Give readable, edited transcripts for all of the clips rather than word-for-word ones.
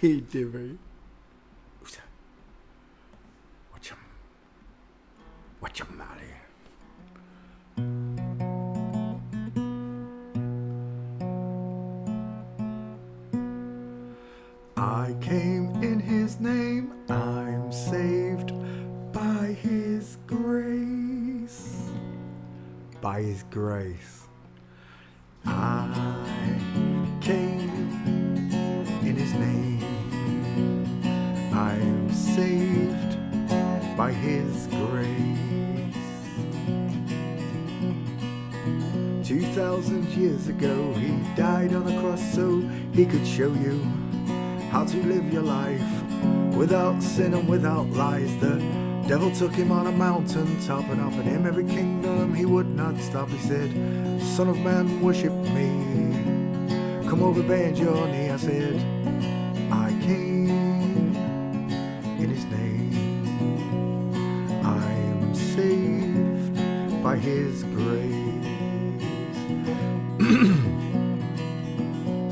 He did, right? Watch him out here. I came in his name, I'm saved by his grace. By his grace. I came in his name, I'm saved by his grace. 2,000 years ago he died on the cross so he could show you how to live your life without sin and without lies. The devil took him on a mountain top and offered him every kingdom. He would not stop. He said, Son of man, worship me. Come over, bend your knee. I said, I came in his name. I am saved by his grace.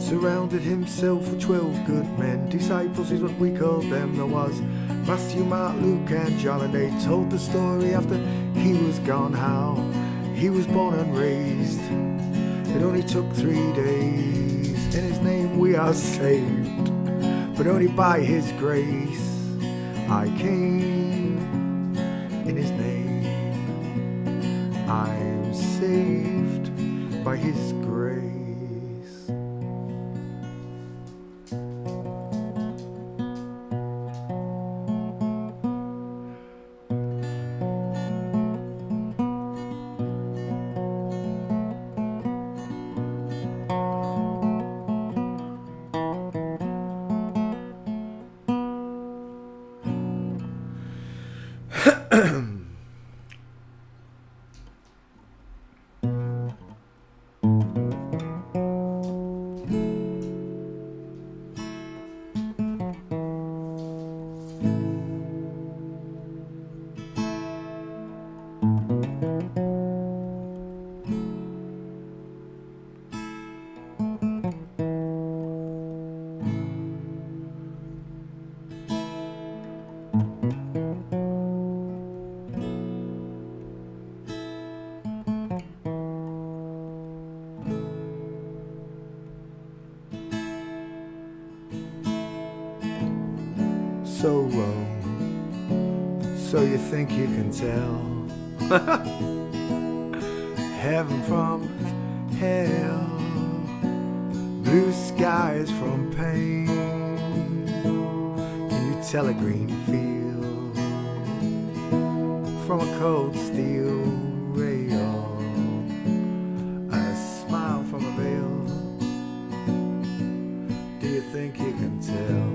Surrounded himself with 12 good men. Disciples is what we called them. There was Matthew, Mark, Luke and John, and they told the story after he was gone, how he was born and raised. It only took 3 days. In his name we are saved, but only by his grace. I came in his name. I am saved by his grace. So you think you can tell heaven from hell, blue skies from pain? Can you tell a green field from a cold steel rail, a smile from a veil? Do you think you can tell?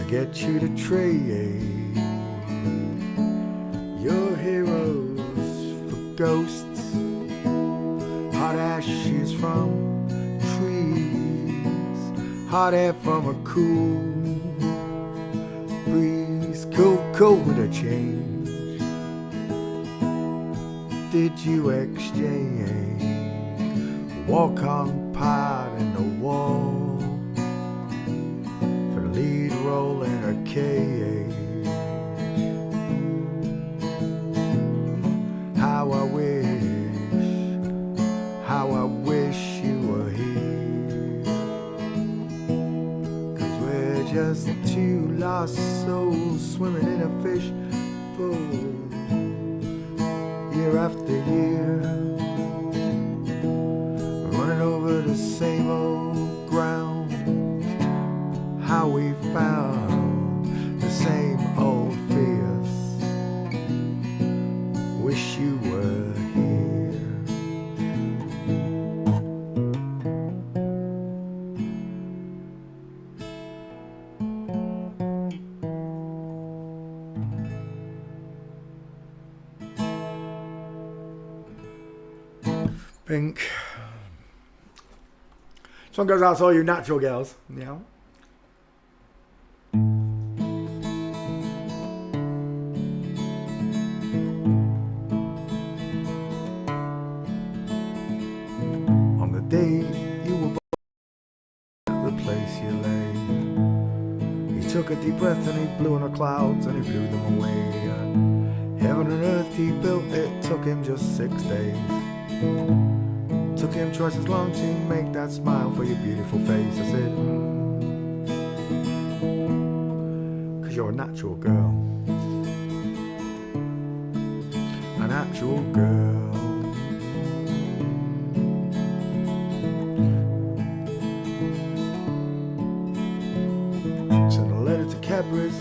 Get you to trade your heroes for ghosts, hot ashes from trees, hot air from a cool breeze, cold with a change. Did you exchange walk on pot in the wall for the lead role in a cage? How I wish you were here, 'cause we're just two lost souls swimming in a fish bowl, year after year, running over the same old ground. How we found the same old fears. Wish you were here. Pink. This one goes out to all you natural girls, you know. On the day you were born at the place place you lay. He took a deep breath and he blew on the clouds and he blew them away. Heaven and earth he built, it took him just 6 days. Took him twice as long to make that smile for your beautiful face. I said, 'Cause you're a natural girl. A natural girl. Sent a letter to Cadbury's,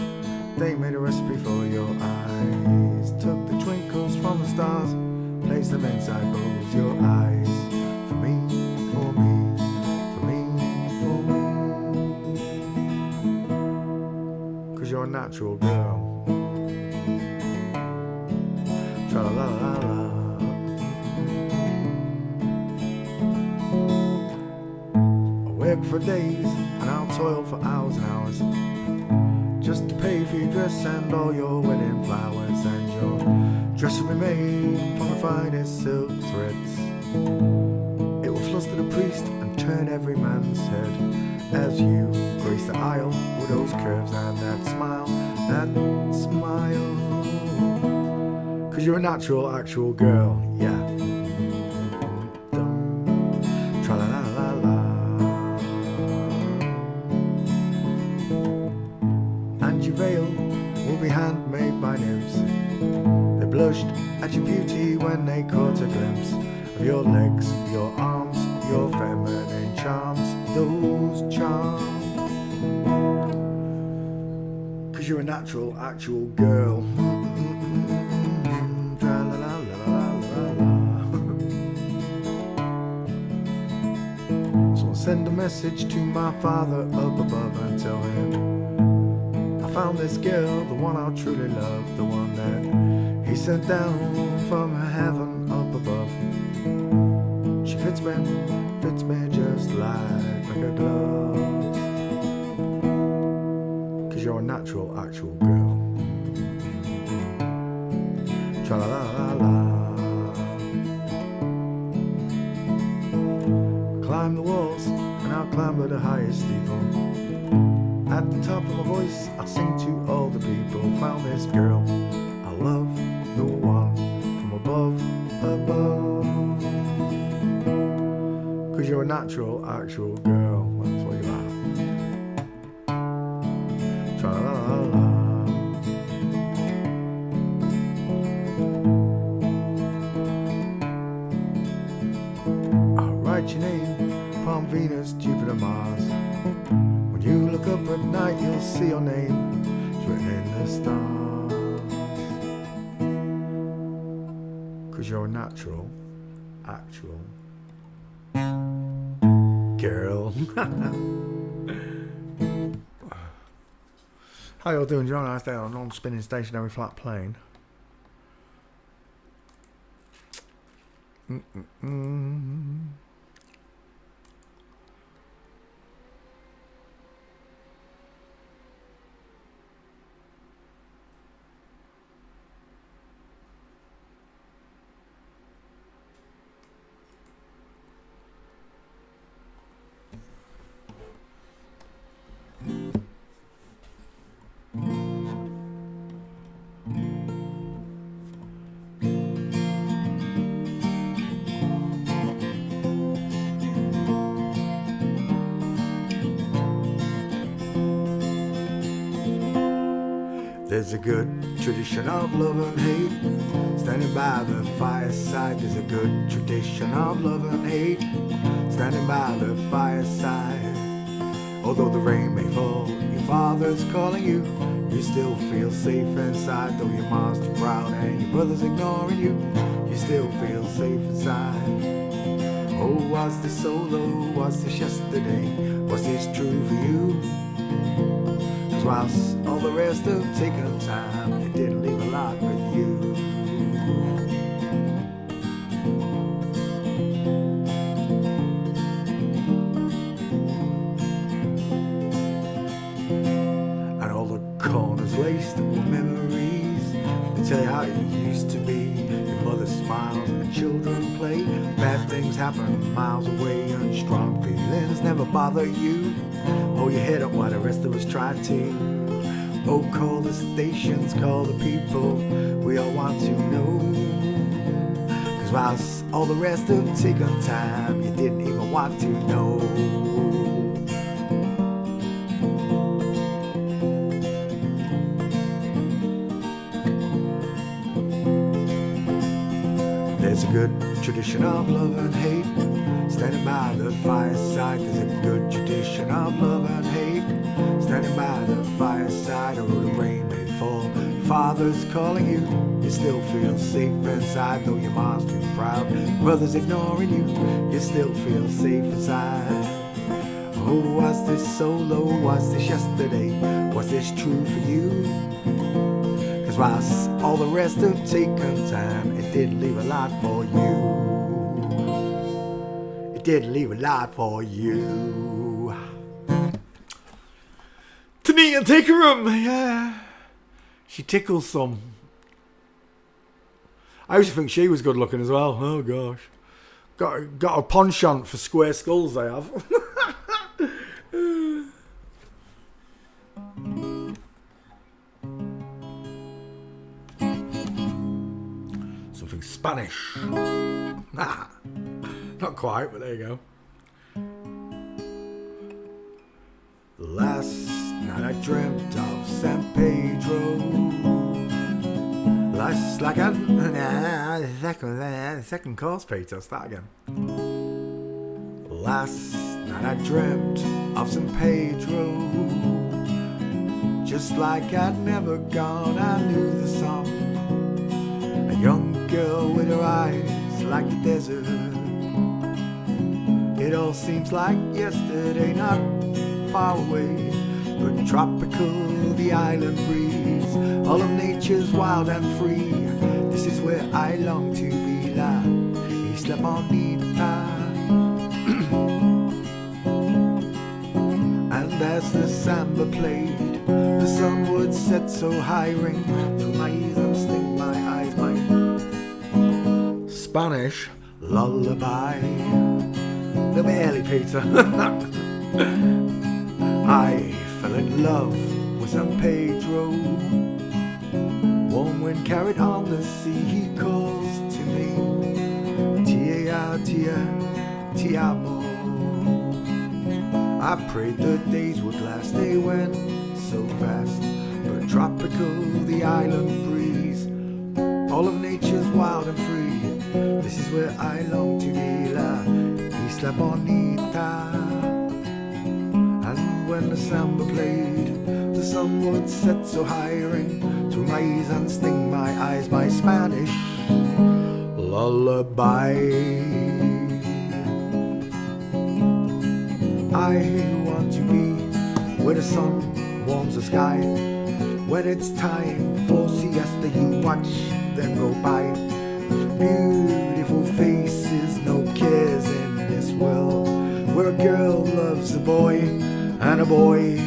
they made a recipe for your eyes. Took the twinkles from the stars, placed them inside both your eyes. For me, for me, for me, for me. 'Cause you're a natural girl. Tra-la-la-la-la. I work for days and I'll toil for hours and hours, just to pay for your dress and all your wedding flowers. And your dress will be made from the finest silk threads. It will fluster the priest and turn every man's head as you grace the aisle with those curves and that smile, that smile. 'Cause you're a natural, actual girl, yeah. Tra-la-la-la-la. And your veil will be handmade by nymphs. They blushed at your beauty when they caught a glimpse of your legs, your arms, your feminine charms, those charms. 'Cause you're a natural, actual girl. So send a message to my father up above and tell him I found this girl, the one I truly love, the one that he sent down from heaven up above. She fits me just like a glove. 'Cause you're a natural, actual girl. Tra-la-la-la-la. Climb the walls and I'll climb to the highest steeple. At the top of my voice I'll sing to all the people. Found this girl, I love the one from above, above. 'Cause you're a natural, actual girl. That's what you are. Tra-la-la-la. I'll write your name upon Venus, Jupiter, Mars. When you look up at night you'll see your name. It's written in the stars. 'Cause you're a natural, actual girl. How y'all doing? You're on a nice day on a non-spinning stationary flat plane. There's a good tradition of love and hate. Standing by the fireside, there's a good tradition of love and hate. Standing by the fireside. Although the rain may fall, your father's calling you. You still feel safe inside. Though your mom's too proud and your brother's ignoring you, you still feel safe inside. Oh, was this solo? Was this yesterday? Was this true for you? Whilst all the rest have taken time, it didn't leave a lot with you. And all the corners laced with memories. They tell you how you used to be. Your mother smiles and children play. Bad things happen miles away, and strong feelings feelings never bother you. Hold your head up while the rest of us try to. Oh, call the stations, call the people, we all want to know. Cause whilst all the rest have taken time, you didn't even want to know. There's a good tradition of love and hate, standing by the fireside. There's a good tradition of love and hate, standing by the fireside. Oh, the rain may fall, father's calling you. You still feel safe inside, though your mom's too proud. Brother's ignoring you, you still feel safe inside. Oh, was this solo? Was this yesterday? Was this true for you? Cause whilst all the rest have taken time, it did leave a lot for you. It did leave a lot for you. Tania, take a room. Yeah. She tickles some. I used to think she was good looking as well. Oh gosh. Got a penchant for square skulls, I have. Something Spanish. Not quite, but there you go. Last night I dreamt of San Pedro. Last like second course, Peter. Start again. Last night I dreamt of San Pedro. Just like I'd never gone, I knew the song. A young girl with her eyes like the desert. It all seems like yesterday, not far away, but tropical, the island breeze, all of nature's wild and free. This is where I long to be, la Isla Bonita. And as the samba played, the sun would set so high, ring through my ears and sting my eyes, my Spanish lullaby. Little bit early, Peter. I fell in love with San Pedro. Warm wind carried on the sea, he calls to me. Tia, ti amo. I prayed the days would last, they went so fast. But tropical, the island breeze, all of nature's wild and free. This is where I long to be, la Isla Bonita. And when the samba played, the sun would set so high, ring through my ears and sting my eyes, my Spanish lullaby. I want to be where the sun warms the sky. When it's time for siesta, you watch them go by. Beautiful faces, no cares in this world, where a girl loves a boy and a boy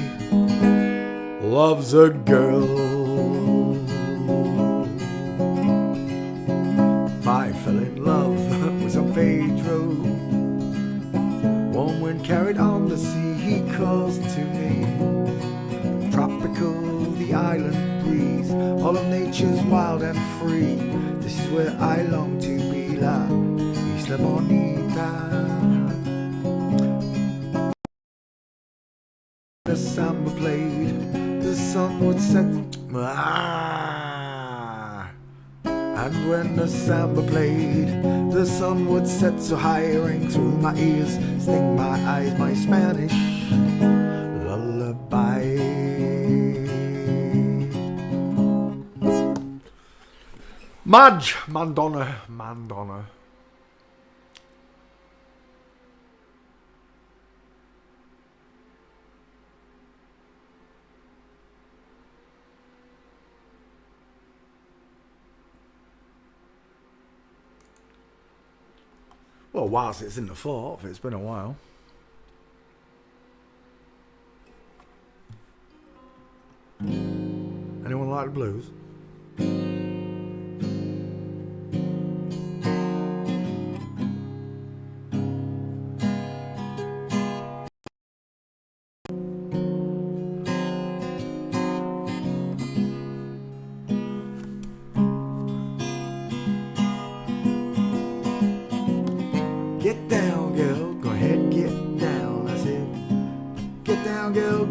loves a girl. I fell in love with San Pedro. Warm wind carried on the sea, he calls to me. Tropical, the island breeze, all of nature's wild and free. This is where I long to be, la Isla Bonita. The samba played, the sun would set. And when the samba played, the sun would set so high, ring through my ears, sting my eyes, my Spanish lullaby. Madge, Madonna. Well, whilst it's in the fourth, it's been a while. Anyone like the blues?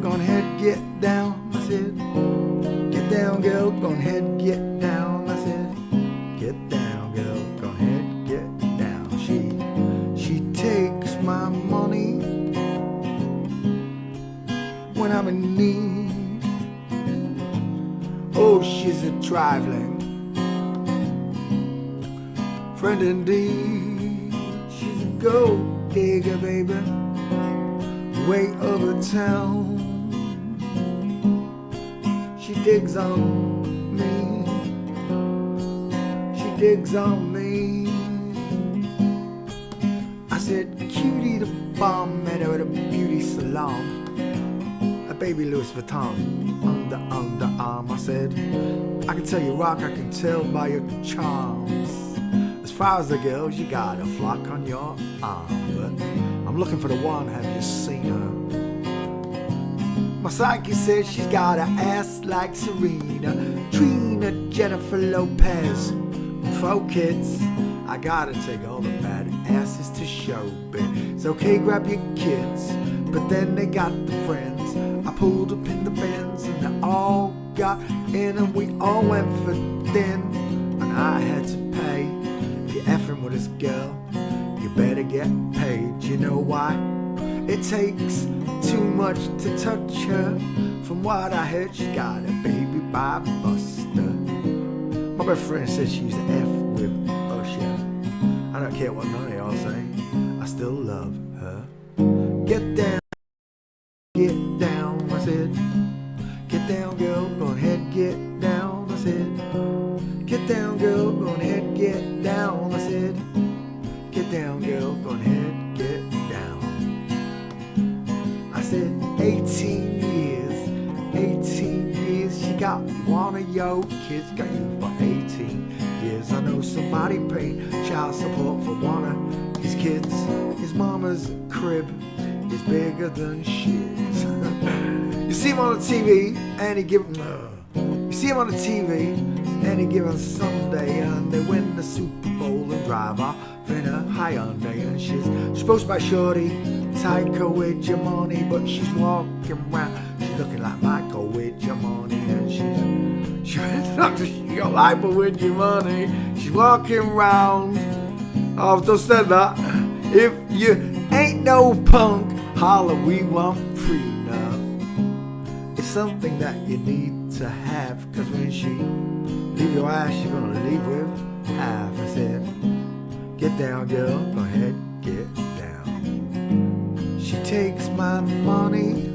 go ahead, get down. I said, get down, girl, go ahead, get down. I said, get down, girl, go ahead, get down. She takes my money when I'm in need. Oh, she's a trifling friend indeed. She's a gold digger, baby, way over town. She digs on me, she digs on me. I said, cutie the bomb, met her at a beauty salon, a baby Louis Vuitton underarm. I said, I can tell you rock, I can tell by your charms. As far as the girls, you got a flock on your arm, but I'm looking for the one, have you seen her? My psyche says she's got an ass like Serena, Trina, Jennifer Lopez. And 4 kids, I gotta take all the bad asses to show, but it's okay, grab your kids. But then they got the friends. I pulled up in the Benz and they all got in and we all went for din. And I had to pay. If you're effing with this girl, you better get paid. You know why? It takes too much to touch her. From what I heard, she got a baby by Buster. My best friend says she used to F with Usher. I don't care what none of y'all say, I still love her. Get down, get down, I said. Get down, girl, go ahead, get down, I said. Get down, girl, go ahead, get down, I said. Get down, girl, go ahead, get down. I said, 18 years, she got one of your kids, got you for 18 years. I know somebody paid child support for one of his kids. His mama's crib is bigger than she is. You see him on the TV, and he give him you see him on the TV, any given Sunday, and they win the Super Bowl and drive off in a Hyundai. And she's supposed to buy shorty, Tycho with your money, but she's walking around, she's looking like Michael with your money. And she's got Michael with your money. She's walking around. I've just said that. If you ain't no punk, holler, we want prenup. It's something that you need to have, cause when she leave your ass, you're gonna leave with half. I said, get down, girl, go ahead, get down. She takes my money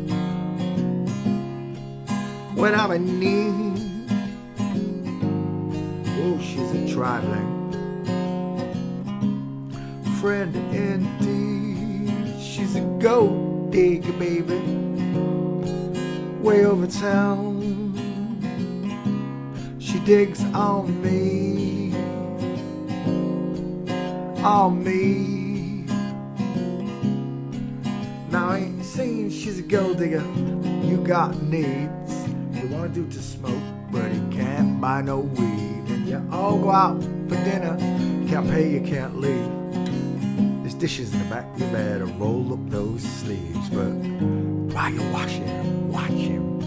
when I'm in need. Oh, she's a trifling friend indeed. She's a gold digger, baby, way over town. She digs on me, on me. Now I ain't saying she's a gold digger, you got needs. You wanna do to smoke, but you can't buy no weed. And you all go out for dinner, you can't pay, you can't leave. There's dishes in the back, you better roll up those sleeves. But while you're washing him, watch him.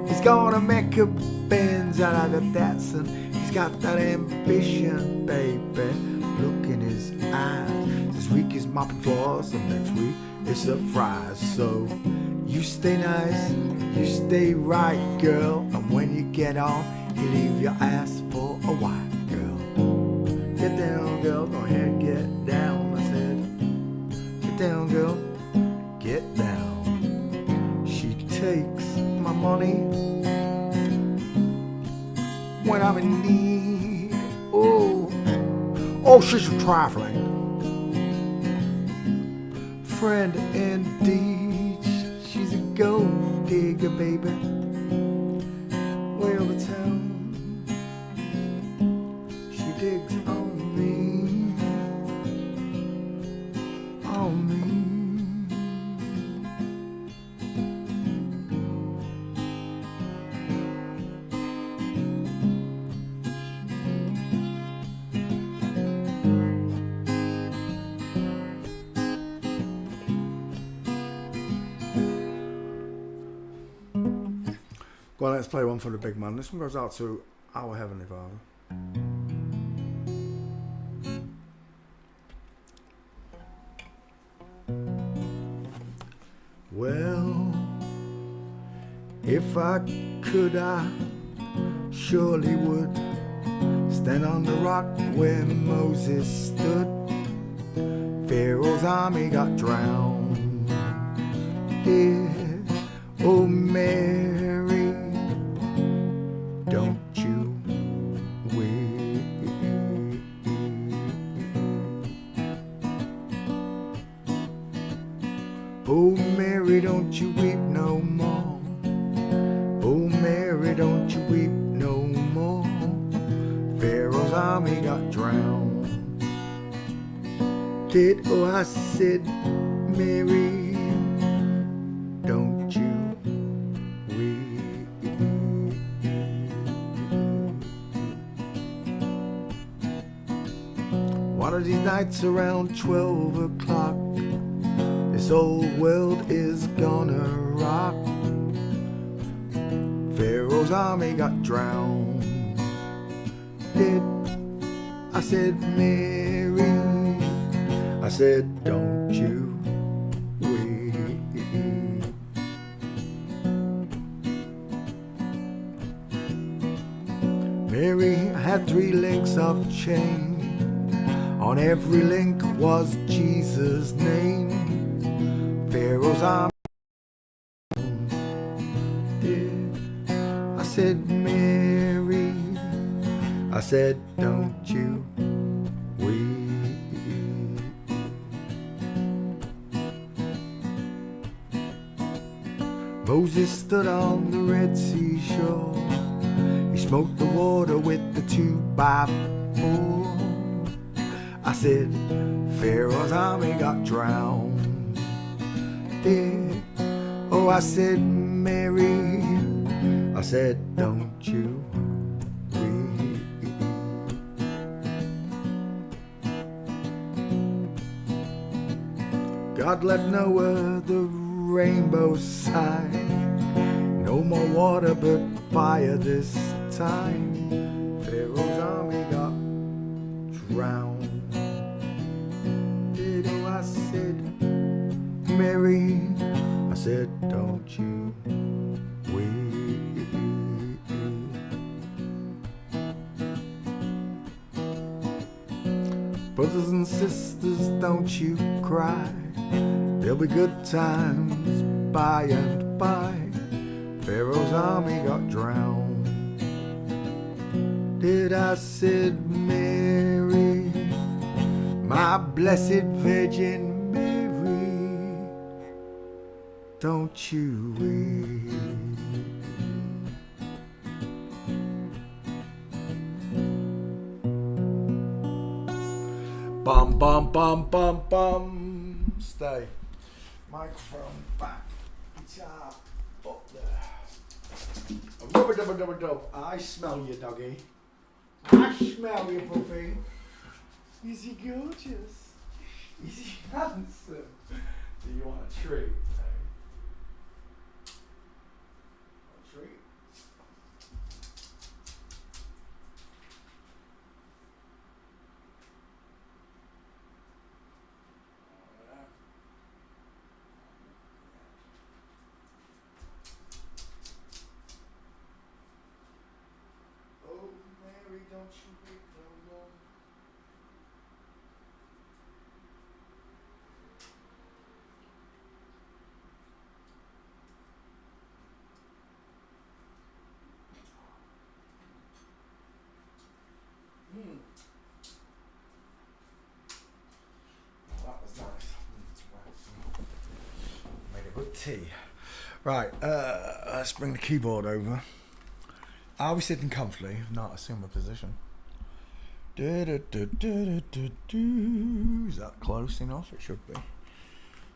He's gonna make a Benz out of the Datsun. He's got that ambition, baby. Look in his eyes. This week is mopping floors, and next week it's a fries. So you stay nice, you stay right, girl. And when you get on, you leave your ass for a while, girl. Get down, girl, go ahead, get down. I said, get down, girl, get down. She takes my money when I'm in need. Oh, she's a trifling friend indeed. She's a gold digger, baby, way over town. She digs on me, on me. Go on, let's play one for the big man. This one goes out to our Heavenly Father. Well, if I could, I surely would stand on the rock where Moses stood. Pharaoh's army got drowned. Yeah. Oh, Mary, don't you weep. Oh, Mary, don't you weep no more. Oh, Mary, don't you weep no more. Pharaoh's army got drowned. Oh, I said, Mary, don't you weep. One of these nights around 12 o'clock, this old world is gonna rock. Pharaoh's army got drowned. I said, Mary, I said, don't you weep. Mary had 3 links of chain. On every link was Jesus' name. Pharaoh's army. I said, Mary, I said, don't you weep. Moses stood on the Red Sea shore. He smote the water with the 2x4. I said, Pharaoh's army got drowned. Oh, I said, Mary, I said, don't you weep. God left Noah the rainbow side. No more water but fire this time. Pharaoh's army got drowned. Oh, I said, Mary, I said, don't you weep. Brothers and sisters, don't you cry. There'll be good times by and by. Pharaoh's army got drowned. I said, Mary, my blessed Virgin Mary, don't you weep. Bum, bum, bum, bum, bum. Stay. Microphone back. Guitar up there. Rubber dubber dubber dub. I smell you, doggy. I smell you, puppy. Is he gorgeous? Is he handsome? Do you want a treat? A treat? Oh, Mary, don't you weep no more. That was nice. Made a good tea. Right, let's bring the keyboard over. Are we sitting comfortably? If not, assume a position. Is that close enough? It should be.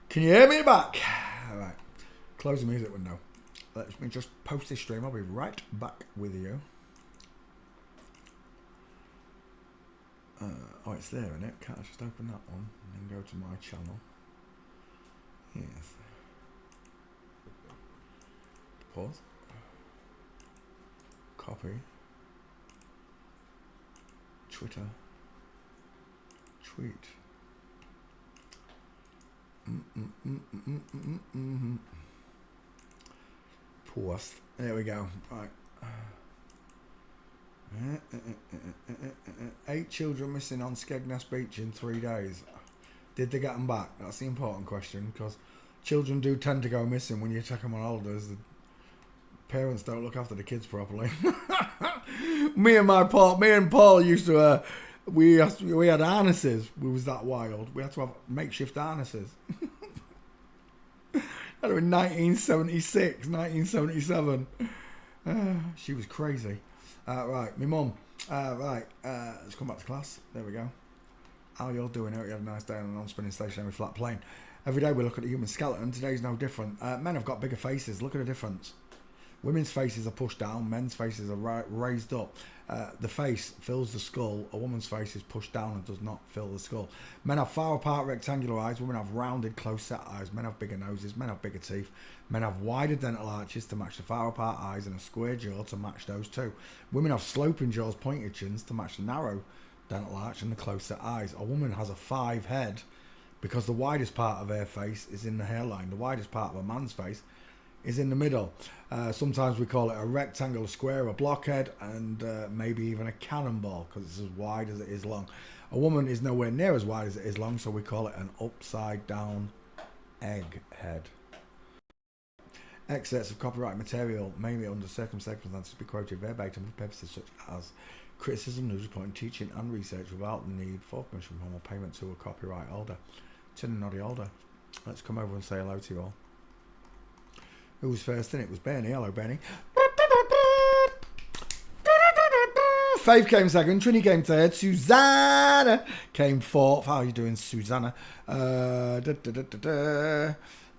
Can you hear me back? Alright, close the music window. Let me just post this stream. I'll be right back with you. Oh, it's there, isn't it? Can't I just open that one and then go to my channel? Yes. Pause. Copy. Twitter. Tweet. Post. There we go. Right. 8 children missing on Skegness Beach in 3 days. Did they get them back? That's the important question, because children do tend to go missing when you take them on holidays. The parents don't look after the kids properly. me and Paul used to. We had harnesses. We was that wild. We had to have makeshift harnesses. That was in 1976, 1977. She was crazy. Right, my mum. Right, let's come back to class. There we go. How you all doing? Hope you had a nice day on a non-spinning stationary flat plane. Every day we look at the human skeleton. Today's no different. Men have got bigger faces. Look at the difference. Women's faces are pushed down. Men's faces are raised up. The face fills the skull. A woman's face is pushed down and does not fill the skull. Men have far apart rectangular eyes. Women have rounded, close-set eyes. Men have bigger noses. Men have bigger teeth. Men have wider dental arches to match the far apart eyes and a square jaw to match those too. Women have sloping jaws, pointed chins to match the narrow dental arch and the close-set eyes. A woman has a 5 head because the widest part of her face is in the hairline. The widest part of a man's face is in the middle. Sometimes we call it a rectangle, a square, a blockhead, and maybe even a cannonball because it's as wide as it is long. A woman is nowhere near as wide as it is long, so we call it an upside down egg head. Excerpts of copyright material, mainly under circumstances, to be quoted verbatim for purposes such as criticism, news reporting, teaching and research without the need for permission from or payment to a copyright holder. To the noddy holder. Let's come over and say hello to you all. Who was first in? It was Bernie. Hello, Bernie. Faith came second. Trini came third. Susanna came fourth. How are you doing, Susanna?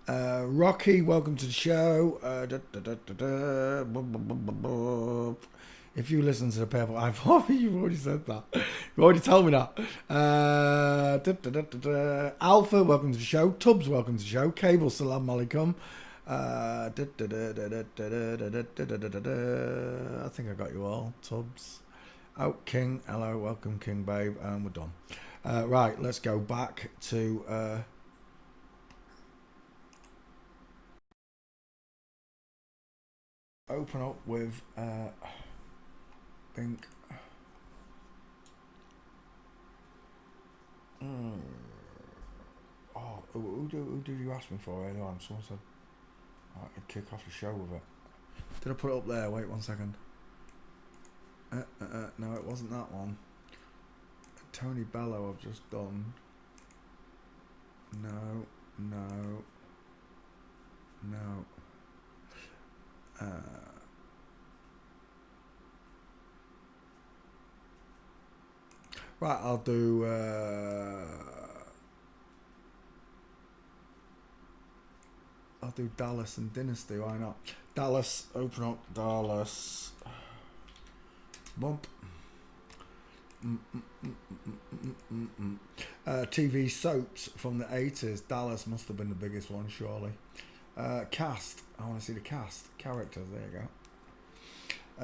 Rocky, welcome to the show. If you listen to the Purple iPhone, you've already said that. You already told me that. Alpha, welcome to the show. Tubbs, welcome to the show. Cable, salam alaikum. I think I got you all. Tubbs. Oh, King. Hello, welcome, King Babe. And we're done. Right, let's go back to... open up with... Think. Oh, who did you ask me for earlier on? Someone said I'd kick off the show with it. Did I put it up there? Wait 1 second. No, it wasn't that one. Tony Bello I've just done. No. Right, I'll do Dallas and Dynasty, why not? Dallas, open up Dallas. Bump. TV soaps from the 80s. Dallas must have been the biggest one, surely. Cast. I want to see the cast. Characters, there you go.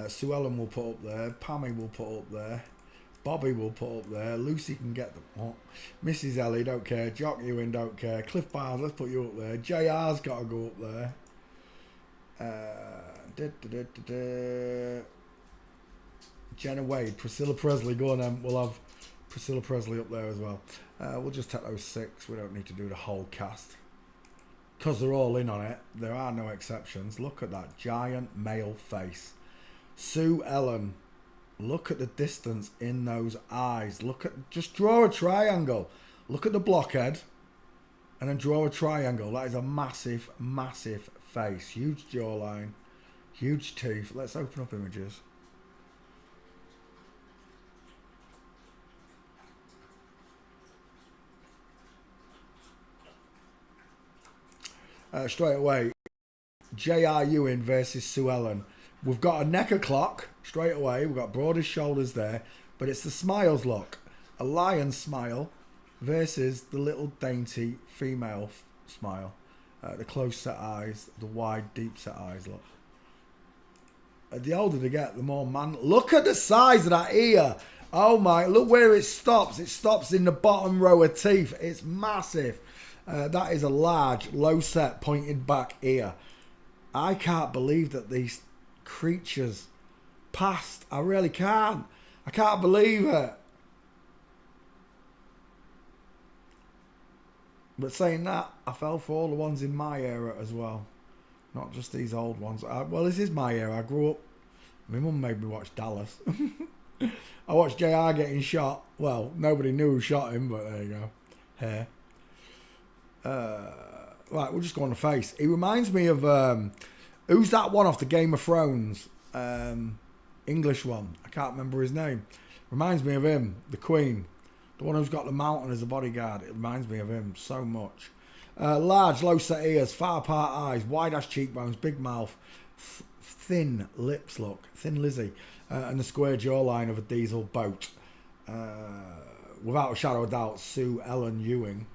Sue Ellen will put up there. Pammy will put up there. Bobby will put up there. Lucy can get them up. Mrs. Ellie, don't care. Jock Ewing, don't care. Cliff Bars, let's put you up there. JR's got to go up there. Jenna Wade, Priscilla Presley, go on then. We'll have Priscilla Presley up there as well. We'll just take those 6. We don't need to do the whole cast. Because they're all in on it. There are no exceptions. Look at that giant male face. Sue Ellen. Look at the distance in those eyes. Just draw a triangle. Look at the blockhead. And then draw a triangle. That is a massive, massive face. Huge jawline. Huge teeth. Let's open up images. Straight away. J.R. Ewing versus Sue Ellen. We've got a necker clock straight away. We've got broadest shoulders there. But it's the smiles look. A lion smile versus the little dainty female smile. The close set eyes. The wide deep set eyes look. The older they get, the more man. Look at the size of that ear. Oh my! Look where it stops. It stops in the bottom row of teeth. It's massive. That is a large, low set, pointed back ear. I can't believe that these creatures passed. I really can't. I can't believe it. But saying that, I fell for all the ones in my era as well. Not just these old ones. Well, this is my era. I grew up. My mum made me watch Dallas. I watched JR getting shot. Well, nobody knew who shot him, but there you go. Hair. Right, we'll just go on the face. He reminds me of... who's that one off the Game of Thrones? English one. I can't remember his name. Reminds me of him. The Queen. The one who's got the mountain as a bodyguard. It reminds me of him so much. Large, low set ears, far apart eyes, wide ass cheekbones, big mouth, thin lips look, thin Lizzie, and the square jawline of a diesel boat. Without a shadow of doubt, Sue Ellen Ewing.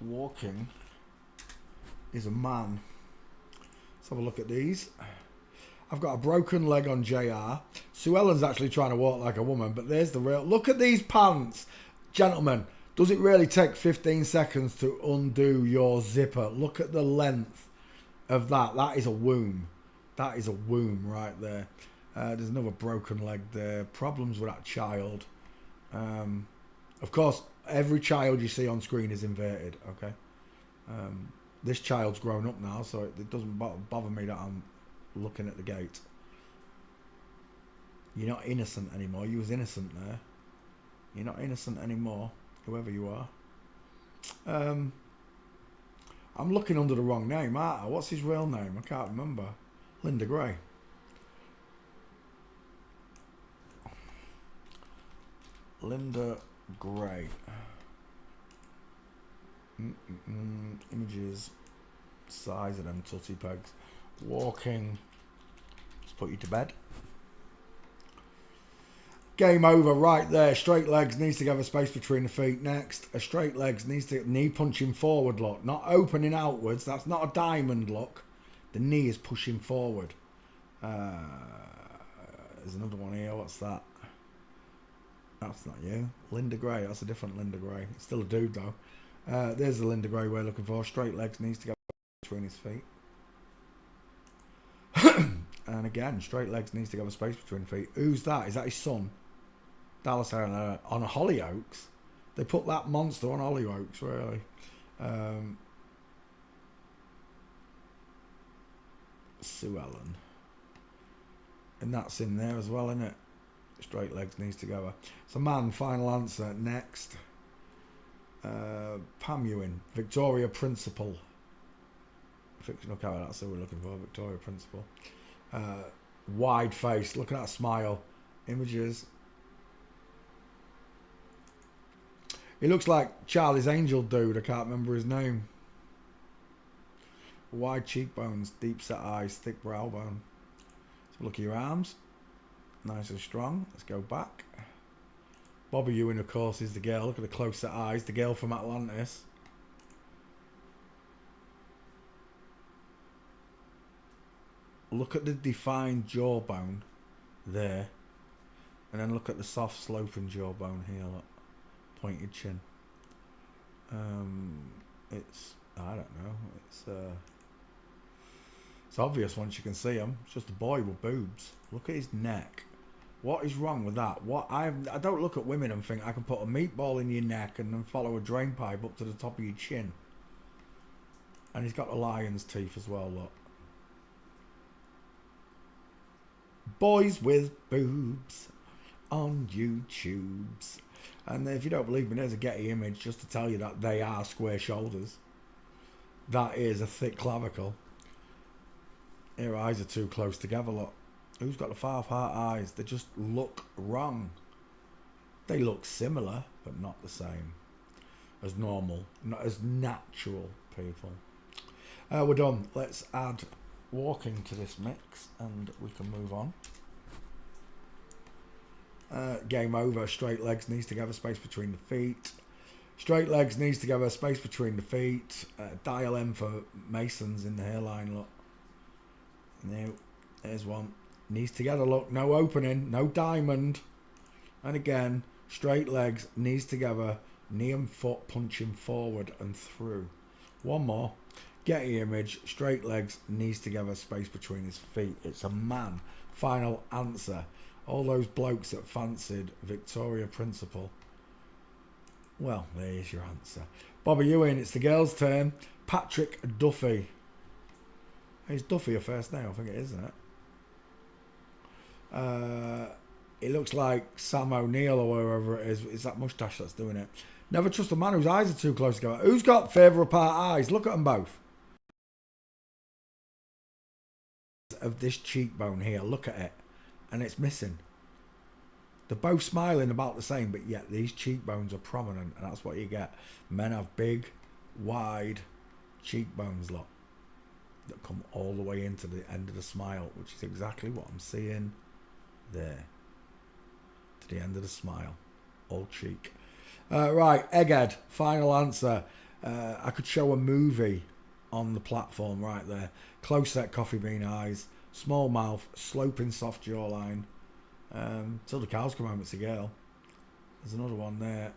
Walking is a man. Let's have a look at these. I've got a broken leg on JR. Sue Ellen's actually trying to walk like a woman, but there's the real... Look at these pants. Gentlemen, does it really take 15 seconds to undo your zipper? Look at the length of that. That is a womb. That is a womb right there. There's another broken leg there. Problems with that child. Of course, every child you see on screen is inverted, okay? This child's grown up now, so it doesn't bother me that I'm looking at the gate. You're not innocent anymore. You was innocent there. You're not innocent anymore, whoever you are. I'm looking under the wrong name, aren't I? What's his real name? I can't remember. Linda Gray. Linda Gray. Images. Size of them tutty pegs. Walking. Let's put you to bed. Game over right there. Straight legs, needs to have a space between the feet. Next, a straight legs needs to knee punching forward look, not opening outwards. That's not a diamond look. The knee is pushing forward. There's another one here. What's that? That's not you. Linda Gray. That's a different Linda Gray. It's still a dude though. There's the Linda Gray we're looking for. Straight legs, needs to go between his feet. And again, straight legs, needs to have a space between feet. Who's that? Is that his son? Dallas on Hollyoaks. They put that monster on Hollyoaks, really. Sue Ellen. And that's in there as well, isn't it? Straight legs, needs to go. So man, final answer. Next. Pam Ewing. Victoria Principal. Fictional character, that's who we're looking for. Victoria Principal. Wide face. Look at that smile. Images. He looks like Charlie's Angel dude. I can't remember his name. Wide cheekbones, deep set eyes, thick brow bone. So look at your arms. Nice and strong. Let's go back. Bobby Ewing, of course, is the girl. Look at the close set eyes. The girl from Atlantis. Look at the defined jawbone there. And then look at the soft sloping jawbone here. Look. Pointed chin. It's, I don't know. It's obvious once you can see him. It's just a boy with boobs. Look at his neck. What is wrong with that? I don't look at women and think I can put a meatball in your neck and then follow a drain pipe up to the top of your chin. And he's got the lion's teeth as well, look. Boys with boobs on YouTubes. And if you don't believe me, there's a Getty image just to tell you that they are square shoulders. That is a thick clavicle. Her eyes are too close together, look. Who's got the far apart eyes? They just look wrong. They look similar, but not the same as normal, not as natural people. We're done. Let's add walking to this mix and we can move on. Game over. Straight legs, needs to have a space between the feet. Straight legs, needs to have a space between the feet. Dial M for Masons in the hairline, look. No, there's one. Knees together, look. No opening, no diamond. And again, straight legs, knees together, knee and foot punching forward and through. One more. Getty image, straight legs, knees together, space between his feet. It's a man. Final answer. All those blokes that fancied Victoria Principal. Well, there's your answer. Bobby Ewing, it's the girls' turn. Patrick Duffy. Is Duffy a first name? I think it is, isn't it? It looks like Sam O'Neill or wherever it is. It's that moustache that's doing it. Never trust a man whose eyes are too close together. Who's got further apart eyes? Look at them both. Of this cheekbone here, look at it. And it's missing. They're both smiling about the same, but yet these cheekbones are prominent, and that's what you get. Men have big, wide cheekbones, look, that come all the way into the end of the smile, which is exactly what I'm seeing there. To the end of the smile. All cheek. Right, Egghead, final answer. I could show a movie on the platform right there. Close set coffee bean eyes, small mouth, sloping soft jawline. Till the cows come home, it's a girl. There's another one there.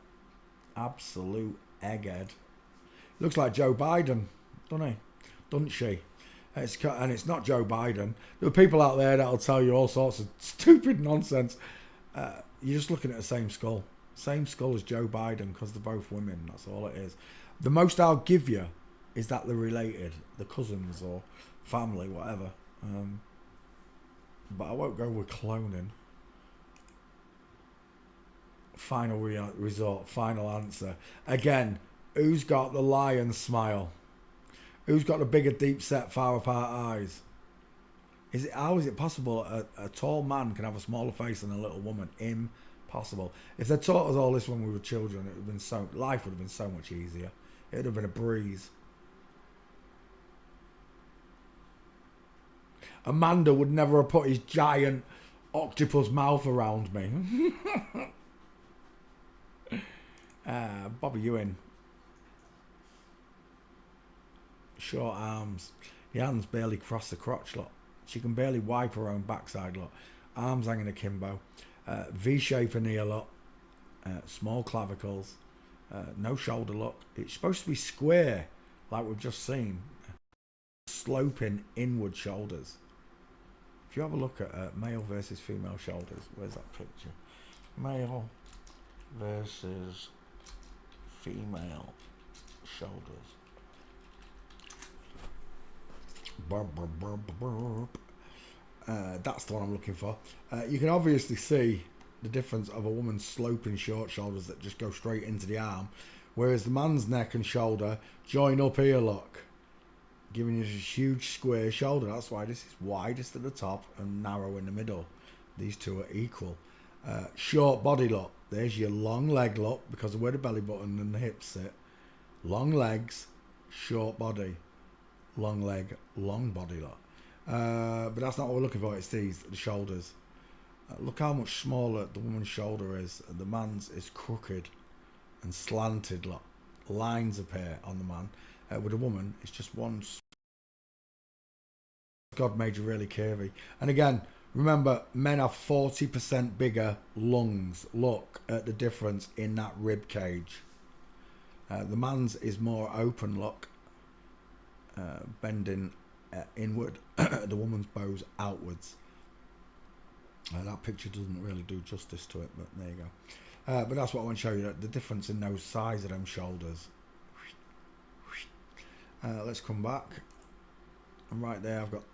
Absolute egghead. Looks like Joe Biden, doesn't he? Doesn't she? And it's not Joe Biden. There are people out there that'll tell you all sorts of stupid nonsense. You're just looking at the same skull. Same skull as Joe Biden, because they're both women. That's all it is. The most I'll give you is that they're related. The cousins or family, whatever. But I won't go with cloning. Final resort, final answer. Again, who's got the lion smile? Who's got the bigger, deep set, far apart eyes? How is it possible a tall man can have a smaller face than a little woman? Impossible. If they taught us all this when we were children, life would have been so much easier. It would have been a breeze. Amanda would never have put his giant octopus mouth around me. Bobby Ewing. Short arms. The hands barely cross the crotch, look. She can barely wipe her own backside, look. Arms hanging akimbo. V-shape in here, look. Small clavicles. No shoulder, look. It's supposed to be square, like we've just seen. Sloping inward shoulders. If you have a look at male versus female shoulders, where's that picture? Male versus female shoulders. That's the one I'm looking for. You can obviously see the difference of a woman's sloping short shoulders that just go straight into the arm, whereas the man's neck and shoulder join up here, look, giving you a huge square shoulder. That's why this is widest at the top and narrow in the middle. These two are equal. Short body, look. There's your long leg, look, because of where the belly button and the hips sit. Long legs, short body. Long leg, long body, look. But that's not what we're looking for. It's the shoulders. Look how much smaller the woman's shoulder is. The man's is crooked and slanted, look. Lines appear on the man. With a woman, it's just one. God made you really curvy. And again, remember, men have 40% bigger lungs. Look at the difference in that rib cage. The man's is more open, look. Bending inward. The woman's bows outwards. That picture doesn't really do justice to it, but there you go. But that's what I want to show you, the difference in those size of them shoulders. Let's come back. And right there I've got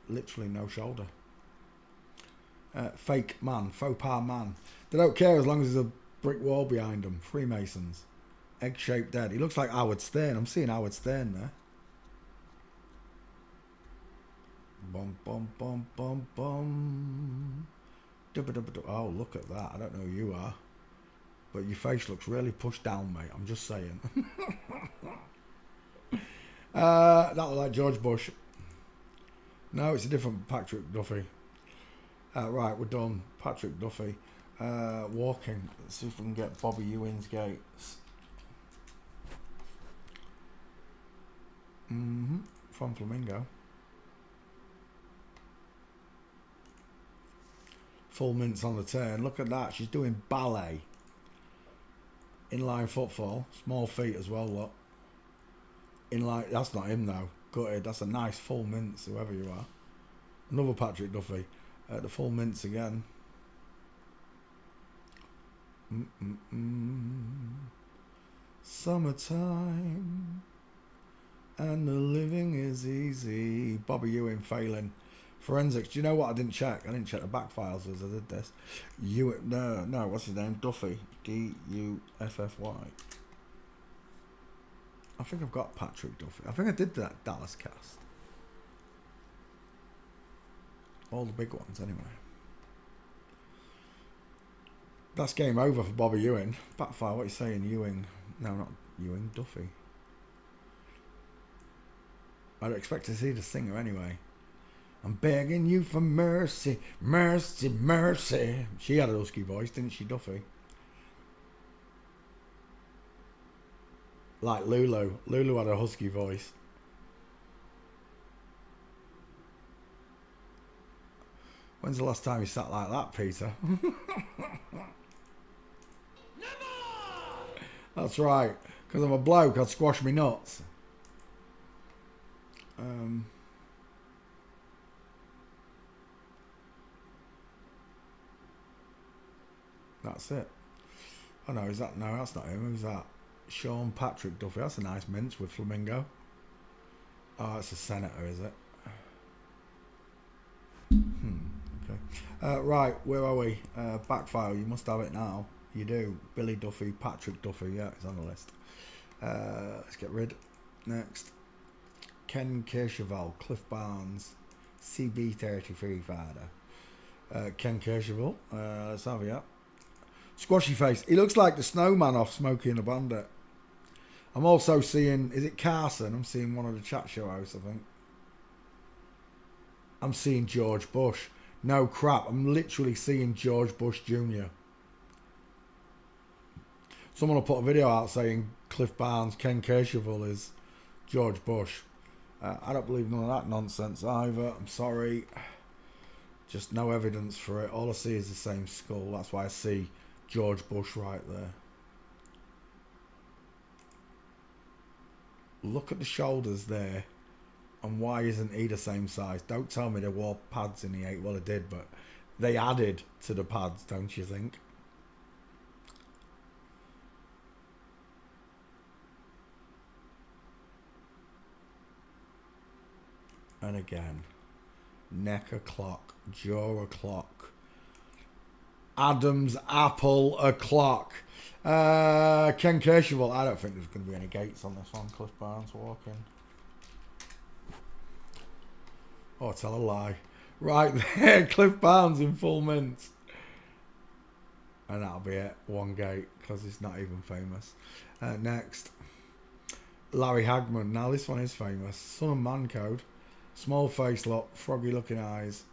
literally no shoulder. Fake man, faux pas man. They don't care as long as there's a brick wall behind them. Freemasons. Egg-shaped head. He looks like Howard Stern. I'm seeing Howard Stern there. Bum bum bum bum bum. Oh, look at that. I don't know who you are, but your face looks really pushed down, mate. I'm just saying. That looked like George Bush. No, it's a different Patrick Duffy. Right, we're done. Patrick Duffy. Walking. Let's see if we can get Bobby Ewing's gaits. From Flamingo. Full mints on the turn. Look at that. She's doing ballet. Inline footfall. Small feet as well, look. Inline. That's not him, though. Gutted. That's a nice full mints, whoever you are. Another Patrick Duffy. The full mints again. Summertime. And the living is easy. Bobby Ewing failing. Forensics. Do you know what? I didn't check. I didn't check the back files as I did this. No. What's his name? Duffy. Duffy. I think I've got Patrick Duffy. I think I did that Dallas cast. All the big ones, anyway. That's game over for Bobby Ewing. Backfire. What are you saying, Ewing? No, not Ewing. Duffy. I'd expect to see the singer anyway. I'm begging you for mercy, mercy, mercy. She had a husky voice, didn't she, Duffy? Like Lulu. Lulu had a husky voice. When's the last time you sat like that, Peter? Never! That's right. Because I'm a bloke, I'd squash me nuts. That's it. Oh no, is that? No, that's not him. Who's that? Sean Patrick Duffy. That's a nice mince with flamingo. Oh, it's a senator, is it? Okay. Right, where are we? Backfile. You must have it now. You do. Billy Duffy, Patrick Duffy. Yeah, it's on the list. Let's get rid. Next. Ken Kershaval, Cliff Barnes, CB33 fighter. Ken Kershaval. Let's have it. Squashy face. He looks like the snowman off Smokey and the Bandit. I'm also seeing, is it Carson? I'm seeing one of the chat show hosts, I think. I'm seeing George Bush. No crap, I'm literally seeing George Bush Jr. Someone will put a video out saying Cliff Barnes, Ken Kershaval is George Bush. I don't believe none of that nonsense either. I'm sorry. Just no evidence for it. All I see is the same skull. That's why I see George Bush right there. Look at the shoulders there. And why isn't he the same size? Don't tell me they wore pads in the 8. Well, they did, but they added to the pads, don't you think? And again, neck o'clock, jaw o'clock, Adam's apple o'clock. Ken Kershaval. I don't think there's going to be any gates on this one. Cliff Barnes walking. Oh, tell a lie. Right there, Cliff Barnes in full mint. And that'll be it. One gate, because he's not even famous. Next, Larry Hagman. Now this one is famous. Son of Man Code. Small face look, froggy looking eyes.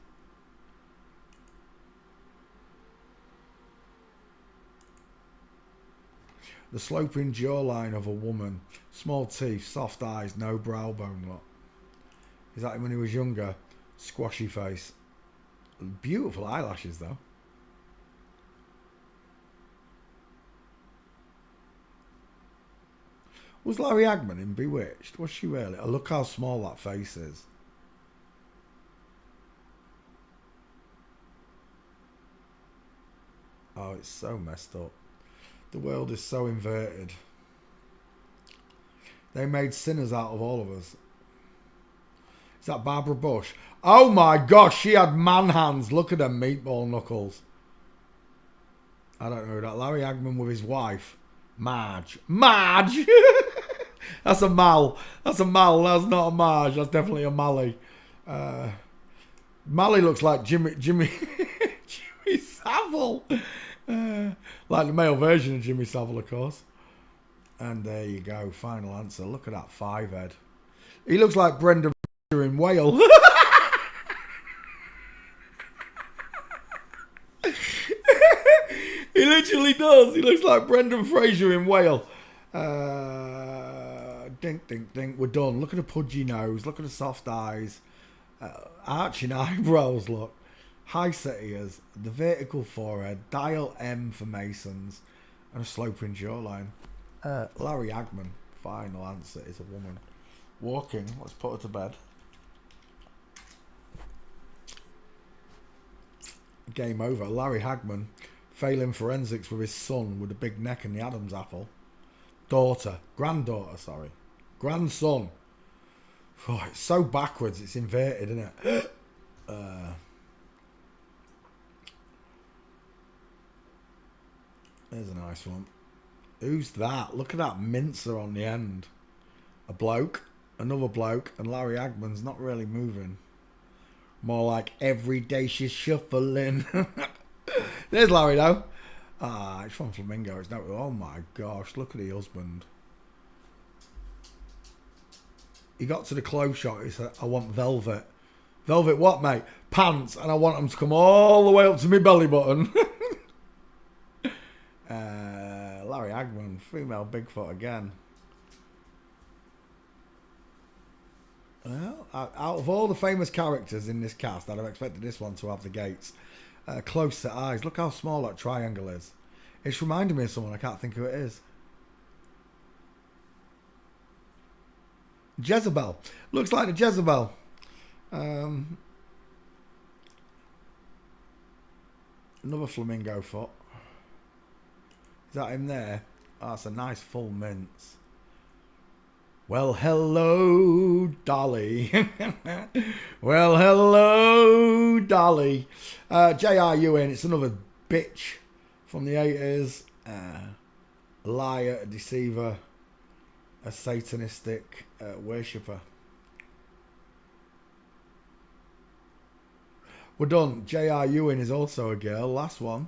The sloping jawline of a woman. Small teeth, soft eyes, no brow bone look. Is that him when he was younger? Squashy face. Beautiful eyelashes though. Was Larry Hagman in Bewitched? Was she really? Oh, look how small that face is. Oh, it's so messed up. The world is so inverted. They made sinners out of all of us. Is that Barbara Bush? Oh my gosh, she had man hands. Look at them meatball knuckles. I don't know that. Larry Hagman with his wife. Marge. Marge! That's a Mal. That's a Mal. That's not a Marge. That's definitely a Mally. Mally looks like Jimmy Savile. Like the male version of Jimmy Savile, of course. And there you go. Final answer. Look at that 5 head. He looks like Brendan Fraser in Whale. He literally does. He looks like Brendan Fraser in Whale. Dink, dink, dink. We're done. Look at the pudgy nose. Look at the soft eyes. Arching eyebrows, look. high set ears, the vertical forehead, dial M for Masons, and a sloping jawline. Larry Hagman, final answer, is a woman. Walking, let's put her to bed. Game over. Larry Hagman, failing forensics with his son with a big neck and the Adam's apple. Granddaughter, sorry. Grandson. Oh, it's so backwards, it's inverted, isn't it? There's a nice one. Who's that? Look at that mincer on the end. A bloke, another bloke, and Larry Hagman's not really moving. More like every day she's shuffling. There's Larry though. It's from Flamingo. It's not. Oh my gosh! Look at the husband. He got to the clothes shop. He said, "I want velvet. Velvet what, mate? Pants, and I want them to come all the way up to my belly button." Larry Hagman, female Bigfoot again. Well, out of all the famous characters in this cast, I'd have expected this one to have the gates. Close set eyes. Look how small that triangle is. It's reminding me of someone. I can't think who it is. Jezebel. Looks like the Jezebel. Another flamingo foot. Is that him there? Oh, that's a nice full mince. Well, hello, Dolly. Well, hello, Dolly. J.R. Ewing, it's another bitch from the 80s. A liar, a deceiver, a satanistic worshipper. We're done. J.R. Ewing is also a girl. Last one.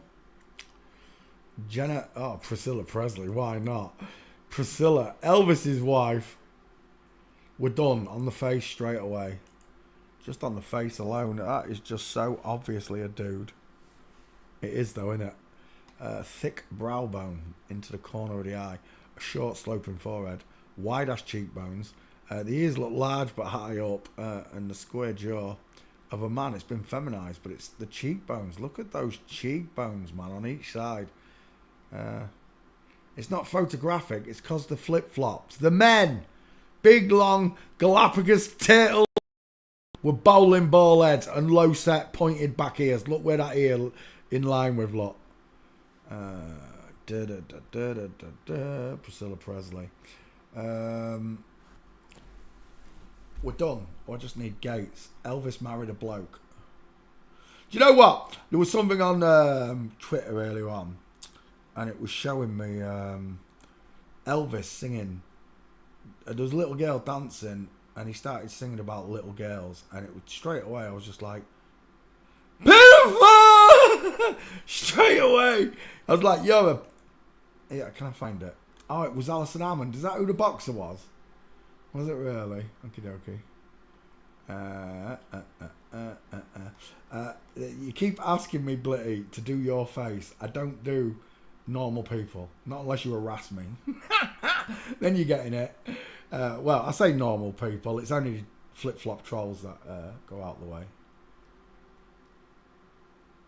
Priscilla Presley. Why not? Priscilla, Elvis's wife. We're done. On the face straight away. Just on the face alone. That is just so obviously a dude. It is though, isn't it? Thick brow bone into the corner of the eye. A short sloping forehead. Wide ass cheekbones. The ears look large but high up. And the square jaw of a man. It's been feminized, but it's the cheekbones. Look at those cheekbones, man, on each side. It's not photographic. It's because the flip-flops. The men. Big, long, Galapagos turtle with bowling ball heads and low-set, pointed back ears. Look where that ear in line with, look. Priscilla Presley. We're done. I just need gates. Elvis married a bloke. Do you know what? There was something on Twitter earlier on, and it was showing me Elvis singing. There was a little girl dancing, and he started singing about little girls, and it was straight away. I was just like, "Beautiful!" Straight away. I was like, "Yo, yeah, can I find it?" Oh, it was Alison Hammond. Is that who the boxer was? Was it really? Okie dokie. You keep asking me, Blitty, to do your face. I don't do normal people. Not unless you harass me. Then you're getting it. Well, I say normal people. It's only flip-flop trolls that go out the way.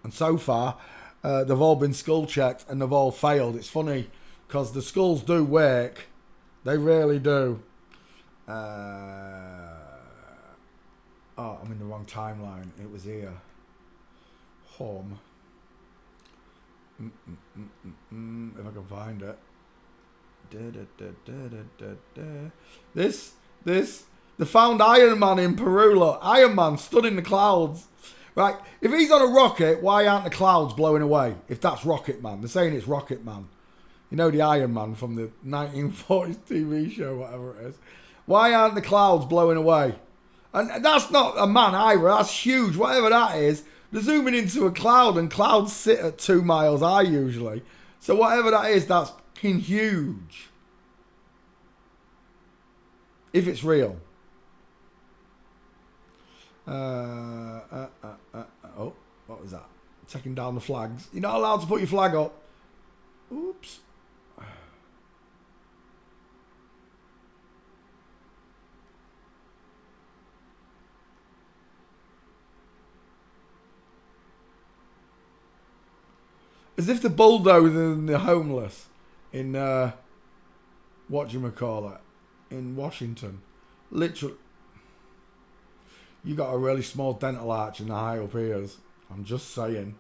And so far, they've all been skull checked and they've all failed. It's funny because the skulls do work. They really do. I'm in the wrong timeline. It was here. Home. If I can find it. They found Iron Man in Peru. Look, Iron Man stood in the clouds. Right, if he's on a rocket, why aren't the clouds blowing away? If that's Rocket Man. They're saying it's Rocket Man. You know the Iron Man from the 1940s TV show, whatever it is. Why aren't the clouds blowing away? And that's not a man either. That's huge. Whatever that is, they're zooming into a cloud, and clouds sit at 2 miles high usually. So whatever that is, that's huge. If it's real. Oh, what was that? Taking down the flags. You're not allowed to put your flag up. Oops. As if the bulldozing the homeless in, whatchamacallit, in Washington. Literally. You got a really small dental arch in the high up ears. I'm just saying.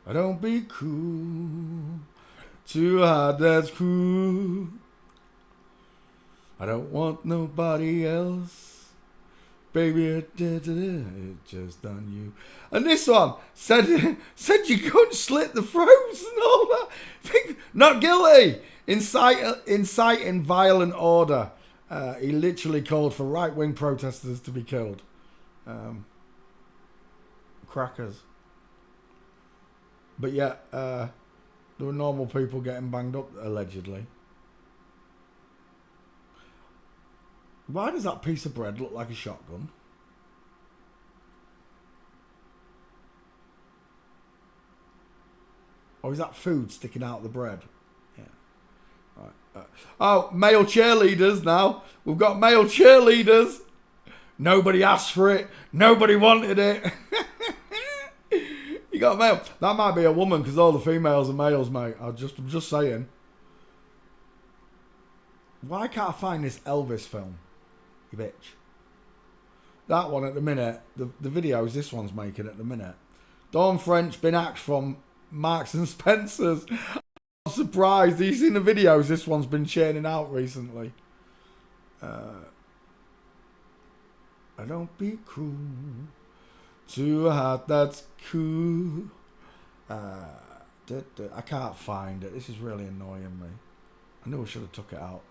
I don't be cool. Too hard, that's cruel. I don't want nobody else. Baby, it just done you. And this one said you couldn't slit the throats and all that. Not guilty. Inciting violent order. He literally called for right-wing protesters to be killed. Crackers. But yeah, there were normal people getting banged up, allegedly. Why does that piece of bread look like a shotgun? Or is that food sticking out of the bread? Yeah. Right. Oh, male cheerleaders now. We've got male cheerleaders. Nobody asked for it. Nobody wanted it. You got male. That might be a woman because all the females are males, mate. I'm just saying. Why can't I find this Elvis film? You bitch. That one at the minute, the videos this one's making at the minute. Dawn French been axed from Marks and Spencer's. I'm surprised. Have you seen the videos this one's been churning out recently? I don't be cool. Too hot, that's cool. I can't find it. This is really annoying me. I knew I should have took it out.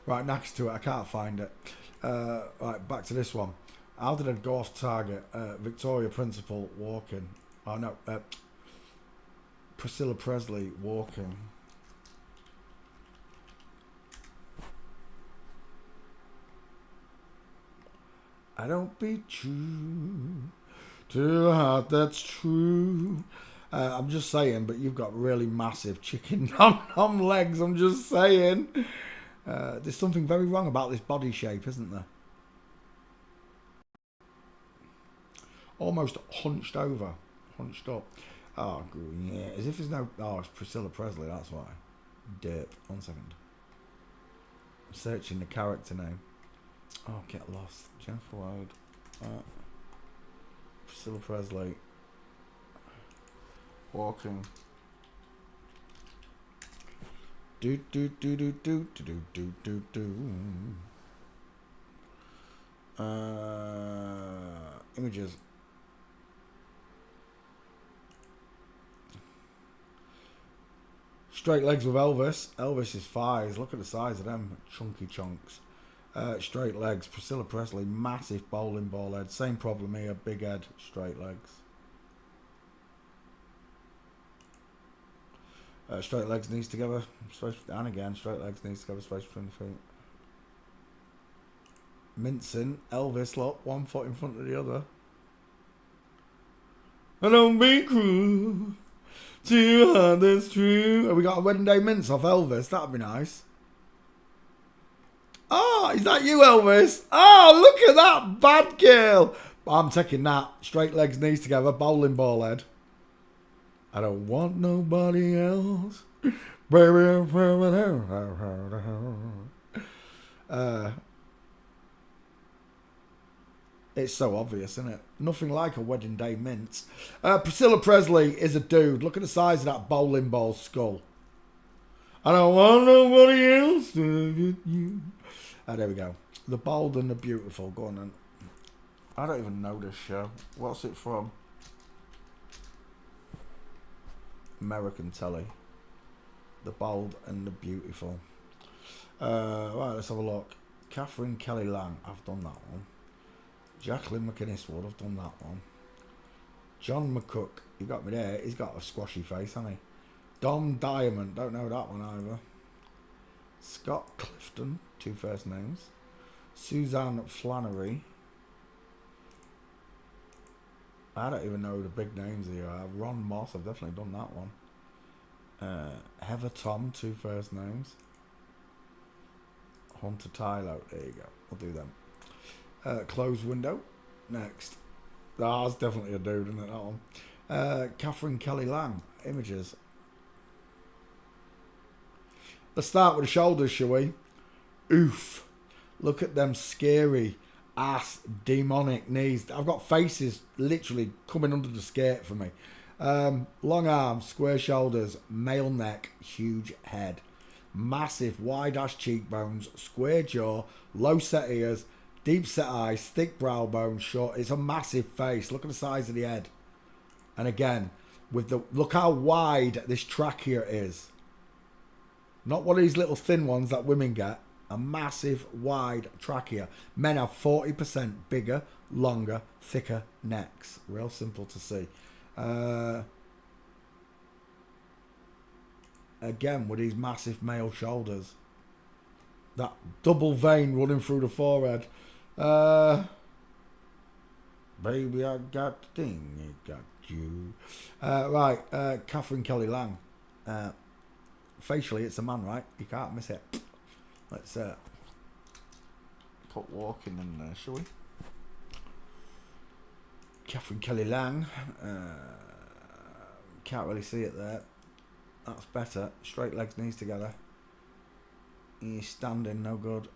Right, next to it, I can't find it. Right, back to this one. How did I go off target? Victoria Principal walking. Oh no, Priscilla Presley walking. I don't be true. Too hard, that's true. I'm just saying, but you've got really massive chicken nom legs. I'm just saying. There's something very wrong about this body shape, isn't there? Almost hunched over. Hunched up. Oh, yeah. As if there's no... Oh, it's Priscilla Presley, that's why. Derp. 1 second. I'm searching the character name. Oh, get lost. Jennifer Wilde. Priscilla Presley. Walking. Do do do do do do do do do. Images. Straight legs with Elvis. Elvis's thighs. Look at the size of them chunky chunks. Straight legs. Priscilla Presley. Massive bowling ball head. Same problem here. Big head. Straight legs. Straight legs, knees together, space, and again, straight legs, knees together, space between the feet. Mincing, Elvis, look, 1 foot in front of the other. I don't be cruel, too hard, that's true. Have we got a wedding day mince off Elvis? That'd be nice. Oh, is that you, Elvis? Oh, look at that bad girl. I'm taking that. Straight legs, knees together, bowling ball head. I don't want nobody else. It's so obvious, isn't it? Nothing like a wedding day mince. Priscilla Presley is a dude. Look at the size of that bowling ball skull. I don't want nobody else. There we go. The Bold and the Beautiful. Go on then. I don't even know this show. What's it from? American telly. The Bold and the Beautiful. Right, let's have a look. Catherine Kelly Lang. I've done that one. Jacqueline McInnes Wood. I've done that one. John McCook. You got me there. He's got a squashy face, hasn't he? Dom Diamond. Don't know that one either. Scott Clifton. 2 first names. Suzanne Flannery. I don't even know the big names here. Ron Moss, I've definitely done that one. Heather Tom, 2 first names. Hunter Tylo, there you go. We'll do them. Closed window. Next. That's definitely a dude, isn't it, that one? Catherine Kelly Lang, images. Let's start with the shoulders, shall we? Oof. Look at them scary ass demonic knees. I've got faces literally coming under the skirt for me. Long arms, square shoulders, male neck, huge head. Massive wide ass cheekbones, square jaw, low set ears, deep set eyes, thick brow bone, short. It's a massive face. Look at the size of the head. And again, with the look how wide this trachea is. Not one of these little thin ones that women get. A massive wide trachea. Men have 40% bigger, longer, thicker necks. Real simple to see. Again, with these massive male shoulders. That double vein running through the forehead. Baby, I got the thing, you got you. Right, Catherine Kelly Lang. Facially, it's a man, right? You can't miss it. Let's put walking in there, shall we? Catherine Kelly Lang. Can't really see it there. That's better. Straight legs, knees together. He's standing, no good.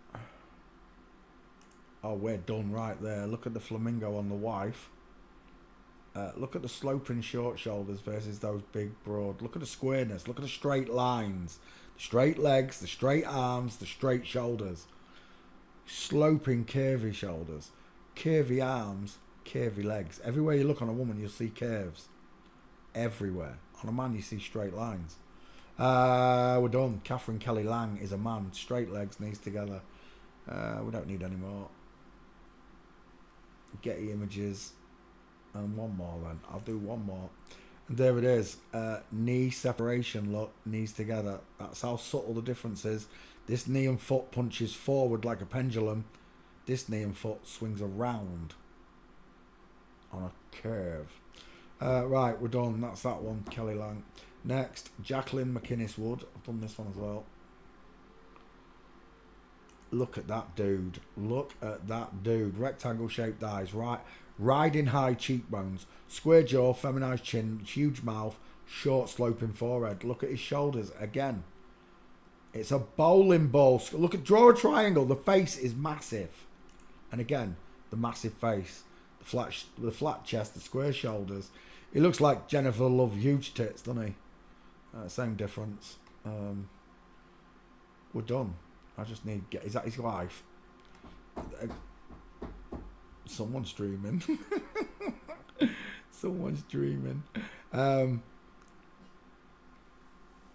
Oh, we're done right there. Look at the flamingo on the wife. Look at the sloping short shoulders versus those big broad. Look at the squareness. Look at the straight lines. The straight legs, the straight arms, the straight shoulders. Sloping curvy shoulders. Curvy arms, curvy legs. Everywhere you look on a woman, you'll see curves. Everywhere. On a man, you see straight lines. We're done. Catherine Kelly Lang is a man. Straight legs, knees together. We don't need any more. Getty images. And one more then. I'll do one more. And there it is. Knee separation, look. Knees together. That's how subtle the difference is. This knee and foot punches forward like a pendulum. This knee and foot swings around on a curve. Right, we're done. That's that one. Kelly Lang. Next, Jacqueline McInnes Wood. I've done this one as well. Look at that dude. Look at that dude. Rectangle shaped eyes. Right. Riding high cheekbones. Square jaw, feminized chin, huge mouth, short sloping forehead. Look at his shoulders again. It's a bowling ball. Look at, draw a triangle. The face is massive. And again, the massive face. The flat chest, the square shoulders. He looks like Jennifer Love, huge tits, doesn't he? Same difference. We're done. I just need get. Is that his wife? Someone's dreaming. Someone's dreaming.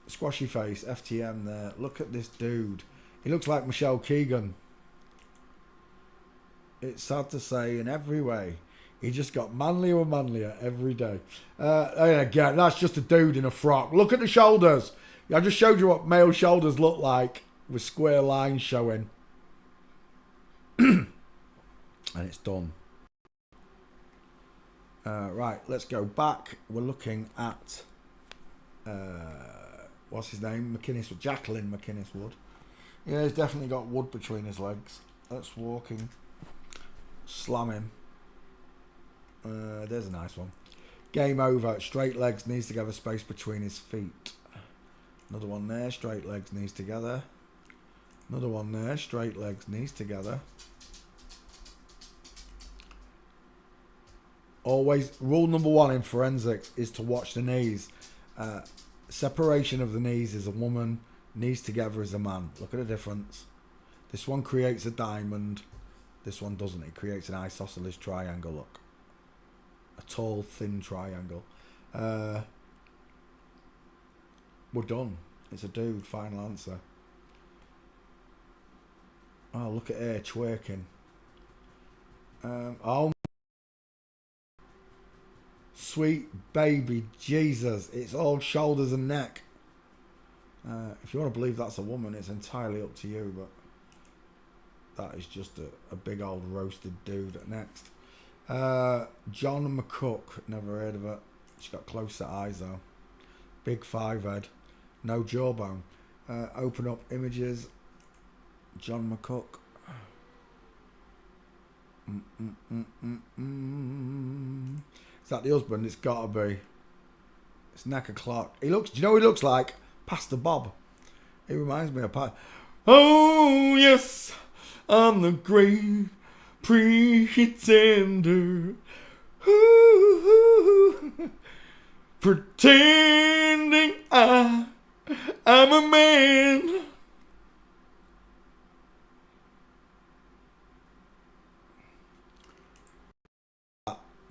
Squashy face, FTM there. Look at this dude. He looks like Michelle Keegan. It's sad to say in every way. He just got manlier and manlier every day. Again, that's just a dude in a frock. Look at the shoulders. I just showed you what male shoulders look like with square lines showing. And it's done. Right, let's go back. We're looking at what's his name? McInnes Wood. Jacqueline McInnes Wood. Yeah, he's definitely got wood between his legs. That's walking. Slamming. There's a nice one. Game over. Straight legs, knees together, space between his feet. Another one there. Straight legs, knees together. Another one there. Straight legs, knees together. Always, rule number one in forensics is to watch the knees. Separation of the knees is a woman. Knees together is a man. Look at the difference. This one creates a diamond. This one doesn't. It creates an isosceles triangle. Look. A tall, thin triangle. We're done. It's a dude. Final answer. Oh, look at her twerking. Oh. Sweet baby Jesus. It's all shoulders and neck. If you want to believe that's a woman, it's entirely up to you, but that is just a big old roasted dude. Next. John McCook. Never heard of it. She's got close set eyes though. Big 5 head. no jawbone. Open up images. John McCook. Is that the husband? It's gotta be. It's Necker Clark. He looks. Do you know what he looks like? Pastor Bob. He reminds me of Oh yes, I'm the great pretender. Ooh, pretending I'm a man.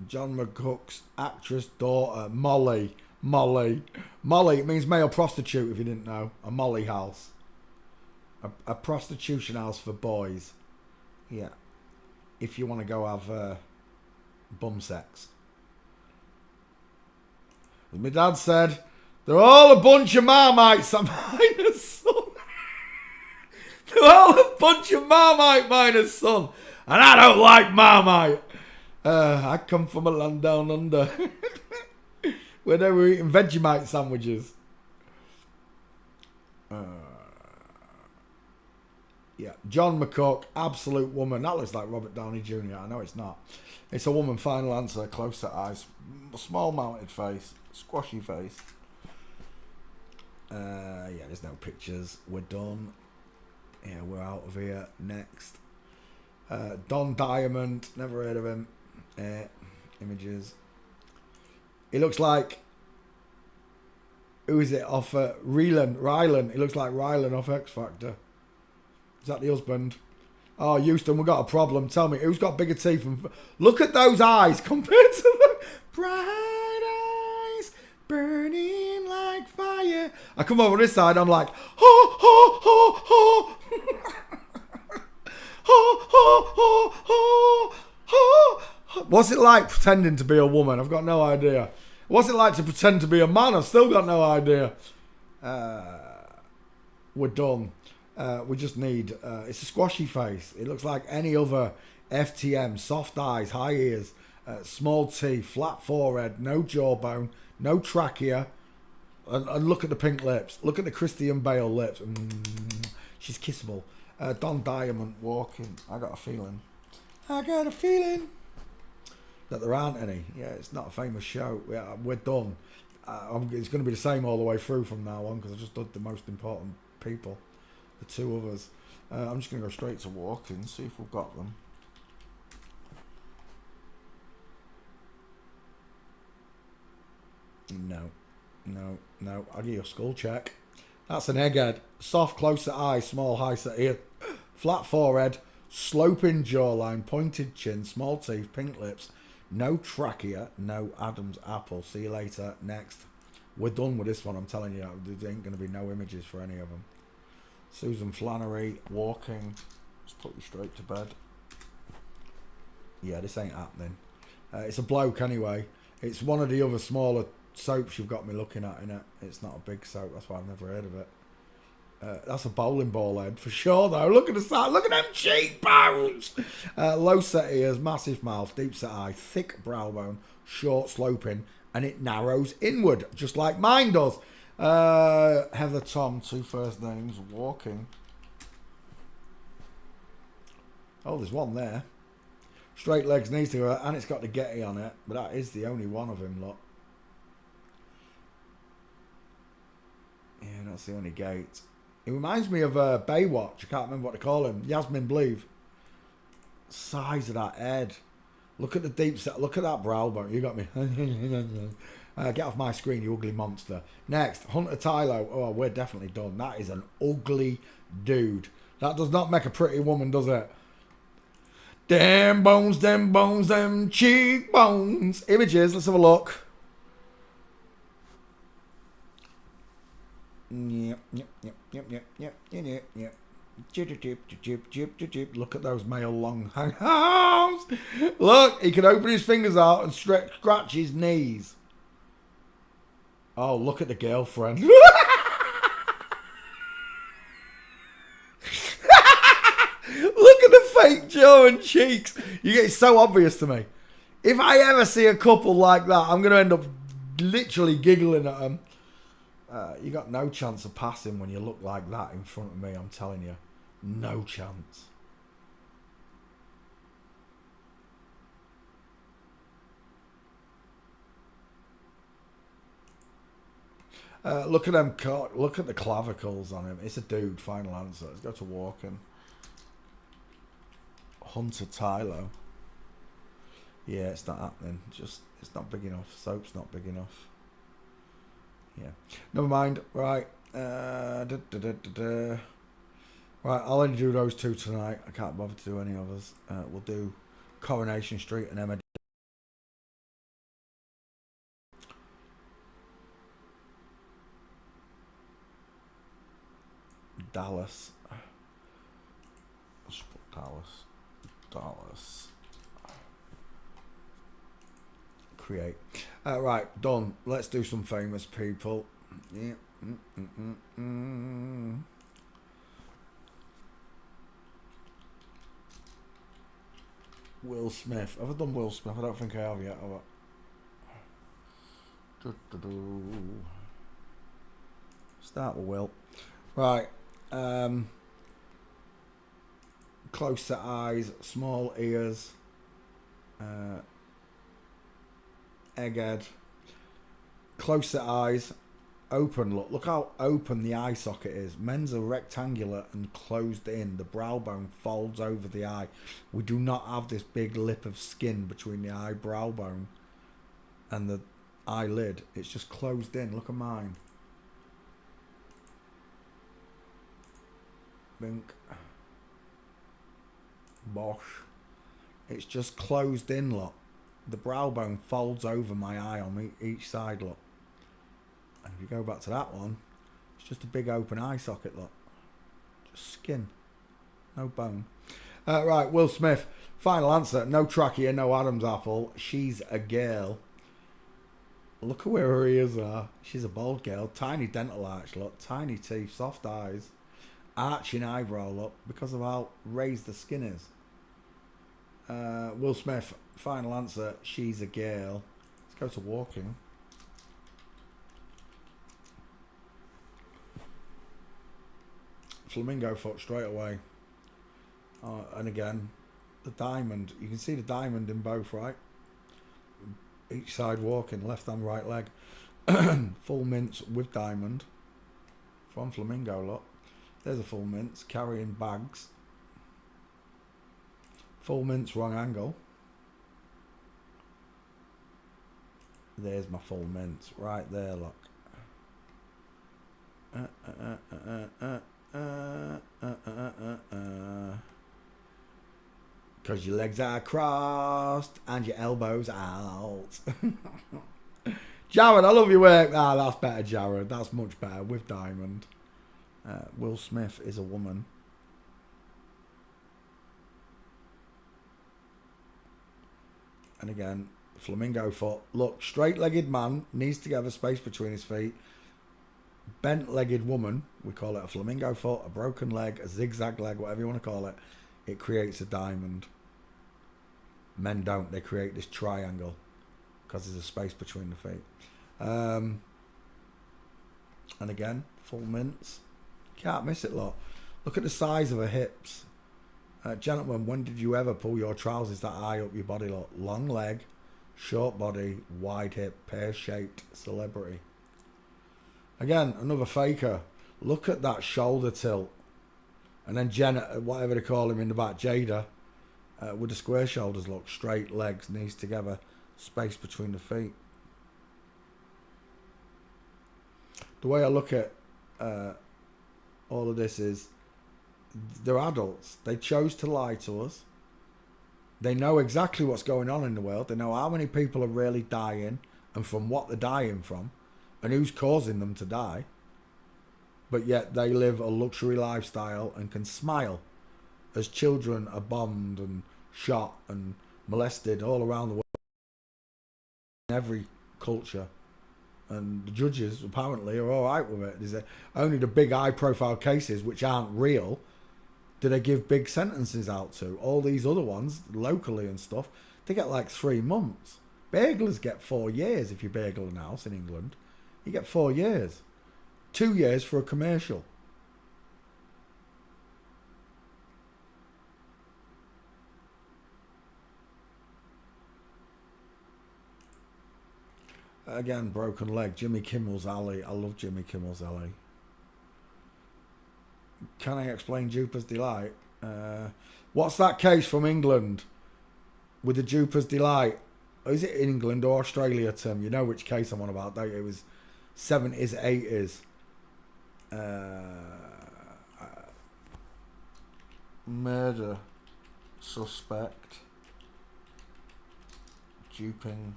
John McCook's actress daughter, Molly. Molly, it means male prostitute if you didn't know. A Molly house. A prostitution house for boys. Yeah. If you want to go have bum sex. As my dad said, they're all a bunch of Marmites. I'm minus son. They're all a bunch of Marmite minus son. And I don't like Marmite. I come from a land down under. Where they were eating Vegemite sandwiches. Yeah, John McCook, absolute woman. That looks like Robert Downey Jr. I know it's not. It's a woman, final answer, close set eyes, small mounted face, squashy face. Yeah, there's no pictures. We're done. Yeah, we're out of here. Next. Don Diamond, never heard of him. Images. He looks like, who is it, off Rylan. He looks like Rylan off X Factor. Is that the husband? Oh, Houston, we've got a problem. Tell me, who's got bigger teeth? Look at those eyes compared to the bright eyes burning like fire. I come over this side, I'm like, ho, ho, ho, ho. Ho, ho, ho, ho, ho. What's it like pretending to be a woman? I've got no idea. What's it like to pretend to be a man? I've still got no idea. We're done. We just need... it's a squashy face. It looks like any other FTM. Soft eyes, high ears, small teeth, flat forehead, no jawbone, no trachea. And look at the pink lips. Look at the Christian Bale lips. She's kissable. Don Diamond walking. I got a feeling that there aren't any. Yeah, it's not a famous show. Yeah, we're done. It's going to be the same all the way through from now on because I just did the most important people, the two others. I'm just going to go straight to walking, see if we've got them. No. I'll give you a skull check. That's an egghead. Soft, closer eye, small, high set ear, flat forehead, sloping jawline, pointed chin, small teeth, pink lips. No trachea, no Adam's apple. See you later. Next. We're done with this one, I'm telling you. There ain't going to be no images for any of them. Susan Flannery, walking. Just put you straight to bed. Yeah, this ain't happening. It's a bloke anyway. It's one of the other smaller soaps you've got me looking at in it. It's not a big soap, that's why I've never heard of it. That's a bowling ball head for sure though. Look at the side, look at them cheekbones. Low set ears, massive mouth, deep set eye, thick brow bone, short sloping, and it narrows inward, just like mine does. Heather Tom, two first names, walking. Oh, there's one there. Straight legs, knees to her, and it's got the Getty on it, but that is the only one of him, look. Yeah, that's the only gate. It reminds me of Baywatch. I can't remember what to call him. Yasmin Bleave. Size of that head. Look at the deep set. Look at that brow bone. You got me. Get off my screen, you ugly monster. Next, Hunter Tylo. Oh, we're definitely done. That is an ugly dude. That does not make a pretty woman, does it? Them bones, them cheekbones. Images, let's have a look. Yep. Look at those male long arms. Look, he can open his fingers out and scratch his knees. Oh, look at the girlfriend. Look at the fake jaw and cheeks. It's so obvious to me. If I ever see a couple like that, I'm going to end up literally giggling at them. You got no chance of passing when you look like that in front of me, I'm telling you. No chance. Look at them. Look at the clavicles on him. It's a dude. Final answer. Let's go to walking. Hunter Tylo. Yeah, it's not happening. Just it's not big enough. Soap's not big enough. Yeah. Never mind. Right. Right. I'll only do those two tonight. I can't bother to do any others. We'll do Coronation Street and Emma. Dallas. Let's put Dallas. Dallas. Create. Right, done. Let's do some famous people. Yeah. Will Smith. Have I done Will Smith? I don't think I have yet. Have I? Start with Will. Right. Close set eyes, small ears, egghead. Close set eyes, open look. Look how open the eye socket is. Men's are rectangular and closed in. The brow bone folds over the eye. We do not have this big lip of skin between the eyebrow bone and the eyelid. It's just closed in. Look at mine. Bink. Bosh. It's just closed in, look. The brow bone folds over my eye on each side, look. And if you go back to that one, it's just a big open eye socket, look. Just skin. No bone. Right, Will Smith. Final answer. No trachea, no Adam's apple. She's a girl. Look at where her ears are. She's a bald girl. Tiny dental arch, look. Tiny teeth, soft eyes. Arching eyebrow, look. Because of how raised the skin is. Will Smith, final answer, she's a girl. Let's go to walking. Flamingo foot straight away. And again, the diamond. You can see the diamond in both, right? Each side walking, left and right leg. Full mince with diamond. From Flamingo, look. There's a full mince carrying bags. Full mince, wrong angle. There's my full mince right there, look. Because your legs are crossed and your elbows out. Jared, I love your work. Ah, that's better, Jared. That's much better with diamond. Will Smith is a woman. And again, flamingo foot. Look, straight-legged man, knees together, space between his feet. Bent-legged woman, we call it a flamingo foot, a broken leg, a zigzag leg, whatever you want to call it. It creates a diamond. Men don't. They create this triangle because there's a space between the feet. And again, full mince. Can't miss it, look. Look at the size of her hips. Gentlemen, when did you ever pull your trousers that high up your body, look? Long leg, short body, wide hip, pear-shaped celebrity. Again, another faker. Look at that shoulder tilt. And then Jenna, whatever they call him in the back, Jada, with the square shoulders, look. Straight legs, knees together, space between the feet. The way I look at all of this is, they're adults. They chose to lie to us. They know exactly what's going on in the world. They know how many people are really dying and from what they're dying from and who's causing them to die. But yet they live a luxury lifestyle and can smile as children are bombed and shot and molested all around the world in every culture. And the judges apparently are all right with it. There's only the big high-profile cases which aren't real do they give big sentences out to. All these other ones, locally and stuff, they get like 3 months. Burglars get 4 years if you burgle an house in England. You get 4 years. 2 years for a commercial. Again, broken leg. Jimmy Kimmel's Alley. I love Jimmy Kimmel's Alley. Can I explain Jupiter's Delight? What's that case from England with the Jupiter's Delight? Is it England or Australia, Tim? You know which case I'm on about, don't you? It was 70s, 80s. Murder suspect. Duping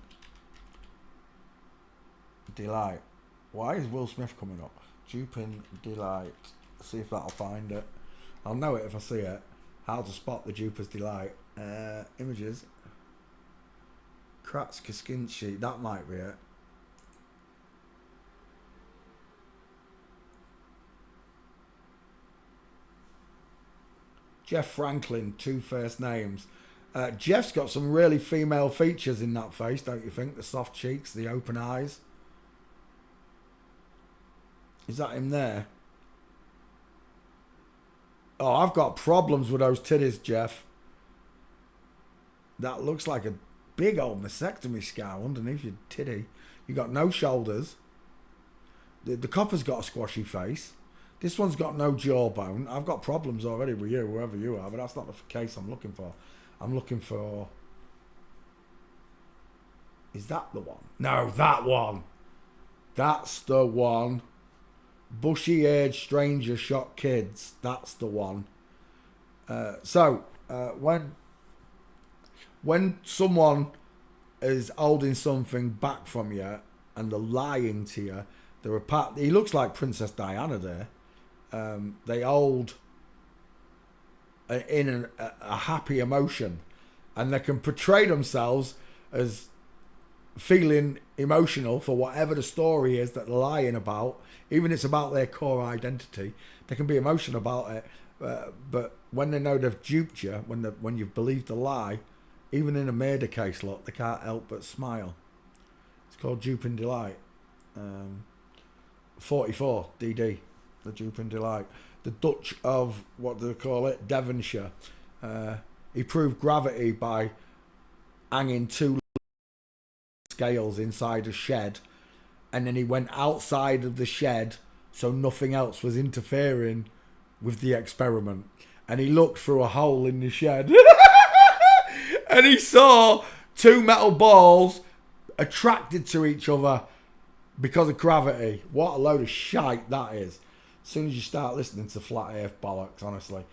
Delight. Why is Will Smith coming up? Duping Delight. See if that'll find it. I'll know it if I see it. How to spot the Jupiter's Delight. Images. Kratz skin sheet. That might be it. Jeff Franklin, 2 first names. Jeff's got some really female features in that face, don't you think? The soft cheeks, the open eyes. Is that him there? Oh, I've got problems with those titties, Jeff. That looks like a big old mastectomy scar underneath your titty. You got no shoulders. The copper's got a squashy face. This one's got no jawbone. I've got problems already with you, whoever you are, but that's not the case I'm looking for. I'm looking for... Is that the one? No, that one. That's the one. Bushy-haired stranger shot kids. That's the one. When someone is holding something back from you and they're lying to you, he looks like Princess Diana there. They hold in a happy emotion, and they can portray themselves as feeling emotional for whatever the story is that they're lying about. Even if it's about their core identity, they can be emotional about it. But when they know they've duped you, when you've believed a lie, even in a murder case, look, they can't help but smile. It's called Duping Delight. 44 DD, the Duping Delight. The Dutch of, what do they call it, Devonshire. He proved gravity by hanging 2 scales inside a shed, and then he went outside of the shed so nothing else was interfering with the experiment, and he looked through a hole in the shed and he saw 2 metal balls attracted to each other because of gravity. What a load of shite that is. As soon as you start listening to flat earth bollocks, honestly.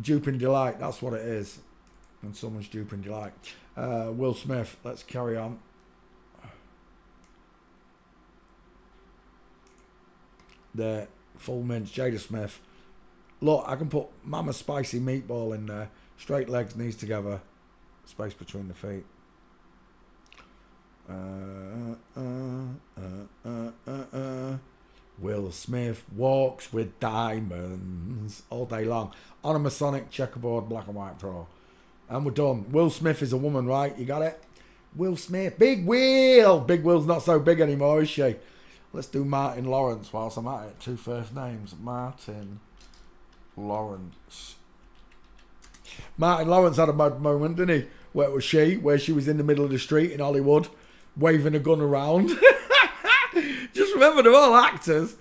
Duping Delight, that's what it is. And someone's duping Delight. Will Smith, let's carry on. The full mince, Jada Smith. Look, I can put Mama Spicy Meatball in there. Straight legs, knees together. Space between the feet. Will Smith walks with diamonds all day long on a Masonic checkerboard black and white pro. And we're done. Will Smith is a woman, right? You got it? Will Smith. Big Will. Big Will's not so big anymore, is she? Let's do Martin Lawrence whilst I'm at it. 2 first names. Martin Lawrence. Martin Lawrence had a mad moment, didn't he? Where she was in the middle of the street in Hollywood, waving a gun around. Just remember, they're all actors.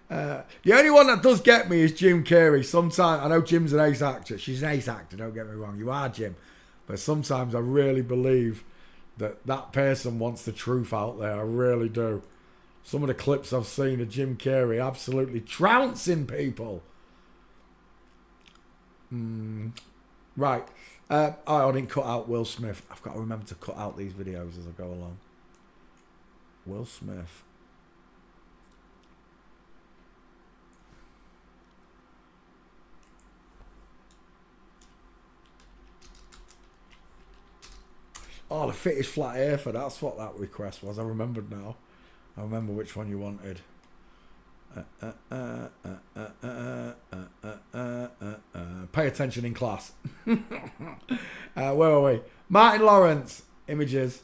The only one that does get me is Jim Carrey. Sometimes, I know Jim's an ace actor. She's an ace actor, don't get me wrong. You are, Jim. But sometimes I really believe that person wants the truth out there. I really do. Some of the clips I've seen of Jim Carrey absolutely trouncing people. Right. I didn't cut out Will Smith. I've got to remember to cut out these videos as I go along. Will Smith. Oh, the fittest flat earther. That's what that request was. I remembered now. I remember which one you wanted. Pay attention in class. Where are we? Martin Lawrence. Images.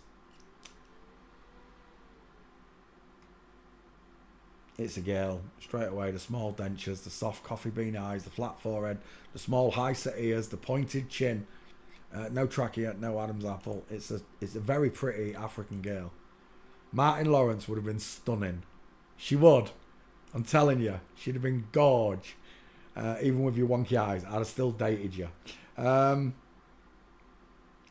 It's a girl. Straight away, the small dentures, the soft coffee bean eyes, the flat forehead, the small high set ears, the pointed chin. No trachea, no Adam's apple. It's a very pretty African girl. Martin Lawrence would have been stunning. She would. I'm telling you, she'd have been gorge. Even with your wonky eyes, I'd have still dated you. There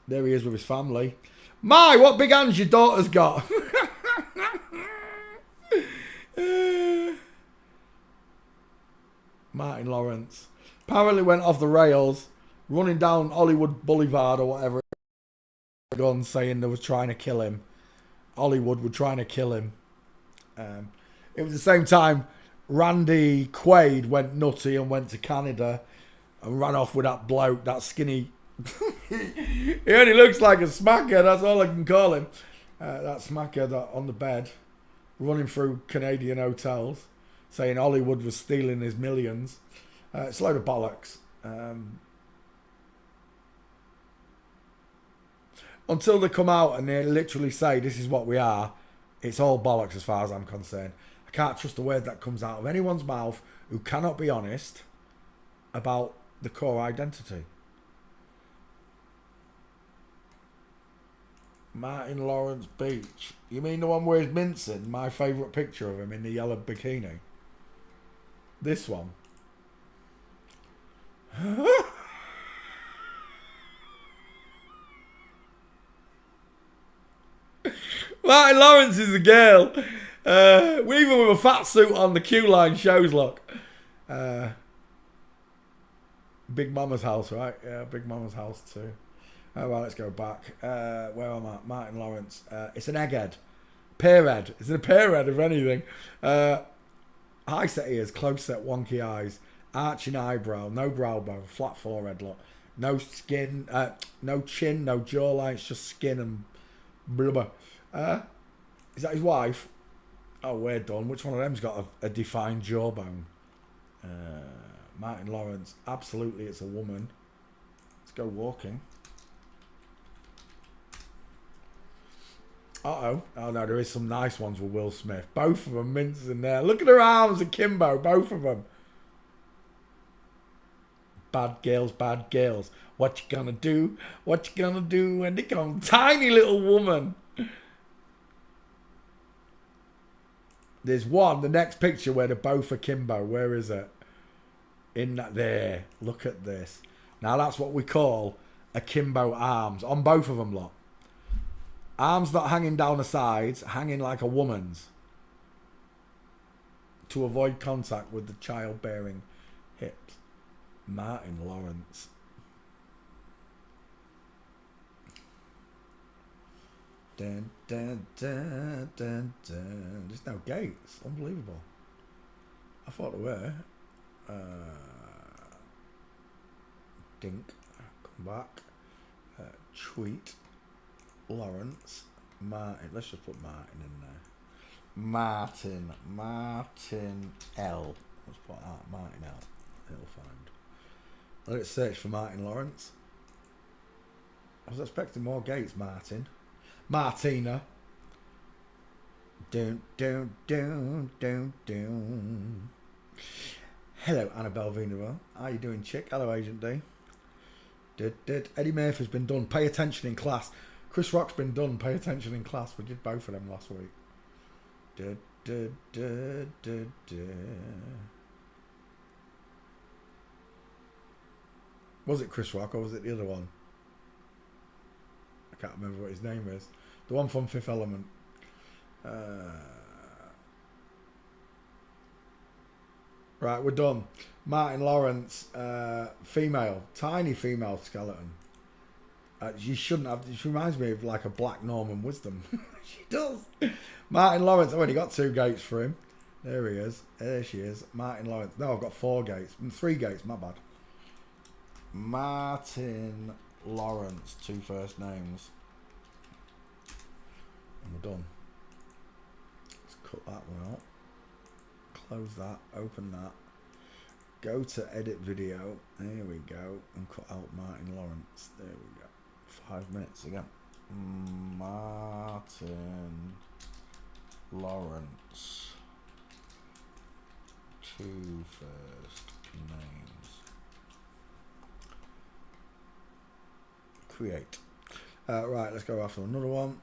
he is with his family. My, what big hands your daughter's got. Martin Lawrence apparently went off the rails, running down Hollywood Boulevard or whatever, gun saying they was trying to kill him. Hollywood were trying to kill him. It was the same time Randy Quaid went nutty and went to Canada and ran off with that bloke, that skinny. He only looks like a smacker, that's all I can call him. That smacker that on the bed, running through Canadian hotels, saying Hollywood was stealing his millions. It's a load of bollocks. Until they come out and they literally say this is what we are, it's all bollocks as far as I'm concerned. I can't trust a word that comes out of anyone's mouth who cannot be honest about the core identity. Martin Lawrence Beach. You mean the one where he's mincing? My favourite picture of him in the yellow bikini. This one. Martin Lawrence is a girl. Even with a fat suit on, the queue line shows, look. Big Mama's house, right? Yeah, Big Mama's house too. Oh, well, let's go back. Where am I? Martin Lawrence. It's an egghead. Pearhead. It's a pearhead, if anything. High set ears, close set, wonky eyes, arching eyebrow, no brow bone, flat forehead, look. No skin, no chin, no jawline, it's just skin and blubber. Is that his wife? Oh, we're done. Which one of them's got a defined jawbone? Martin Lawrence. Absolutely, it's a woman. Let's go walking. Uh-oh. Oh, no, there is some nice ones with Will Smith. Both of them minces in there. Look at her arms akimbo, both of them. Bad girls, bad girls. What you gonna do? What you gonna do when they come? Tiny little woman. There's one, the next picture where they're both akimbo. Where is it? In that there. Look at this. Now that's what we call akimbo arms. On both of them, look. Arms not hanging down the sides, hanging like a woman's. To avoid contact with the childbearing hips. Martin Lawrence. Dun, dun, dun, dun, dun. There's no gates. Unbelievable. I thought there were. Dink. Come back. Tweet. Lawrence. Martin. Let's just put Martin in there. Martin L. Let's put that. Martin L. It'll find. Let's search for Martin Lawrence. I was expecting more gates, Martin. Martina. Dun, dun, dun, dun, dun. Hello, Annabelle Venero. How you doing, chick? Hello, Agent D. Eddie Murphy's been done. Pay attention in class. Chris Rock's been done. Pay attention in class. We did both of them last week. Was it Chris Rock or was it the other one? I can't remember what his name is. The one from Fifth Element. Right, we're done. Martin Lawrence, female, tiny female skeleton. She shouldn't have. She reminds me of like a black Norman Wisdom. She does. Martin Lawrence. I've already got 2 gates for him. There he is. There she is. Martin Lawrence. No, I've got 4 gates. 3 gates. My bad. Martin Lawrence. 2 first names. And we're done. Let's cut that one out. Close that. Open that. Go to edit video. There we go. And cut out Martin Lawrence. There we go. 5 minutes again. Martin Lawrence. two first names. Create. Right, let's go after another one.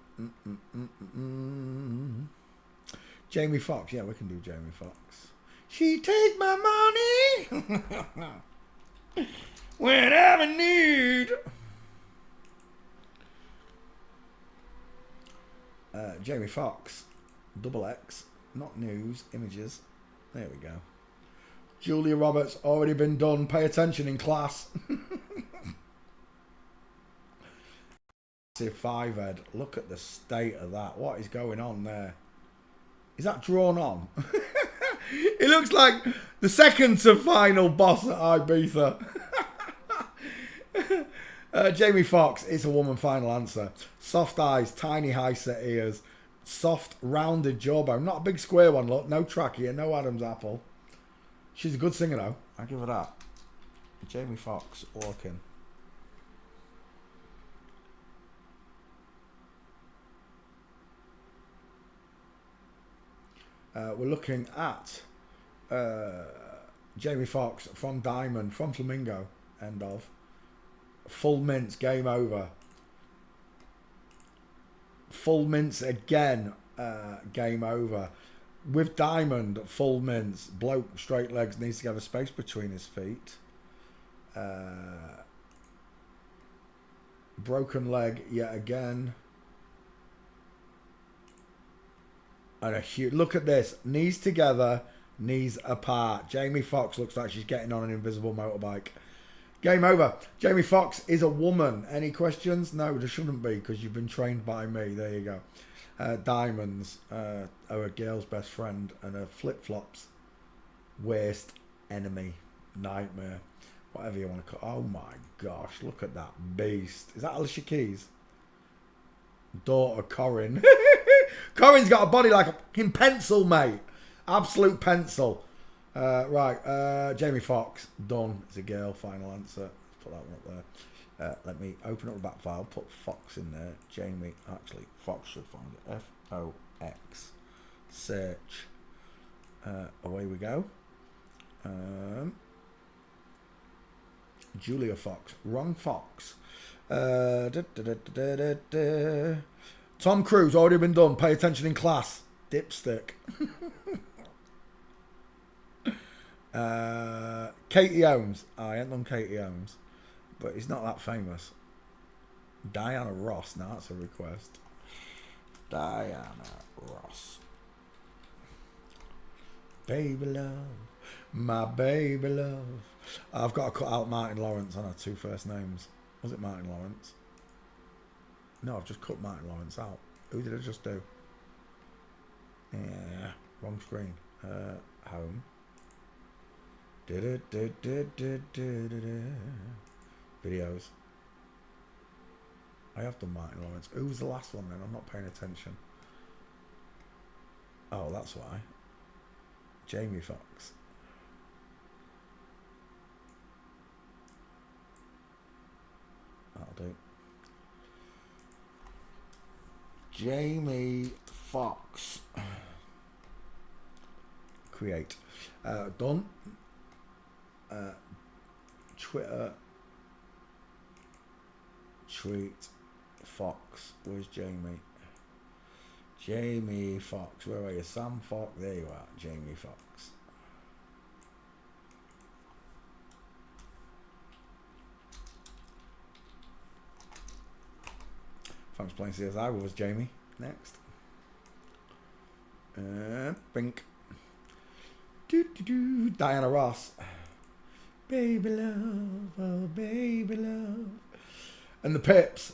Jamie Foxx. Yeah, we can do Jamie Foxx. She take my money whenever need. Jamie Foxx. Double X. Not news. Images. There we go. Julia Roberts. Already been done. Pay attention in class. Five head. Look at the state of that. What is going on there? Is that drawn on? It looks like the second to final boss at Ibiza. Jamie Foxx is a woman, final answer. Soft eyes, tiny high set ears, soft rounded jawbone. Not a big square one, look. No trachea, no Adam's apple. She's a good singer though. I'll give her that. Jamie Foxx walking. We're looking at Jamie Foxx from Diamond, from Flamingo, end of. Full mints, game over. Full mints again, game over. With Diamond, full mints. Bloke, straight legs, needs to have a space between his feet. Broken leg yet again. And a huge, look at this. Knees together, knees apart. Jamie Foxx looks like she's getting on an invisible motorbike. Game over. Jamie Foxx is a woman. Any questions? No, there shouldn't be because you've been trained by me. There you go. Diamonds are a girl's best friend, and her flip-flops, worst enemy, nightmare, whatever you want to call. Oh my gosh, look at that beast. Is that Alicia Keys? Daughter Corinne. Corinne's got a body like a fucking pencil, mate. Absolute pencil. Right, Jamie Foxx, done. It's a girl, final answer. Let's put that one up there. Let me open up the back file, put Fox in there. Jamie, actually, Fox should find it. F-O-X. Search. Away we go. Julia Fox. Wrong Fox. Tom Cruise, already been done. Pay attention in class. Dipstick. Katie Holmes. I ain't done Katie Holmes, but he's not that famous. Diana Ross. Now that's a request. Diana Ross. Baby love. My baby love. I've got to cut out Martin Lawrence on our two first names. Was it Martin Lawrence? No, I've just cut Martin Lawrence out. Who did I just do? Yeah, wrong screen. Home. Videos. I have done Martin Lawrence. Who was the last one then? I'm not paying attention. Oh, that's why. Jamie Foxx. That'll do. Jamie Foxx. Create. Done. Twitter. Tweet. Fox. Where's Jamie? Jamie Foxx. Where are you? Sam Fox. There you are. Jamie Foxx. Thanks for playing CSI. What was Jamie? Next. Bink. Diana Ross. Baby love, oh baby love. And the Pips.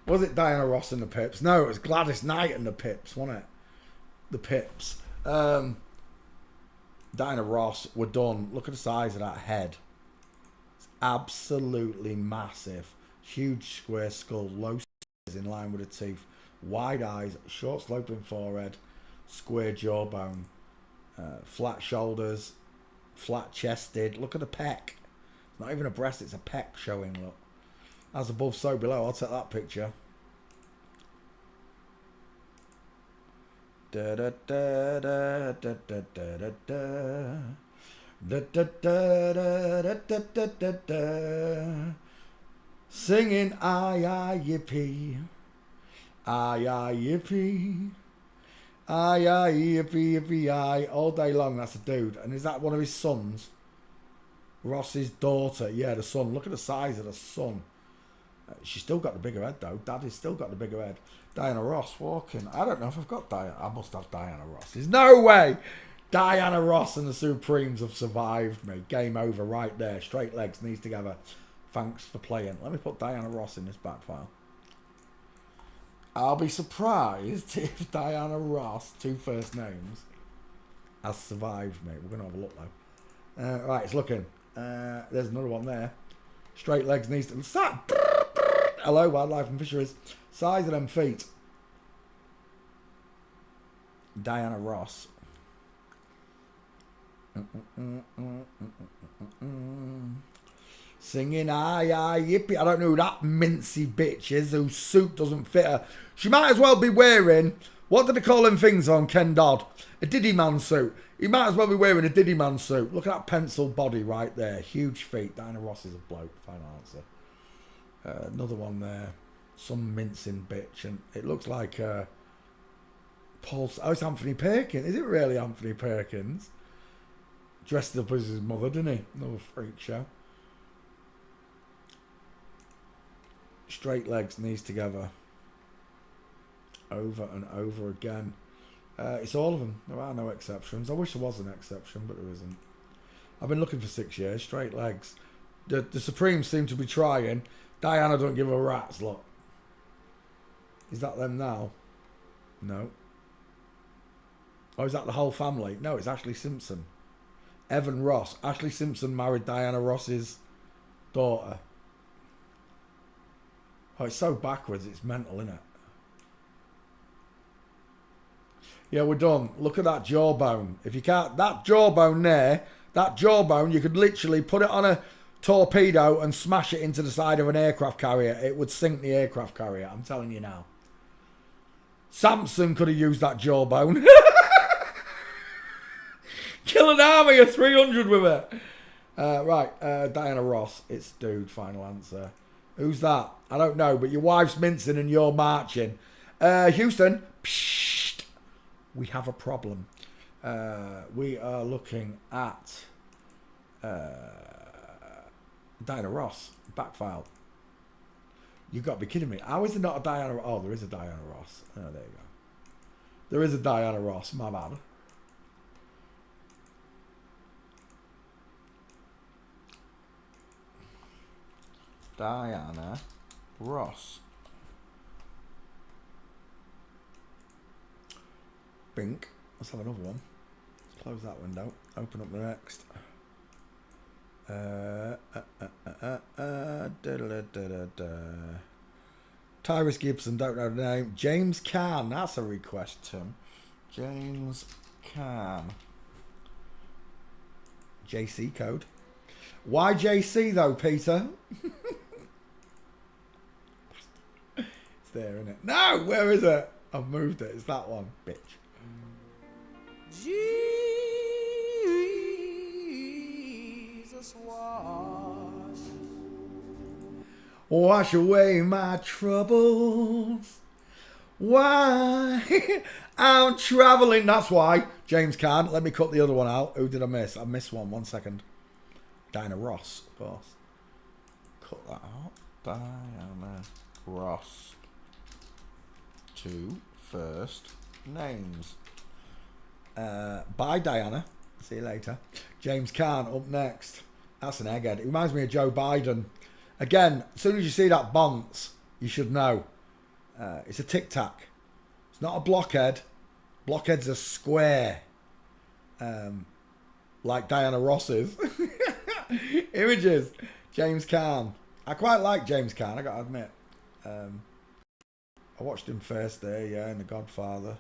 Was it Diana Ross and the Pips? No, it was Gladys Knight and the Pips, wasn't it? The Pips. Diana Ross, we're done. Look at the size of that head. It's absolutely massive. Huge square skull, low in line with the teeth, wide eyes, short sloping forehead, square jawbone, flat shoulders, flat chested. Look at the pec. Not even a breast, it's a pec showing. Look, as above so below. I'll take that picture. Da, da, da, da, da, da, da, da. Da, da, da, da, da, da, da, da, da. Singing aye aye yippee, aye aye yippee, aye aye yippee yippee aye, all day long. That's a dude. And is that one of his sons? Ross's daughter. Yeah, the son. Look at the size of the son. She's still got the bigger head though. Daddy's still got the bigger head. Diana Ross walking. I don't know if I've got Diana. I must have Diana Ross. There's no way Diana Ross and the Supremes have survived me. Game over right there. Straight legs, knees together. Thanks for playing. Let me put Diana Ross in this back file. I'll be surprised if Diana Ross, 2 first names, has survived me. We're going to have a look though. Right, it's looking. There's another one there. Straight legs, knees to... Hello, wildlife and fisheries. Size of them feet. Diana Ross. Singing aye aye yippee. I don't know who that mincy bitch is whose suit doesn't fit her. She might as well be wearing, what do they call them things on Ken Dodd? A Diddy Man suit. He might as well be wearing a Diddy Man suit. Look at that pencil body right there. Huge feet. Diana Ross is a bloke. Final answer. Another one there. Some mincing bitch. And it looks like Paul... Oh, it's Anthony Perkins. Is it really Anthony Perkins? Dressed up as his mother, didn't he? Another freak show. Straight legs, knees together. Over and over again. It's all of them. There are no exceptions. I wish there was an exception, but there isn't. I've been looking for 6 years. Straight legs. The Supremes seem to be trying. Diana don't give a rat's, look. Is that them now? No. Oh, is that the whole family? No, it's Ashley Simpson. Evan Ross. Ashley Simpson married Diana Ross's daughter. Oh, it's so backwards. It's mental, isn't it? Yeah, we're done. Look at that jawbone. If you can't... That jawbone there, that jawbone, you could literally put it on a torpedo and smash it into the side of an aircraft carrier. It would sink the aircraft carrier. I'm telling you now. Samson could have used that jawbone. Kill an army of 300 with it. Right, Diana Ross. It's dude, final answer. Who's that? I don't know, but your wife's mincing and you're marching. Houston, psst, we have a problem. We are looking at Diana Ross, backfile. You've got to be kidding me. How is there not a Diana? Oh, there is a Diana Ross. Oh, there you go. There is a Diana Ross, my bad. Diana Ross. Bink. Let's have another one. Close that window. Open up the next. Tyrus Gibson, don't know the name. James Caan. That's a request, Tim. James Caan. JC code. Why JC though, Peter? It's there, isn't it? No, where is it? I've moved it. It's that one, bitch. Jesus wash away my troubles. Why I'm traveling. That's why. James Caan. Let me cut the other one out. Who did I miss? I missed one. 1 second. Diana Ross, of course. Cut that out. Diana Ross. 2 first names. Bye, Diana. See you later. James Caan up next. That's an egghead. It reminds me of Joe Biden. Again, as soon as you see that bonce, you should know. It's a tic tac. It's not a blockhead. Blockhead's a square. Like Diana Ross is. Images. James Caan. I quite like James Caan, I gotta admit. I watched him first there, yeah, in The Godfather.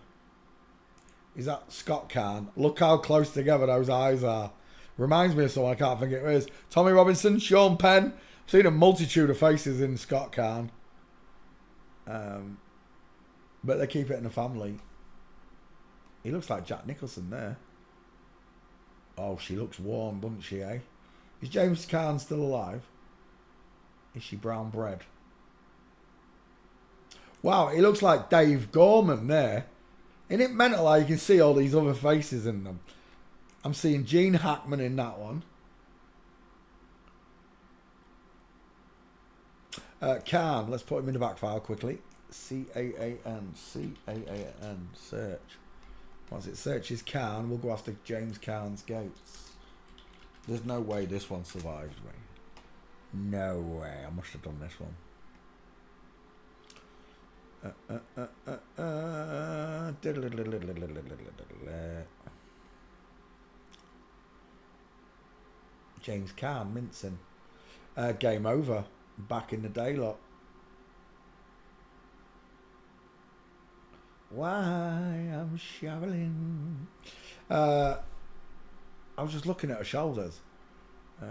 Is that Scott Caan? Look how close together those eyes are. Reminds me of someone, I can't think it is. Tommy Robinson, Sean Penn. I've seen a multitude of faces in Scott Caan. But they keep it in the family. He looks like Jack Nicholson there. Oh, she looks warm, doesn't she, eh? Is James Caan still alive? Is she brown bread? Wow, he looks like Dave Gorman there. Isn't it mental how you can see all these other faces in them? I'm seeing Gene Hackman in that one. Caan, let's put him in the back file quickly. C-A-A-N, C-A-A-N, search. Once it searches Caan, we'll go after James Caan's gates. There's no way this one survived me. No way, I must have done this one. James Caan, mincing. Game over. Back in the day, look. Why I'm shoveling. I was just looking at her shoulders.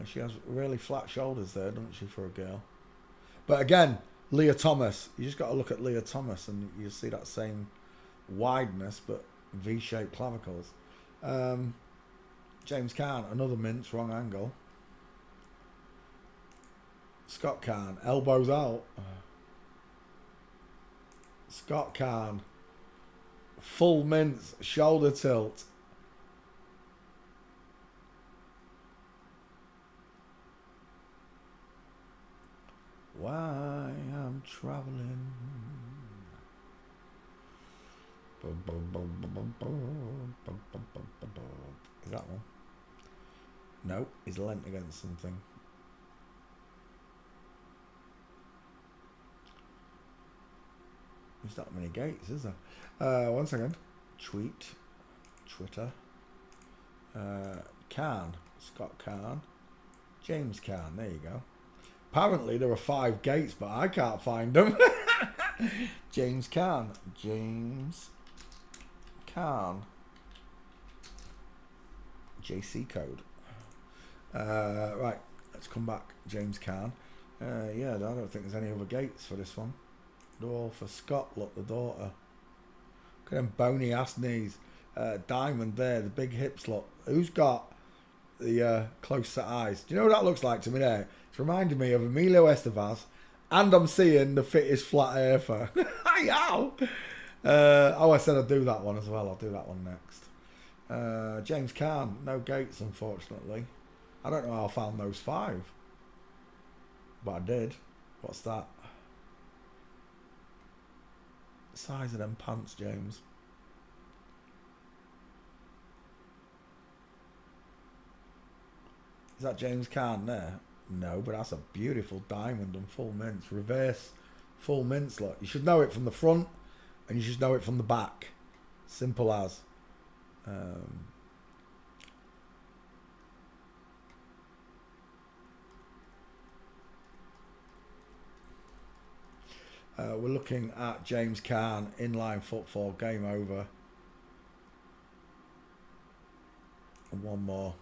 She has really flat shoulders there, doesn't she, for a girl? But again, Leah Thomas. You just got to look at Leah Thomas and you see that same wideness, but V-shaped clavicles. James Caan, another mince, wrong angle. Scott Caan, elbows out. Scott Caan, full mince, shoulder tilt. Why I'm traveling. Is that one? No, he's lent against something. There's not many gates, is there? 1 second. Twitter. Caan. Scott Caan. James Caan. There you go. Apparently there are 5 gates, but I can't find them. James Caan. James Caan. JC code. Right. Let's come back. James Caan. Yeah, I don't think there's any other gates for this one. They're all for Scott, look, the daughter. Look at them bony ass knees. Diamond there, the big hips, look. Who's got the close set eyes? Do you know what that looks like to me there? It's reminding me of Emilio Estevez. And I'm seeing the fittest flat earther. Ow! Oh, I said I'd do that one as well. I'll do that one next. James Caan, no gates, unfortunately. I don't know how I found those 5. But I did. What's that? Size of them pants, James. Is that James Caan there? No, but that's a beautiful diamond and full mince. Reverse full mince, look. You should know it from the front and you should know it from the back. Simple as. We're looking at James Caan, inline footfall, game over. And one more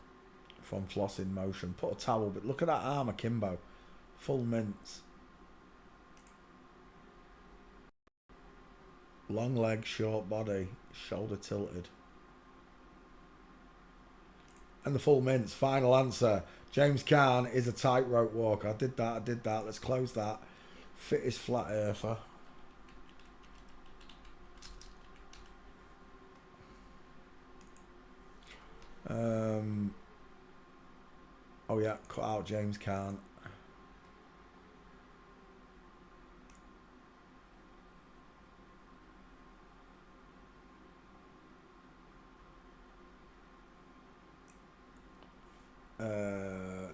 from Floss in Motion. Put a towel, but look at that arm akimbo. Full mince. Long leg, short body, shoulder tilted. And the full mince, final answer. James Caan is a tightrope walker. I did that. Let's close that. Fittest flat earther. Oh yeah, cut out James Caan.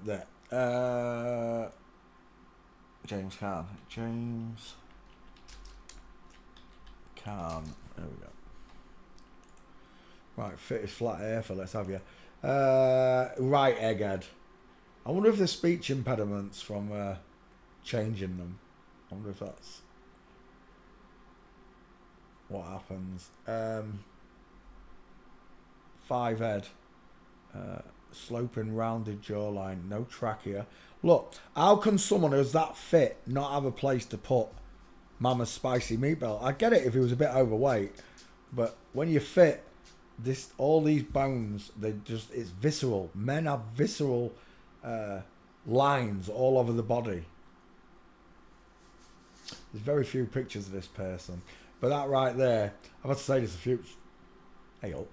There. James Caan. James Caan. There we go. Right, fittest flat earther. Let's have you. Right, egghead. I wonder if there's speech impediments from changing them. I wonder if that's what happens. 5 head. Sloping rounded jawline. No trachea. Look, how can someone who's that fit not have a place to put Mama's spicy meatball? I get it if he was a bit overweight, but when you're fit this, all these bones, it's visceral. Men have visceral lines all over the body. There's very few pictures of this person, but that right there, I've had to say this a few. Hey up.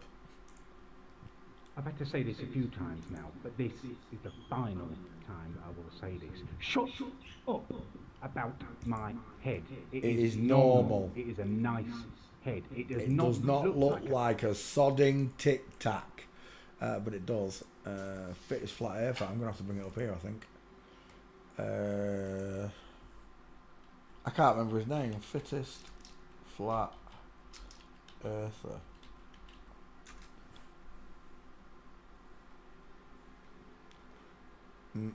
I've had to say this a few times now, but this is the final time I will say this. Shut up about my head. It is normal. It is a nice head. It Does not look like a sodding tic tac, but it does. Fittest flat earther. I'm gonna have to bring it up here, I think. I can't remember his name. Fittest flat earther. Look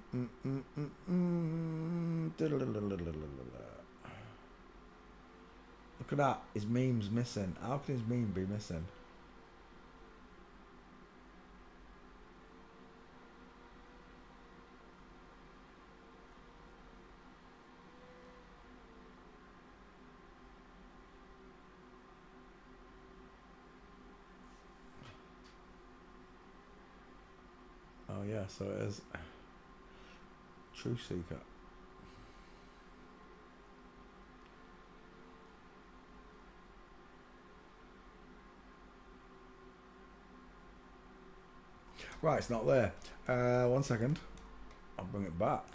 at that. His meme's missing. How can his meme be missing? Oh yeah, so it is. True Seeker. Right, it's not there. 1 second. I'll bring it back.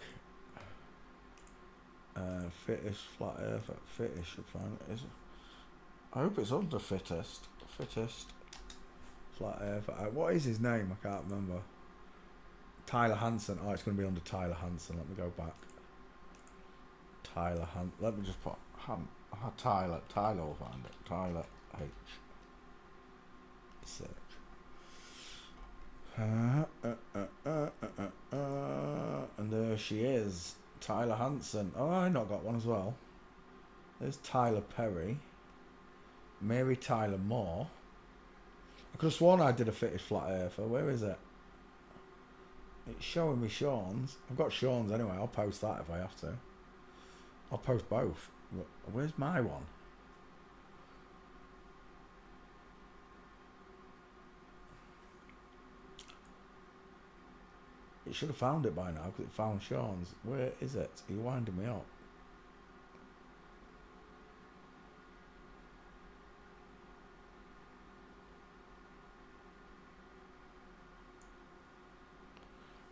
Fittest flat earther. Fittest should find it. Is it? I hope it's under fittest. Fittest flat earther. What is his name? I can't remember. Tyler Hansen. Oh, it's going to be under Tyler Hansen. Let me go back. Tyler Hansen. Let me just put Tyler. Tyler will find it. Tyler H. Search. And there she is. Tyler Hansen. Oh, I not got one as well. There's Tyler Perry. Mary Tyler Moore. I could have sworn I did a fittest flat earther. Where is it? It's showing me Sean's. I've got Sean's anyway. I'll post that if I have to. I'll post both. Where's my one? It should have found it by now because it found Sean's. Where is it? Are you winding me up?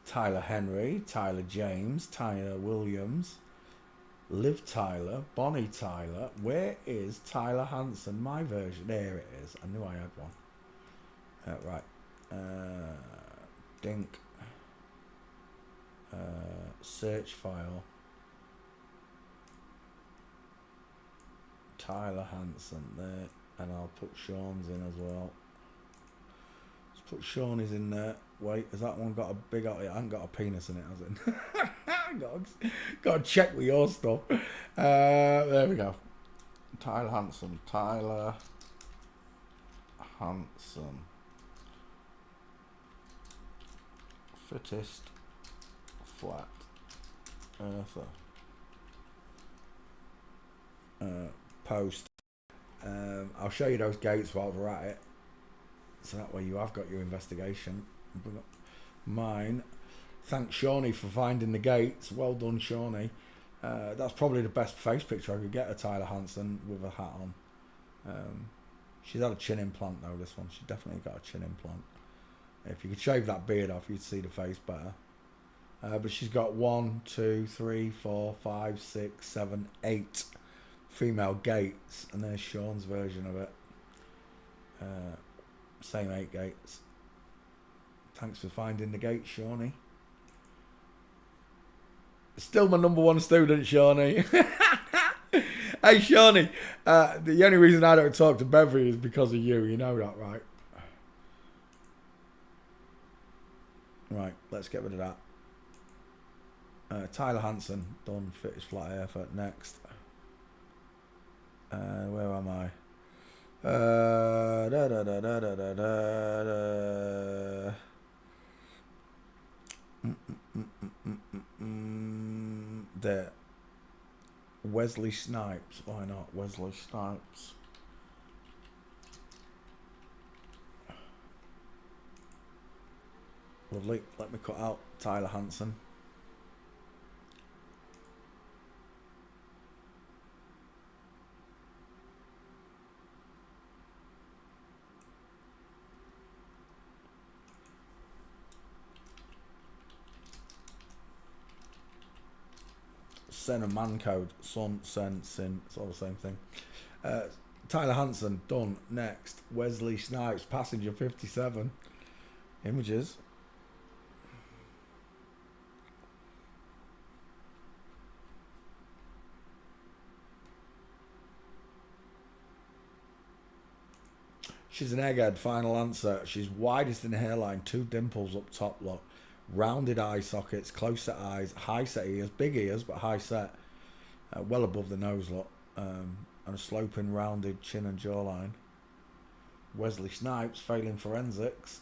Tyler Henry, Tyler James, Tyler Williams, Liv Tyler, Bonnie Tyler. Where is Tyler Hansen? My version. There it is. I knew I had one. Right. Dink. Search file. Tyler Hansen there. And I'll put Sean's in as well. Let's put Sean's in there. Wait, has that one got a big... It hasn't got a penis in it, has it? got to check with your stuff. There we go. Tyler Hansen. Tyler Hansen. Fittest flat earther. Post. I'll show you those gates while we're at it. So that way you have got your investigation. Bring up mine. Thanks Shawnee for finding the gates. Well done, Shawnee. That's probably the best face picture I could get of Tyler Hansen with a hat on. She's had a chin implant though, this one. She definitely got a chin implant. If you could shave that beard off, you'd see the face better. But she's got 1, 2, 3, 4, 5, 6, 7, 8 female gates. And there's Sean's version of it. Same 8 gates. Thanks for finding the gate, Shawnee. Still my #1 student, Shawnee. Hey, Shawnee. The only reason I don't talk to Beverly is because of you. You know that, right? Right, let's get rid of that. Tyler Hansen, done. Fittest flat earther. Next. Where am I? There. Wesley Snipes. Why not? Wesley Snipes. Lovely. Let me cut out Tyler Hanson. Sen and man code. Son, sen, sin. It's all the same thing. Tyler Hanson, done. Next. Wesley Snipes, passenger 57. Images. She's an egghead, final answer. She's widest in hairline, 2 dimples up top, look. Rounded eye sockets, close set eyes, high set ears, big ears, but high set. Well above the nose, look. And a sloping, rounded chin and jawline. Wesley Snipes, failing forensics.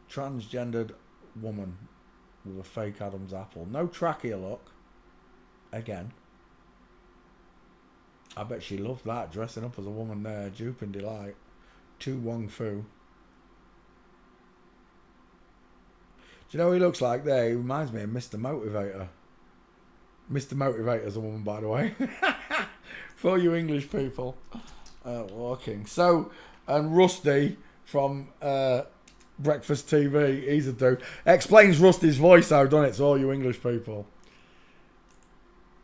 Transgendered woman with a fake Adam's apple. No trachea, look. Again. I bet she loved that, dressing up as a woman there. Dupe and delight. Tu Wong Fu. Do you know what he looks like there? He reminds me of Mr. Motivator. Mr. Motivator's a woman, by the way. For you English people. Walking. So, and Rusty from Breakfast TV, he's a dude. Explains Rusty's voice though, doesn't it, to all you English people.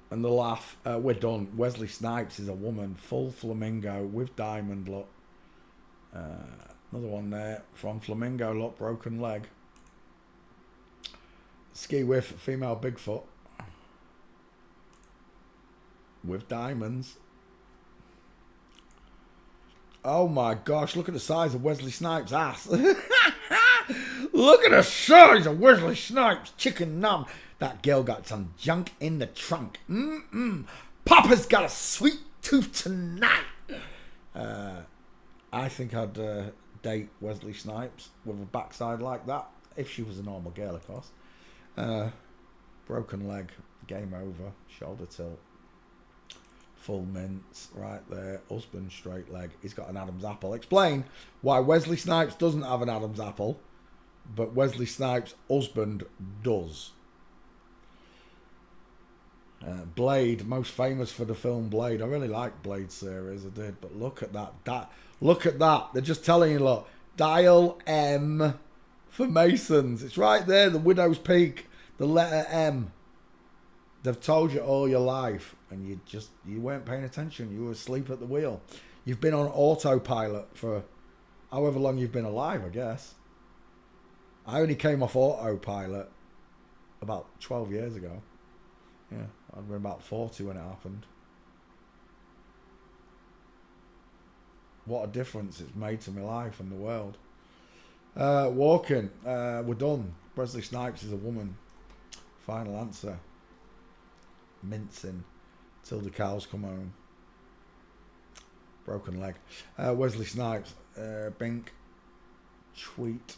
And the laugh. We're done. Wesley Snipes is a woman. Full flamingo with diamond, look. Another one there from Flamingo, look. Broken leg. Ski whiff, female Bigfoot. With diamonds. Oh my gosh, look at the size of Wesley Snipes' ass. Look at the size of Wesley Snipes' chicken numb. That girl got some junk in the trunk. Papa's got a sweet tooth tonight. I think I'd date Wesley Snipes with a backside like that. If she was a normal girl, of course. Broken leg, game over, shoulder tilt, full mince, right there, husband straight leg. He's got an Adam's apple. Explain why Wesley Snipes doesn't have an Adam's apple, but Wesley Snipes' husband does. Blade, most famous for the film Blade. I really like Blade series, I did, but look at that. Look at that. They're just telling you, look, dial M for Masons. It's right there, the Widow's Peak, the letter M. They've told you all your life, and you weren't paying attention. You were asleep at the wheel. You've been on autopilot for however long you've been alive, I guess. I only came off autopilot about 12 years ago. Yeah, I'd been about 40 when it happened. What a difference it's made to my life and the world. Walking, we're done. Wesley Snipes is a woman. Final answer. Mincing till the cows come home. Broken leg. Wesley Snipes. Bink. Tweet.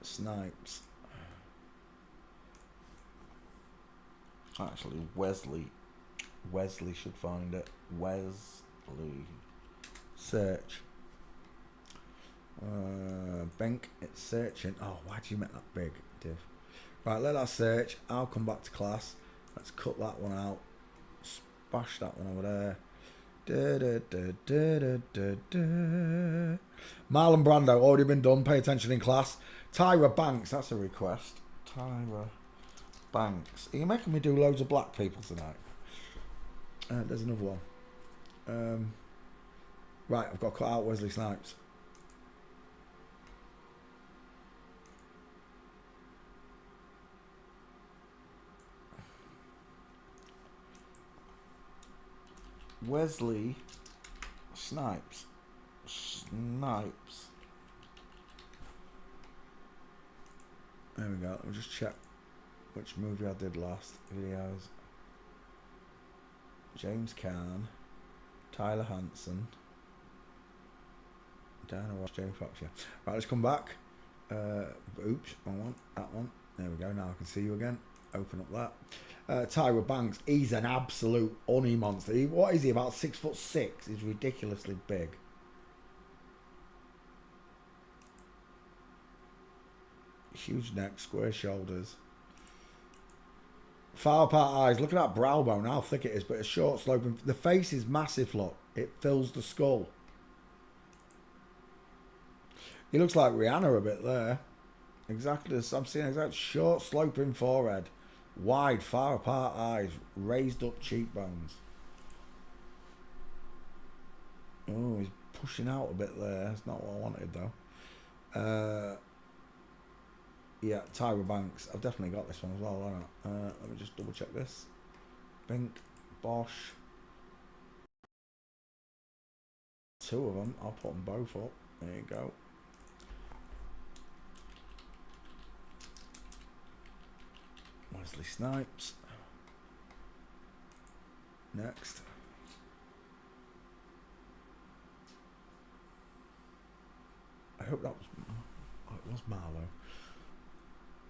Snipes. Actually, Wesley should find it. Wesley. Search. Bink, it's searching. Oh, why do you make that big, Div? Right, let that search. I'll come back to class. Let's cut that one out. Splash that one over there. Marlon Brando, already been done. Pay attention in class. Tyra Banks, that's a request. Tyra Banks. Are you making me do loads of black people tonight? There's another one. Right, I've got to cut out Wesley Snipes. Wesley Snipes. There we go. Let me just check which movie I did last. Videos. James Caan. Tyler Hanson. Diana Ross, Jamie Foxx, yeah. Right, let's come back. Oops, wrong one. That one. There we go. Now I can see you again. Open up that. Tyra Banks, he's an absolute honey monster. What is he, about 6'6"? He's ridiculously big. huge neck, square shoulders. Far apart eyes. Look at that brow bone, how thick it is, but it's short sloping. The face is massive, look. It fills the skull. He looks like Rihanna a bit there. Exactly, I'm seeing exact short sloping forehead. Wide, far apart eyes. Raised up cheekbones. Oh, he's pushing out a bit there. That's not what I wanted, though. Yeah, Tyra Banks. I've definitely got this one as well, haven't I? Let me just double check this. Bink, Bosch. Two of them. I'll put them both up. There you go. Wesley Snipes. Next. I hope that was... Oh, it was Marlowe.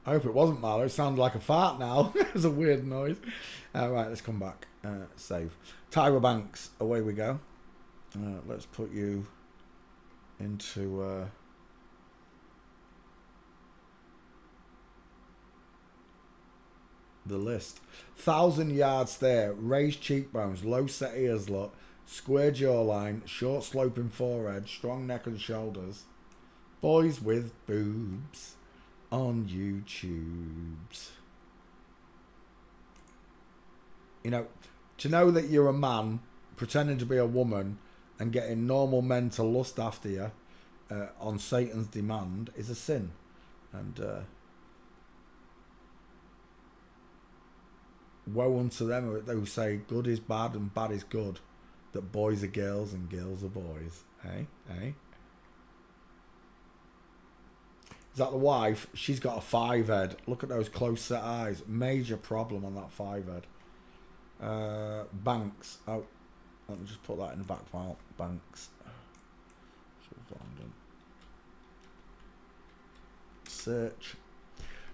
I hope it wasn't Marlowe. It sounded like a fart now. It's a weird noise. Right, let's come back. Save. Tyra Banks. Away we go. Let's put you into... the list. 1,000-yard stare. Raised cheekbones. Low set ears, look. Square jawline. Short sloping forehead. Strong neck and shoulders. Boys with boobs. On YouTubes. You know, to know that you're a man pretending to be a woman and getting normal men to lust after you on Satan's demand is a sin. And woe unto them who say good is bad and bad is good, that boys are girls and girls are boys. Hey, hey. Is that the wife? She's got a 5 head. Look at those close set eyes. Major problem on that 5 head. Banks. Oh, let me just put that in the back file. Banks. Search.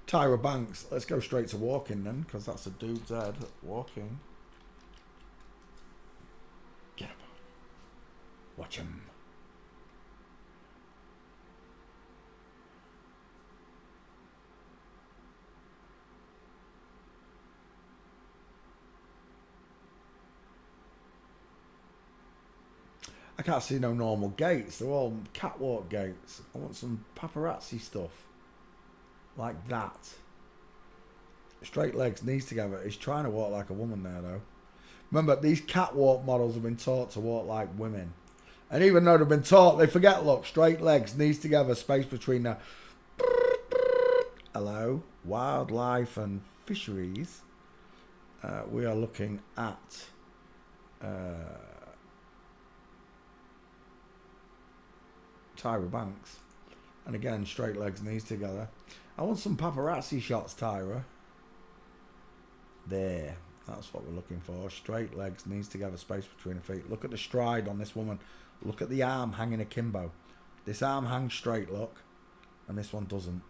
Tyra Banks. Let's go straight to walking then, because that's a dude's head. Walking. Get him. Watch him. I can't see no normal gaits. They're all catwalk gaits. I want some paparazzi stuff. Like that. Straight legs, knees together. He's trying to walk like a woman there, though. Remember, these catwalk models have been taught to walk like women. And even though they've been taught, they forget, look, straight legs, knees together, space between the... Hello. Wildlife and fisheries. We are looking at... Tyra Banks. And again, straight legs, knees together. I want some paparazzi shots, Tyra. There. That's what we're looking for. Straight legs, knees together, space between the feet. Look at the stride on this woman. Look at the arm hanging akimbo. This arm hangs straight, look. And this one doesn't.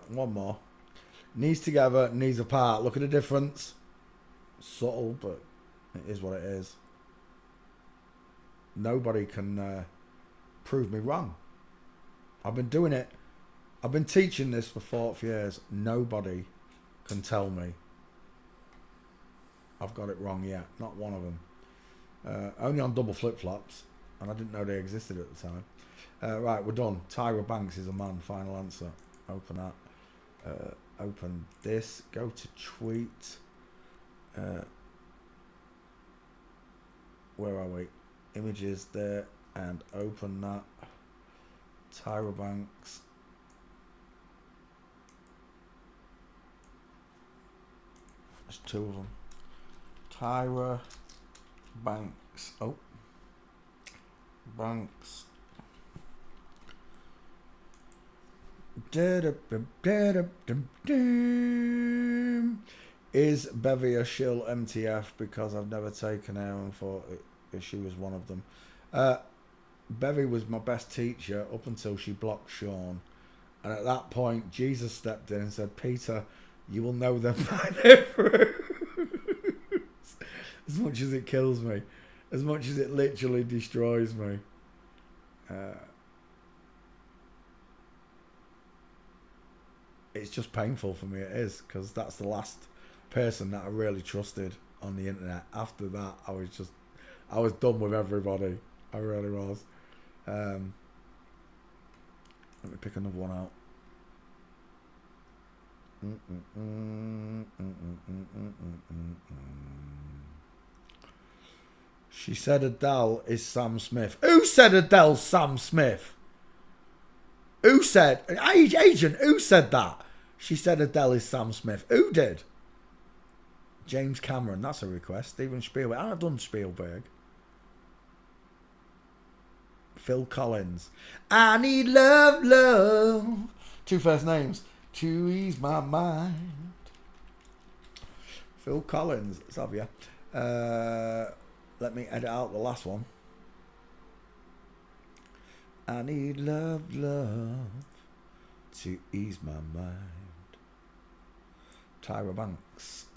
One more. Knees together, knees apart. Look at the difference. Subtle, but it is what it is. Nobody can prove me wrong. I've been doing it. I've been teaching this for 40 years. Nobody can tell me I've got it wrong yet. Not one of them. Only on double flip-flops. And I didn't know they existed at the time. Right, we're done. Tyra Banks is a man. Final answer. Open that. Open this. Go to tweet. Where are we? Images there. And open that. Tyra Banks. There's 2 of them. Tyra Banks. Oh. Banks. Is Bevy a shill MTF? Because I've never taken her and thought she was one of them. Bevy was my best teacher up until she blocked Sean. And at that point, Jesus stepped in and said, Peter, you will know them by their fruits. as much as it kills me, as much as it literally destroys me. It's just painful for me, it is, because that's the last person that I really trusted on the internet. After that, I was done with everybody. I really was. Let me pick another one out. She said Adele is Sam Smith. Who said Adele's Sam Smith? Who said, agent, who said that? She said Adele is Sam Smith. Who did? James Cameron, that's a request. Steven Spielberg. I've done Spielberg. Phil Collins. I need love, love. 2 first names. To ease my mind. Phil Collins. Let's have you. Let me edit out the last one. I need love, love to ease my mind. Tyra Banks.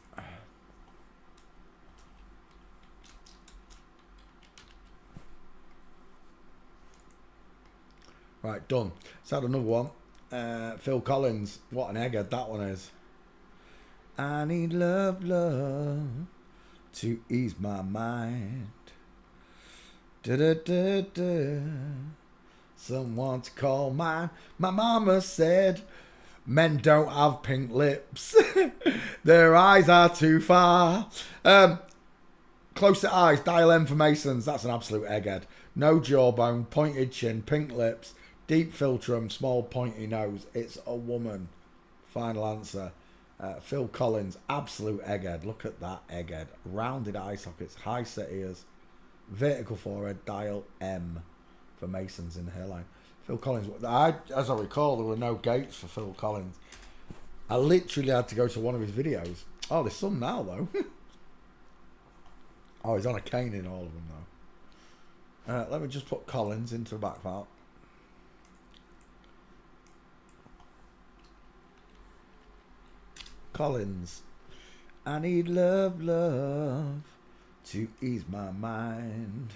Right, done. Let's add another one. Phil Collins. What an egghead that one is. I need love, love to ease my mind. Da da da da. Someone to call mine. My mama said men don't have pink lips. Their eyes are too far. Closer eyes, dial M for Masons. That's an absolute egghead. No jawbone, pointed chin, pink lips, deep philtrum, small pointy nose. It's a woman. Final answer. Phil Collins, absolute egghead. Look at that egghead. Rounded eye sockets, high set ears, vertical forehead, dial M for Masons in the hairline. Phil Collins, as I recall, there were no gates for Phil Collins. I literally had to go to one of his videos. Oh, there's some now, though. Oh, he's on a cane in all of them, though. Let me just put Collins into the back part. Collins. I need love, love to ease my mind.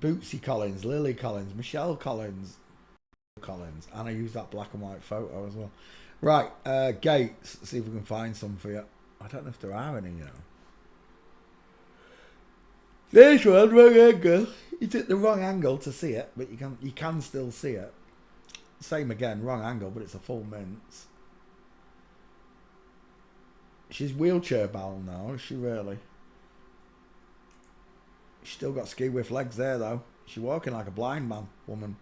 Bootsy Collins, Lily Collins, Michelle Collins, and I use that black and white photo as well. Right, gates. See if we can find some for you. I don't know if there are any, you know. This one, wrong angle. You took the wrong angle to see it, but you can still see it. Same again, wrong angle, but it's a full mince. She's wheelchair bound now, is she really? She's still got ski with legs there though. She's walking like a blind man woman.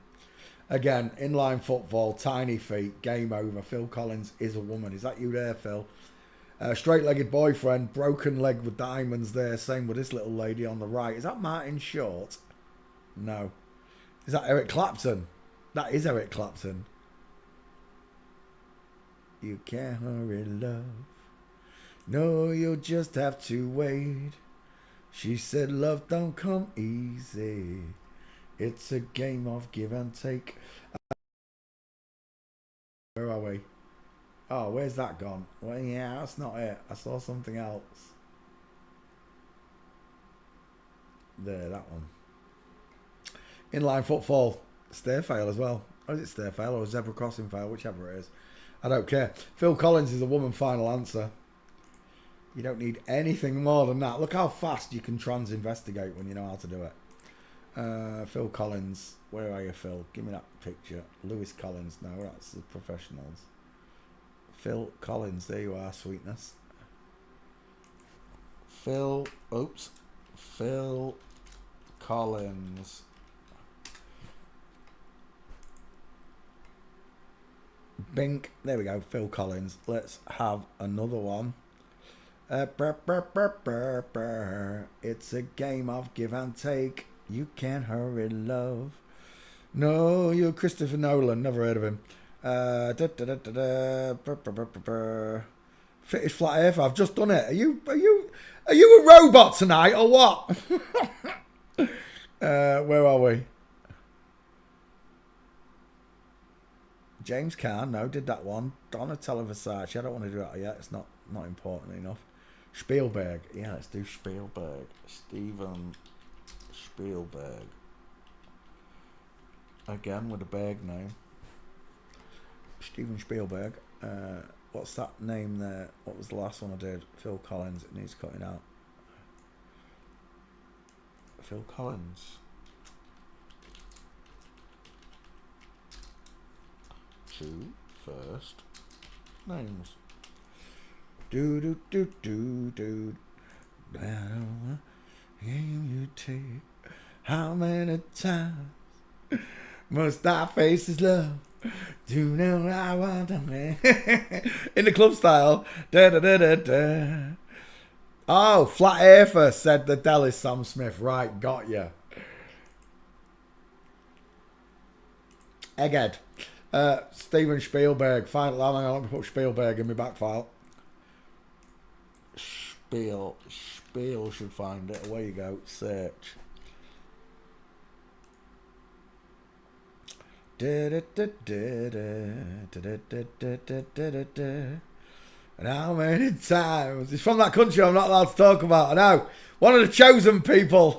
Again, inline football, tiny feet, game over. Phil Collins is a woman. Is that you there, Phil? Straight-legged boyfriend, broken leg with diamonds there. Same with this little lady on the right. Is that Martin Short? No. Is that Eric Clapton? That is Eric Clapton. You can't hurry love. No, you'll just have to wait. She said love don't come easy. It's a game of give and take. Where are we? Oh, where's that gone? Well, yeah, that's not it. I saw something else. There, that one. Inline footfall. Stair fail as well. Or is it stair fail or zebra crossing fail? Whichever it is. I don't care. Phil Collins is a woman final answer. You don't need anything more than that. Look how fast you can trans-investigate when you know how to do it. Phil Collins. Where are you, Phil? Give me that picture. Lewis Collins. No, that's the professionals. Phil Collins. There you are, sweetness. Phil Collins. Bink. There we go. Phil Collins. Let's have another one. It's a game of give and take. You can't hurry love. No, you're Christopher Nolan. Never heard of him. Fittest flat earth. I've just done it. Are you a robot tonight or what? Where are we? James Caan. No, did that one. Donatella Versace. I don't want to do that yet. It's not important enough. Spielberg. Yeah, let's do Spielberg. Steven Spielberg. Again with a bag name. Steven Spielberg. What's that name there? What was the last one I did? Phil Collins. It needs cutting out. Phil Collins. Two first names. Do do do do do. You take. How many times must I face this love? Do you know I want to in the club style. Da da da da da. Oh, Flat Earther, said the Dallas Sam Smith. Right, got ya. Egghead. Steven Spielberg. Final. Let me put Spielberg in my back file. Spiel should find it. Away you go. Search. And how many times? It's from that country I'm not allowed to talk about. I know. One of the chosen people.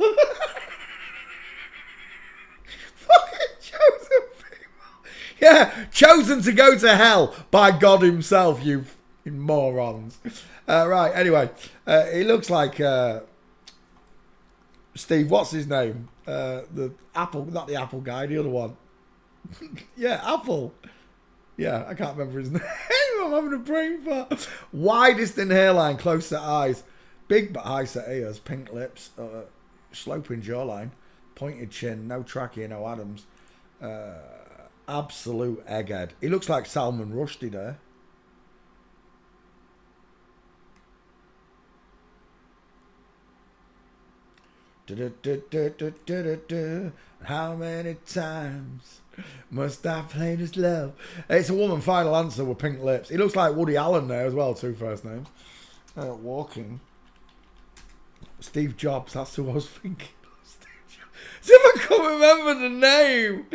Fucking chosen people. Yeah, chosen to go to hell by God himself, you morons. Right, anyway. He looks like Steve, what's his name? The Apple, not the Apple guy, the other one. Yeah, Apple. Yeah, I can't remember his name. I'm having a brain fart. Widest in hairline, close set eyes. Big but high set ears, pink lips, sloping jawline, pointed chin, no trachea, no Adams. Absolute egghead. He looks like Salman Rushdie there. How many times must I play this love? It's a woman, final answer with pink lips. He looks like Woody Allen there as well, two first names. Walking. Steve Jobs, that's who I was thinking. See if I can remember the name.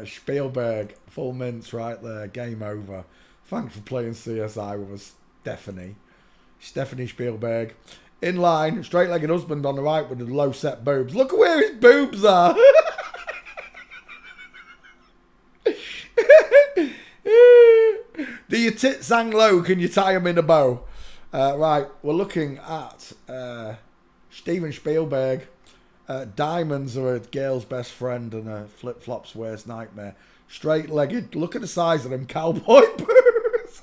Spielberg, full mints right there, game over. Thanks for playing CSI with us, Stephanie. Stephanie Spielberg. In line, straight-legged husband on the right with the low-set boobs. Look at where his boobs are. Do your tits hang low? Can you tie them in a bow? Right, we're looking at Steven Spielberg. Diamonds are a girl's best friend and a flip-flops worst nightmare. Straight-legged. Look at the size of them cowboy boobs.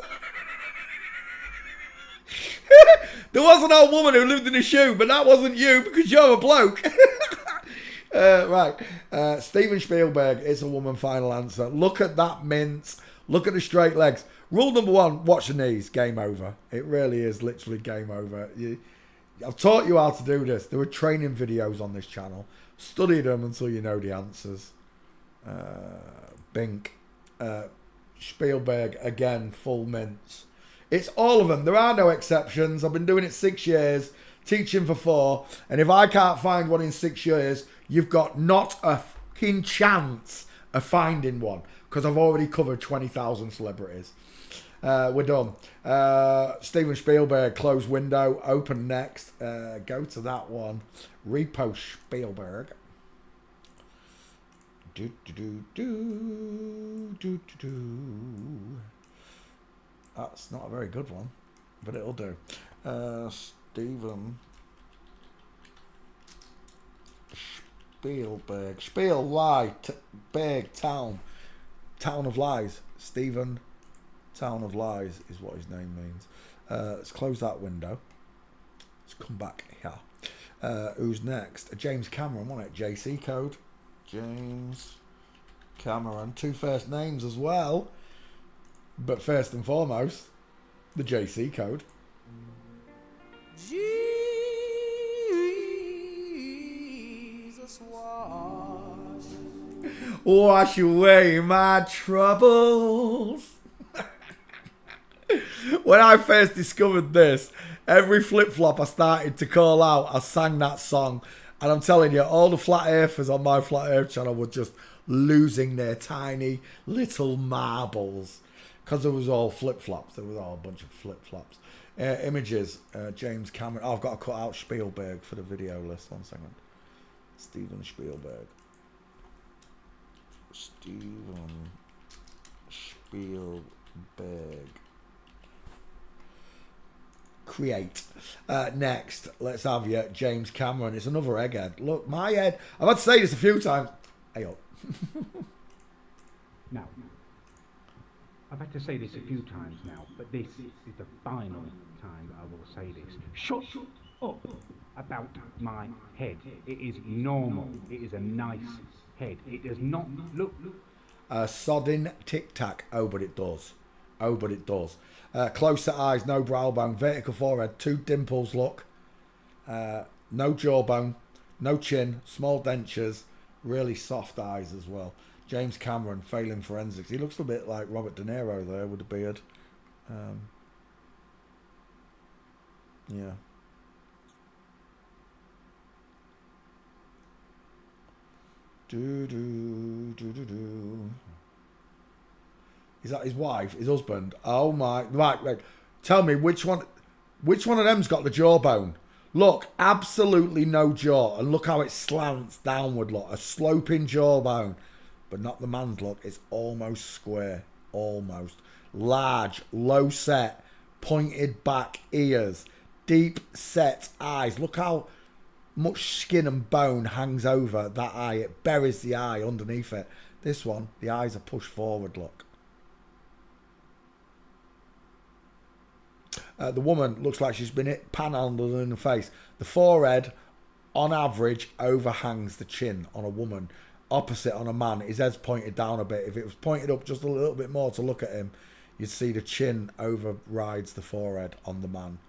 There was an old woman who lived in a shoe, but that wasn't you because you're a bloke. Right. Steven Spielberg is a woman, final answer. Look at that mince. Look at the straight legs. Rule number one, watch the knees. Game over. It really is literally game over. I've taught you how to do this. There are training videos on this channel. Study them until you know the answers. Bink. Spielberg, again, full mince. It's all of them. There are no exceptions. I've been doing it 6 years, teaching for 4. And if I can't find one in 6 years, you've got not a fucking chance of finding one. Because I've already covered 20,000 celebrities. We're done. Steven Spielberg, close window, open next. Go to that one. Repost Spielberg. That's not a very good one, but it'll do. Steven Spielberg. Spiel, lie, Berg, town. Town of Lies. Stephen, Town of Lies is what his name means. Let's close that window. Let's come back here. Who's next? James Cameron, wasn't it? JC code. James Cameron. 2 first names as well. But first and foremost, the JC code. Jesus wash away my troubles. When I first discovered this, every flip-flop I started to call out, I sang that song. And I'm telling you, all the flat earthers on my Flat Earth channel were just losing their tiny little marbles. Because it was all flip-flops. There was all a bunch of flip-flops. Images. James Cameron. Oh, I've got to cut out Spielberg for the video list. 1 second. Steven Spielberg. Steven Spielberg. Create. Next, let's have you, James Cameron. It's another egghead. Look, my head. I've had to say this a few times. Hey up. Now, I've had to say this a few times now, but this is the final time that I will say this. Shut up about my head. It is normal. It is a nice head. It does not look. Sodding Tic Tac. Oh, but it does. Oh, but it does. Close set eyes, no brow bone, vertical forehead, 2 dimples, look. No jawbone, no chin, small dentures, really soft eyes as well. James Cameron, failing forensics. He looks a bit like Robert De Niro there with the beard. Yeah. Do. Is that his wife? His husband? Oh my! Right. Tell me which one of them's got the jawbone? Look, absolutely no jaw, and look how it slants downward. Look, a sloping jawbone, but not the man's. Look, it's almost square, almost large, low set, pointed back ears, deep set eyes. Look how much skin and bone hangs over that eye. It buries the eye underneath it. This one, the eyes are pushed forward. Look. The woman looks like she's been hit panhandled in the face. The forehead, on average, overhangs the chin on a woman. Opposite on a man, his head's pointed down a bit. If it was pointed up just a little bit more to look at him, you'd see the chin overrides the forehead on the man.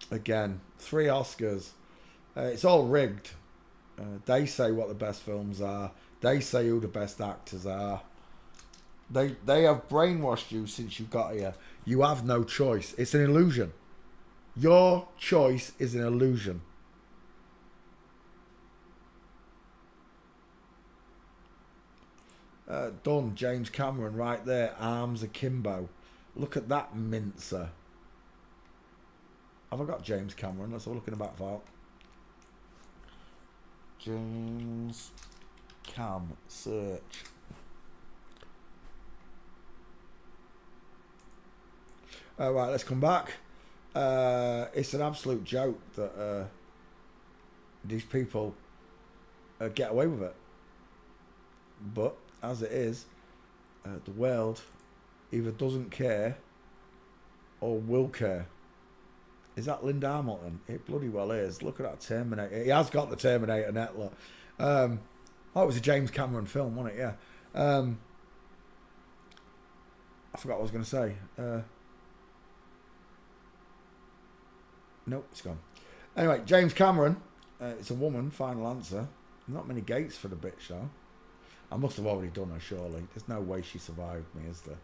Again, 3 Oscars. It's all rigged. They say what the best films are. They say who the best actors are. They have brainwashed you since you got here. You have no choice. It's an illusion. Your choice is an illusion. Done. James Cameron right there. Arms akimbo. Look at that mincer. Have I got James Cameron? Let's have a look in the back file. James Cam search. Right, let's come back. It's an absolute joke that these people get away with it. But as it is, the world either doesn't care or will care. Is that Linda Hamilton? It bloody well is. Look at that Terminator. He has got the Terminator net, look. Oh, it was a James Cameron film, wasn't it? Yeah. I forgot what I was going to say. Nope, it's gone. Anyway, James Cameron. It's a woman, final answer. Not many gates for the bitch, though. I must have already done her, surely. There's no way she survived me, is there?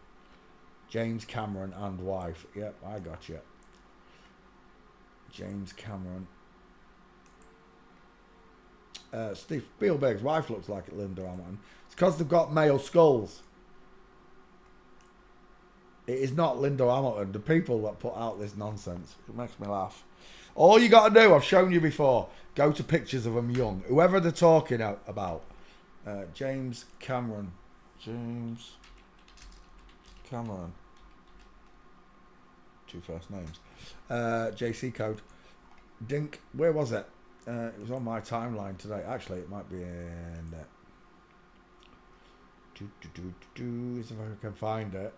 James Cameron and wife. Yep, I got you. James Cameron. Steve Spielberg's wife looks like Linda Hamilton. It's because they've got male skulls. It is not Linda Hamilton. The people that put out this nonsense. It makes me laugh. All you got to do, I've shown you before, go to pictures of them young. Whoever they're talking about. James Cameron. James Cameron. 2 first names. JC code. Dink. Where was it? It was on my timeline today. Actually, it might be in see if I can find it.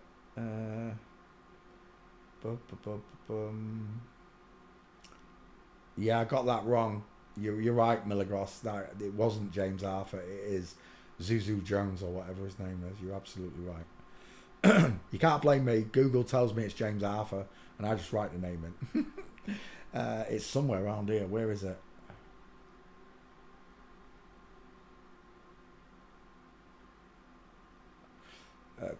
Yeah, I got that wrong. You're right, Milligros. That it wasn't James Arthur. It is Zuzu Jones or whatever his name is. You're absolutely right. You can't blame me. Google tells me it's James Arthur, and I just write the name in. It's somewhere around here. Where is it?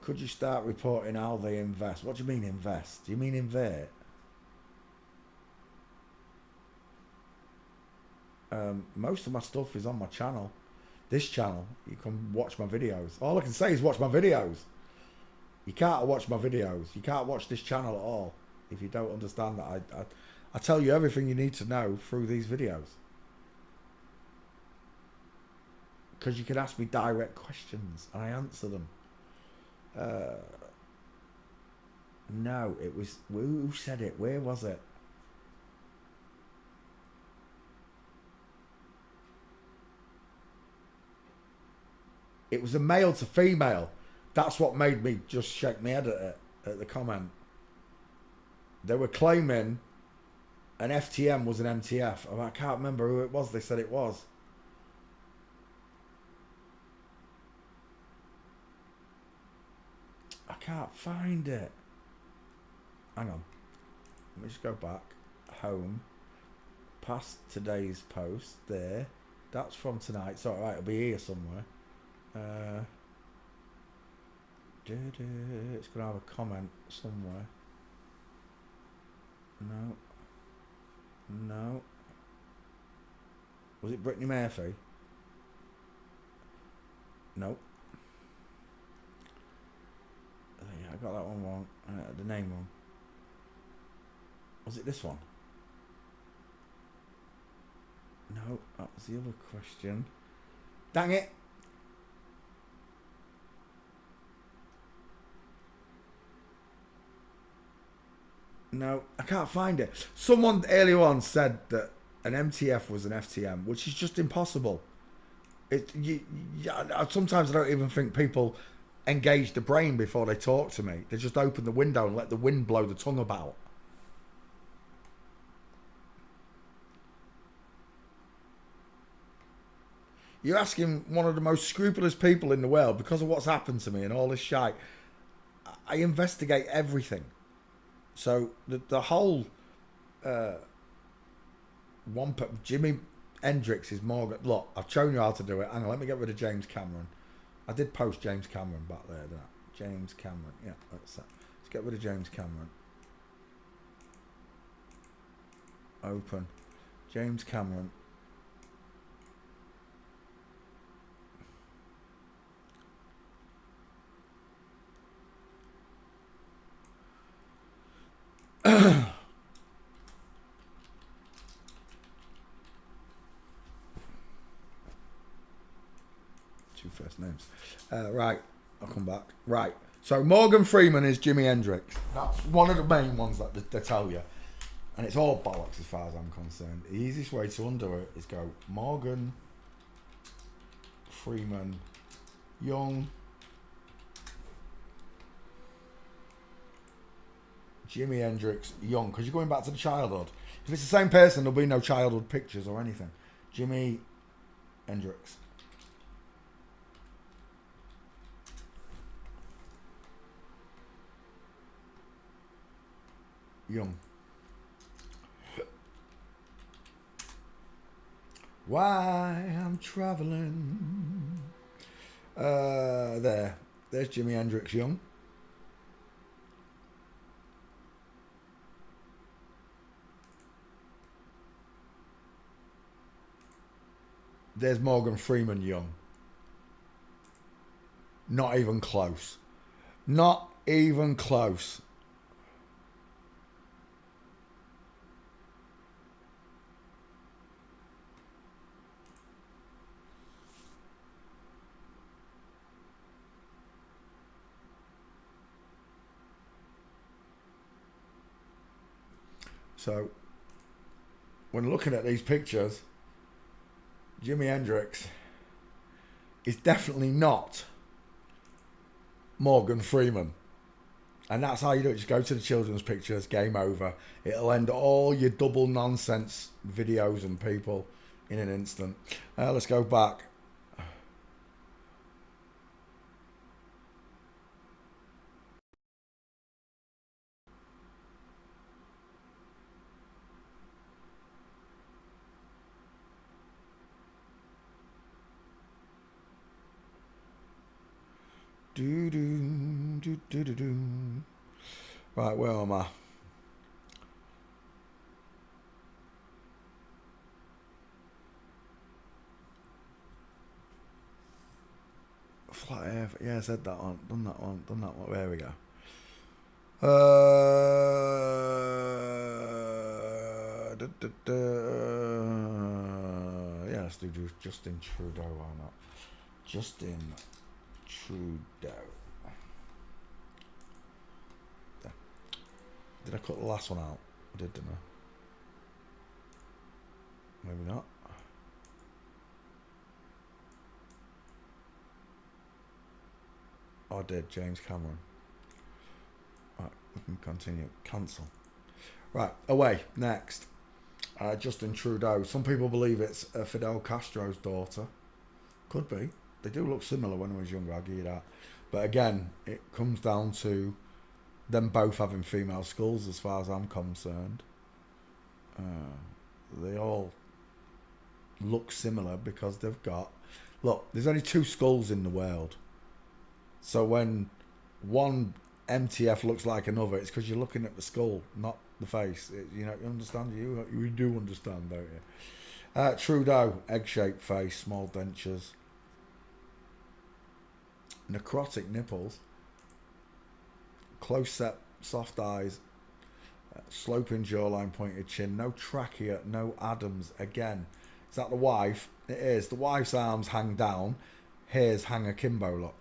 Could you start reporting how they invest? What do you mean invest? Do you mean invert? Most of my stuff is on my channel. This channel, you can watch my videos. All I can say is watch my videos. You can't watch my videos. You can't watch this channel at all if you don't understand that. I tell you everything you need to know through these videos. Because you can ask me direct questions and I answer them. No, it was... Who said it? Where was it? It was a male to female. That's what made me just shake my head at it, at the comment. They were claiming an FTM was an MTF. I can't remember who it was they said it was. I can't find it. Hang on. Let me just go back. Home. Past today's post. There. That's from tonight. It's alright, it'll be here somewhere. It's going to have a comment somewhere. No. No. Was it Brittany Murphy? No. Yeah, I got that one wrong. The name wrong. Was it this one? No, that was the other question. Dang it! No, I can't find it. Someone earlier on said that an MTF was an FTM, which is just impossible. Sometimes I don't even think people engage the brain before they talk to me. They just open the window and let the wind blow the tongue about. You're asking one of the most scrupulous people in the world because of what's happened to me and all this shite. I investigate everything. So the whole Jimi Hendrix is Morgan. Look, I've shown you how to do it. Hang on, let me get rid of James Cameron. I did post James Cameron back there, didn't I? James Cameron. Yeah, that's that. Let's get rid of James Cameron. Open. James Cameron. Two first names. Right, I'll come back. Right, so Morgan Freeman is Jimi Hendrix. That's one of the main ones that they tell you. And it's all bollocks as far as I'm concerned. The easiest way to undo it is go Morgan Freeman Young Jimi Hendrix Young, because you're going back to the childhood. If it's the same person, there'll be no childhood pictures or anything. Jimi Hendrix. Young. Why I'm traveling. There's Jimi Hendrix Young. There's Morgan Freeman Young. Not even close. Not even close. So, when looking at these pictures, Jimi Hendrix is definitely not Morgan Freeman. And that's how you do it. Just go to the children's pictures, game over. It'll end all your double nonsense videos and people in an instant. Let's go back. Right, where am I? whatever. Yeah, I said that one. Done that one. Done that one. There we go. Yeah, let's do Justin Trudeau. Why not? Justin Trudeau. There. Did I cut the last one out? I did, didn't I? Maybe not. Oh, I did. James Cameron. Right, we can continue. Cancel. Right, away. Next. Justin Trudeau. Some people believe it's Fidel Castro's daughter. Could be. They do look similar when I was younger, I'll give you that. But again, it comes down to them both having female skulls as far as I'm concerned. They all look similar because they've got... Look, there's only 2 skulls in the world. So when one MTF looks like another, it's because you're looking at the skull, not the face. You understand? You do understand, don't you? Trudeau, egg-shaped face, small dentures, necrotic nipples, close-set, soft eyes, sloping jawline, pointed chin, no trachea, no Adams. Again, is that the wife? It is. The wife's arms hang down, hers hang akimbo look.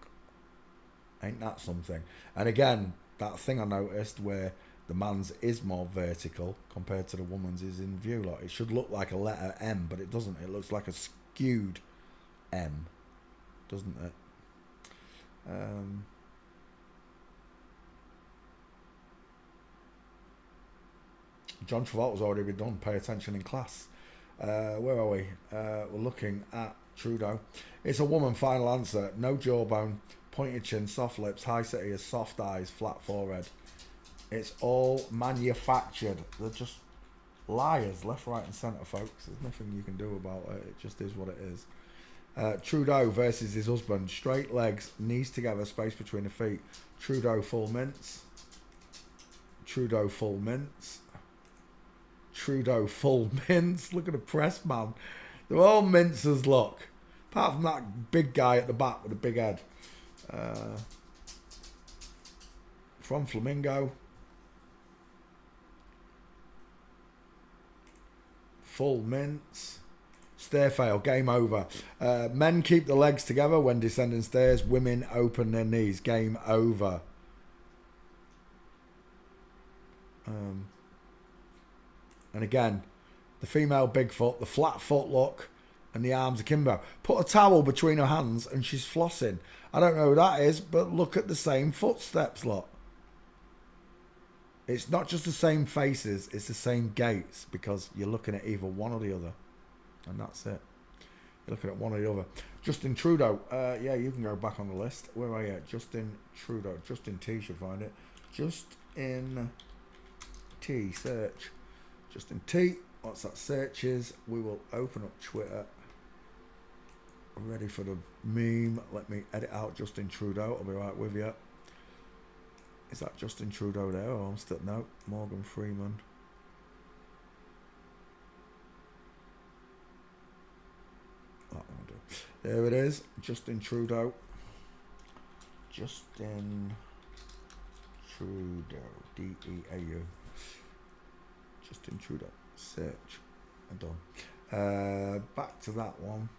Ain't that something? And again, that thing I noticed where the man's is more vertical compared to the woman's is in view. Like, it should look like a letter M, but it doesn't. It looks like a skewed M, doesn't it? John Travolta's already been done. Pay attention in class. Where are we? We're looking at Trudeau. It's a woman. Final answer. No jawbone, pointed chin, soft lips, high set ears, soft eyes, flat forehead. It's all manufactured. They're just liars, left, right, and centre, folks. There's nothing you can do about it. It just is what it is. Trudeau versus his husband. Straight legs, knees together, space between the feet. Trudeau full mince. Trudeau full mince. Trudeau full mince. Look at the press, man. They're all minces, look. Apart from that big guy at the back with a big head. From Flamingo. Full mince. Stair fail. Game over. Men keep the legs together when descending stairs. Women open their knees. Game over. And again, the female Bigfoot, the flat foot look, and the arms akimbo. Put a towel between her hands and she's flossing. I don't know who that is, but look at the same footsteps, look. It's not just the same faces, it's the same gaits, because you're looking at either one or the other. And that's it. You're looking at one or the other. Justin Trudeau. Yeah, you can go back on the list. Where are you? Justin Trudeau. Justin T should find it. Justin T. Search. Justin T. Once that searches, we will open up Twitter. Ready for the meme. Let me edit out Justin Trudeau. I'll be right with you. Is that Justin Trudeau there? Oh, I'm still... No. Morgan Freeman. That one will do. There it is. Justin Trudeau. Justin Trudeau. D-E-A-U. Justin Trudeau. Search. And done. Back to that one.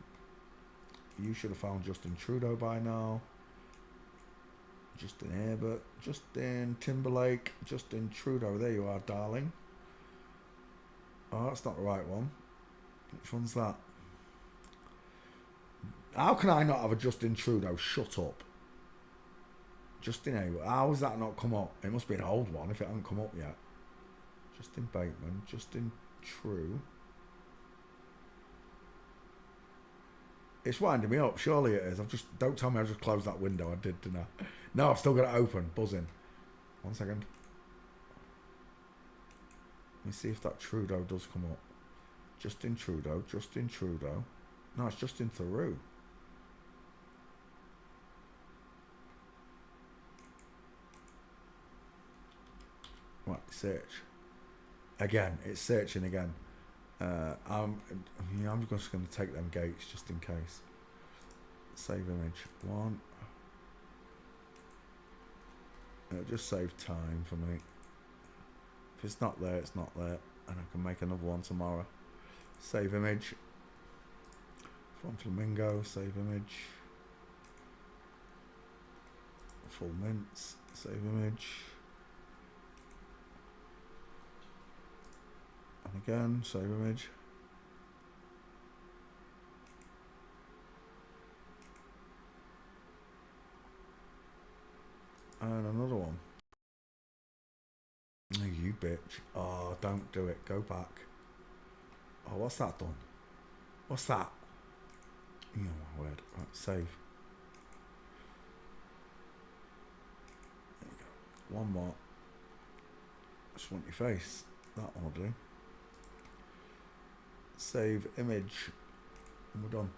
You should have found Justin Trudeau by now. Justin Herbert. Justin Timberlake. Justin Trudeau. There you are, darling. Oh, that's not the right one. Which one's that? How can I not have a Justin Trudeau? Shut up. Justin Herbert. How has that not come up? It must be an old one if it hasn't come up yet. Justin Bateman. Justin True. It's winding me up. Surely it is. Don't tell me I just closed that window. I did, didn't I? No, I've still got it open. Buzzing. 1 second. Let me see if that Trudeau does come up. Justin Trudeau. Justin Trudeau. No, it's Justin Theroux. Right, search. Again, it's searching again. I'm just going to take them gates just in case. Save image. 1, It'll just save time for me. If it's not there, it's not there. And I can make another one tomorrow. Save image. From Flamingo, save image. Full mints, save image. And again, save image. And another one. Oh, you bitch. Oh, don't do it. Go back. Oh, what's that done? What's that? You know my word. Right, save. There you go. One more. Just want your face. That one will do. Save image. And we're done.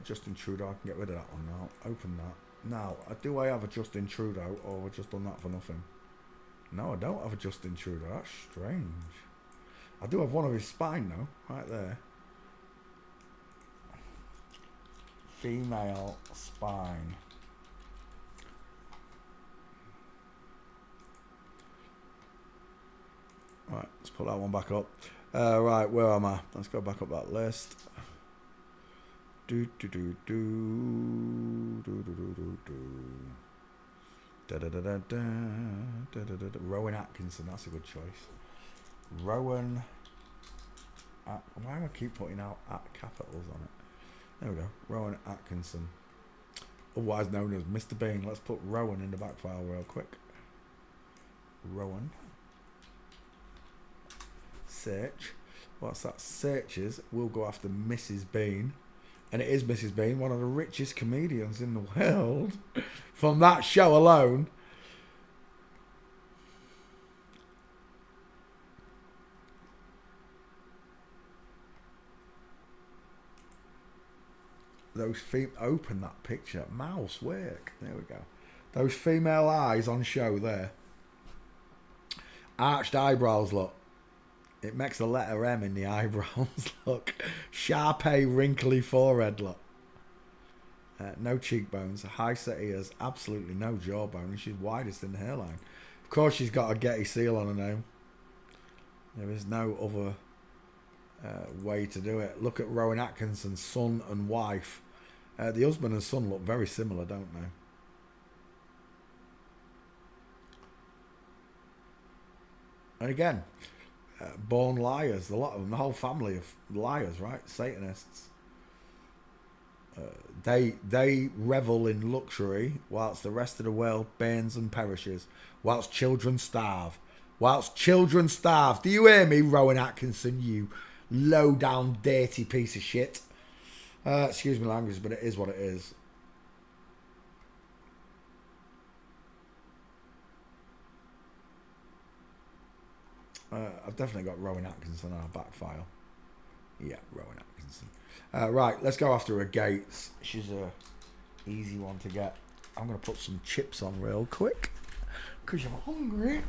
Justin Trudeau. I can get rid of that one now. Open that. Now, do I have a Justin Trudeau, or have I just done that for nothing? No, I don't have a Justin Trudeau. That's strange. I do have one of his spine, though, right there. Female spine. Right, let's put that one back up. Right, where am I? Let's go back up that list. Do do do do do do do do do. Da da da da da da da da. Rowan Atkinson, that's a good choice. Rowan. Why do I keep putting out at capitals on it? There we go. Rowan Atkinson, otherwise known as Mr. Bean. Let's put Rowan in the back file real quick. Rowan. Search. What's that? Searches. We'll go after Mrs. Bean. And it is Mrs. Bean, one of the richest comedians in the world. From that show alone. Those feet open that picture. Mouse work. There we go. Those female eyes on show there. Arched eyebrows, look. It makes the letter M in the eyebrows, look. Sharp A, wrinkly forehead, look. No cheekbones, high set ears, absolutely no jawbone, and she's widest in the hairline. Of course she's got a Getty seal on her name. There is no other way to do it. Look at Rowan Atkinson's son and wife. The husband and son look very similar, don't they? And again, born liars. A lot of them, the whole family of liars, right? Satanists. They revel in luxury whilst the rest of the world burns and perishes. Whilst children starve. Whilst children starve. Do you hear me, Rowan Atkinson, you low down dirty piece of shit? Excuse me language, but it is what it is. I've definitely got Rowan Atkinson on our back file. Yeah, Rowan Atkinson. Right, let's go after her Gates. She's a easy one to get. I'm going to put some chips on real quick because I'm hungry.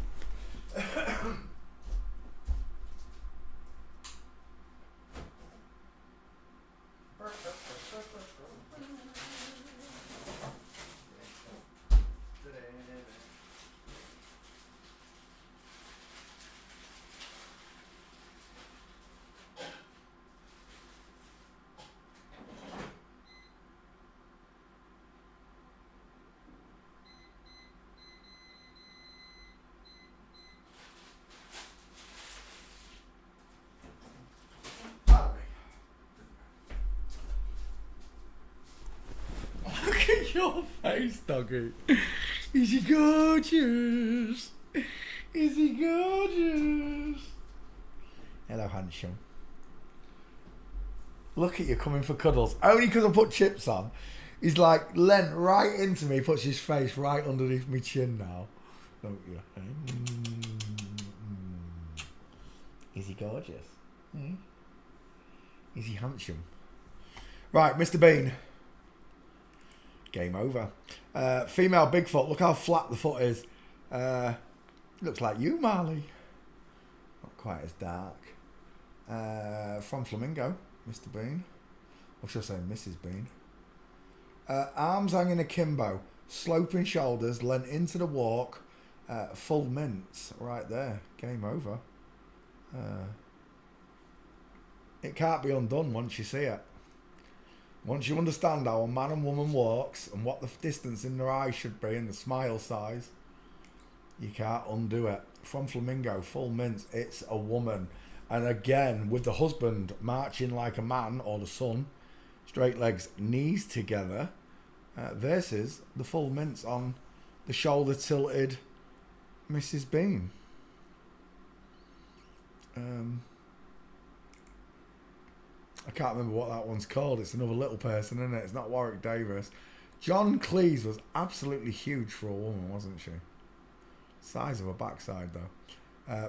Look at your face, doggy. Is he gorgeous? Is he gorgeous? Hello, handsome. Look at you coming for cuddles. Only because I put chips on. He's like leant right into me, puts his face right underneath my chin now. Don't you? Is he gorgeous? Is he handsome? Right, Mr. Bean. Game over. Female Bigfoot. Look how flat the foot is. Looks like you, Marley. Not quite as dark. From Flamingo, Mr. Bean. Or should I say Mrs. Bean? Arms hanging akimbo. sloping shoulders, leant into the walk, full mints right there. Game over. It can't be undone once you see it. Once you understand how a man and woman walks and what the distance in their eyes should be and the smile size, you can't undo it. From Flamingo, full mints, it's a woman. And again, with the husband marching like a man, or the son, straight legs, knees together, versus the full mints on the shoulder tilted Mrs. Bean. I can't remember what that one's called. It's another little person, isn't it? It's not Warwick Davis. John Cleese was absolutely huge for a woman, wasn't she? Size of a backside, though.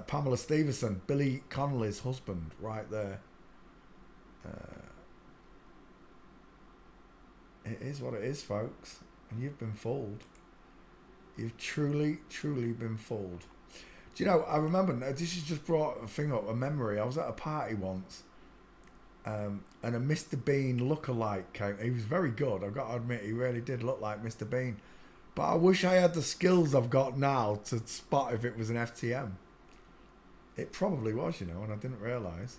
Pamela Stevenson, Billy Connolly's husband, right there. It is what it is, folks. And you've been fooled. You've truly, truly been fooled. Do you know, I remember, this has just brought a thing up, a memory. I was at a party once. And a Mr. Bean lookalike came. He was very good. I've got to admit, he really did look like Mr. Bean. But I wish I had the skills I've got now to spot if it was an FTM. It probably was, you know, and I didn't realise.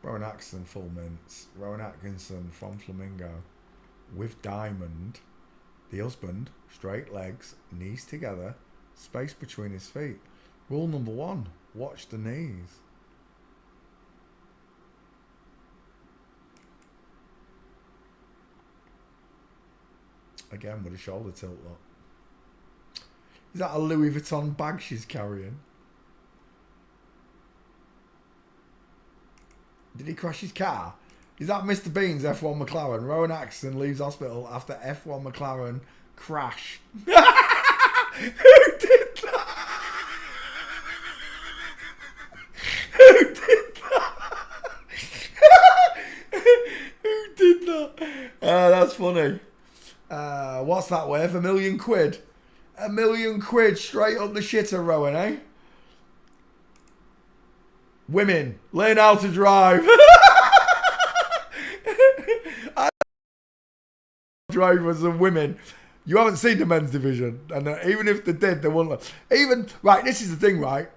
Rowan Atkinson, full mints. Rowan Atkinson from Flamingo. With Diamond. The husband, straight legs, knees together. Space between his feet. Rule number 1, watch the knees. Again with a shoulder tilt look. Is that a Louis Vuitton bag she's carrying? Did he crash his car? Is that Mr. Bean's F1 McLaren? Rowan Atkinson leaves hospital after F1 McLaren crash. Who did that? Who did that? Who did that? That's funny. What's that worth? £1 million? £1 million straight up the shitter, Rowan, eh? Women, learn how to drive. Drivers and women. You haven't seen the men's division, and even if they did, they wouldn't. Even right, this is the thing, right?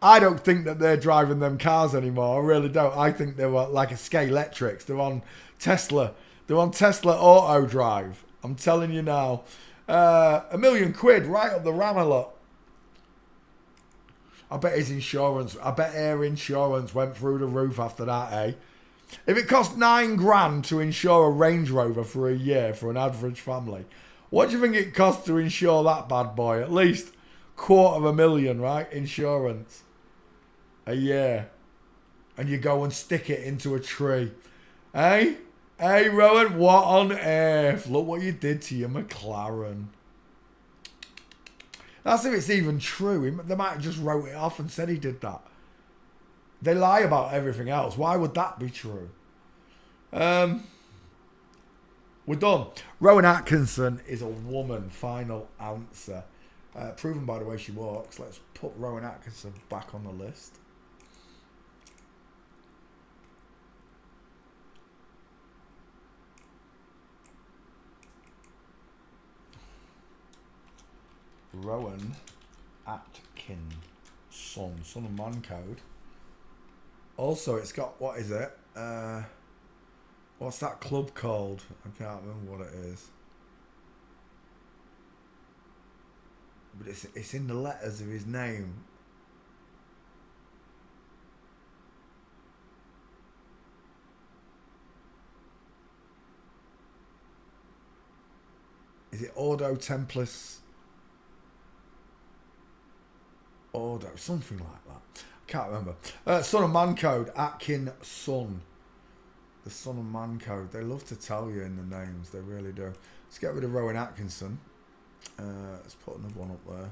I don't think that they're driving them cars anymore. I really don't. I think they were like a Scalextrics. They're on Tesla. They're on Tesla Auto Drive. I'm telling you now. £1 million right up the rammer, look. I bet his insurance. I bet Air Insurance went through the roof after that, eh? If it cost £9,000 to insure a Range Rover for a year for an average family, what do you think it costs to insure that bad boy? At least $250,000, right? Insurance. A year. And you go and stick it into a tree. Eh? Hey, Rowan, what on earth? Look what you did to your McLaren. That's if it's even true. They might have just wrote it off and said he did that. They lie about everything else. Why would that be true? We're done. Rowan Atkinson is a woman. Final answer. Proven by the way she walks. Let's put Rowan Atkinson back on the list. Rowan Atkinson. Son of Man Code. Also, it's got, what is it? What's that club called? I can't remember what it is. But it's in the letters of his name. Is it Ordo Templis? Ordo, something like that. Can't remember. Son of Man Code, Atkinson. The Son of Man Code. They love to tell you in the names. They really do. Let's get rid of Rowan Atkinson. Let's put another one up there.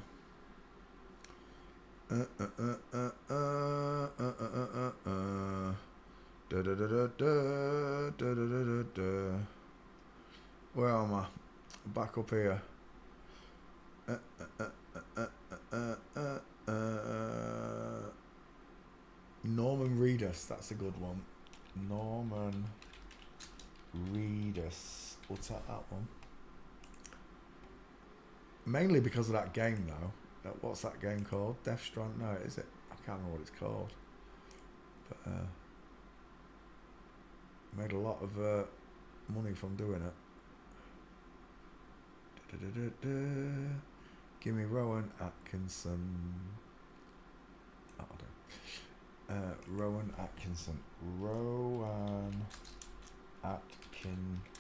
Where am I? Back up here. Norman Reeder. Reedus, that's a good one. Norman Reedus. We'll take that one. Mainly because of that game, though. What's that game called? Death Strand? No, is it? I can't remember what it's called. But made a lot of money from doing it. Give me Rowan Atkinson. That'll do. Rowan Atkinson. Rowan Atkinson.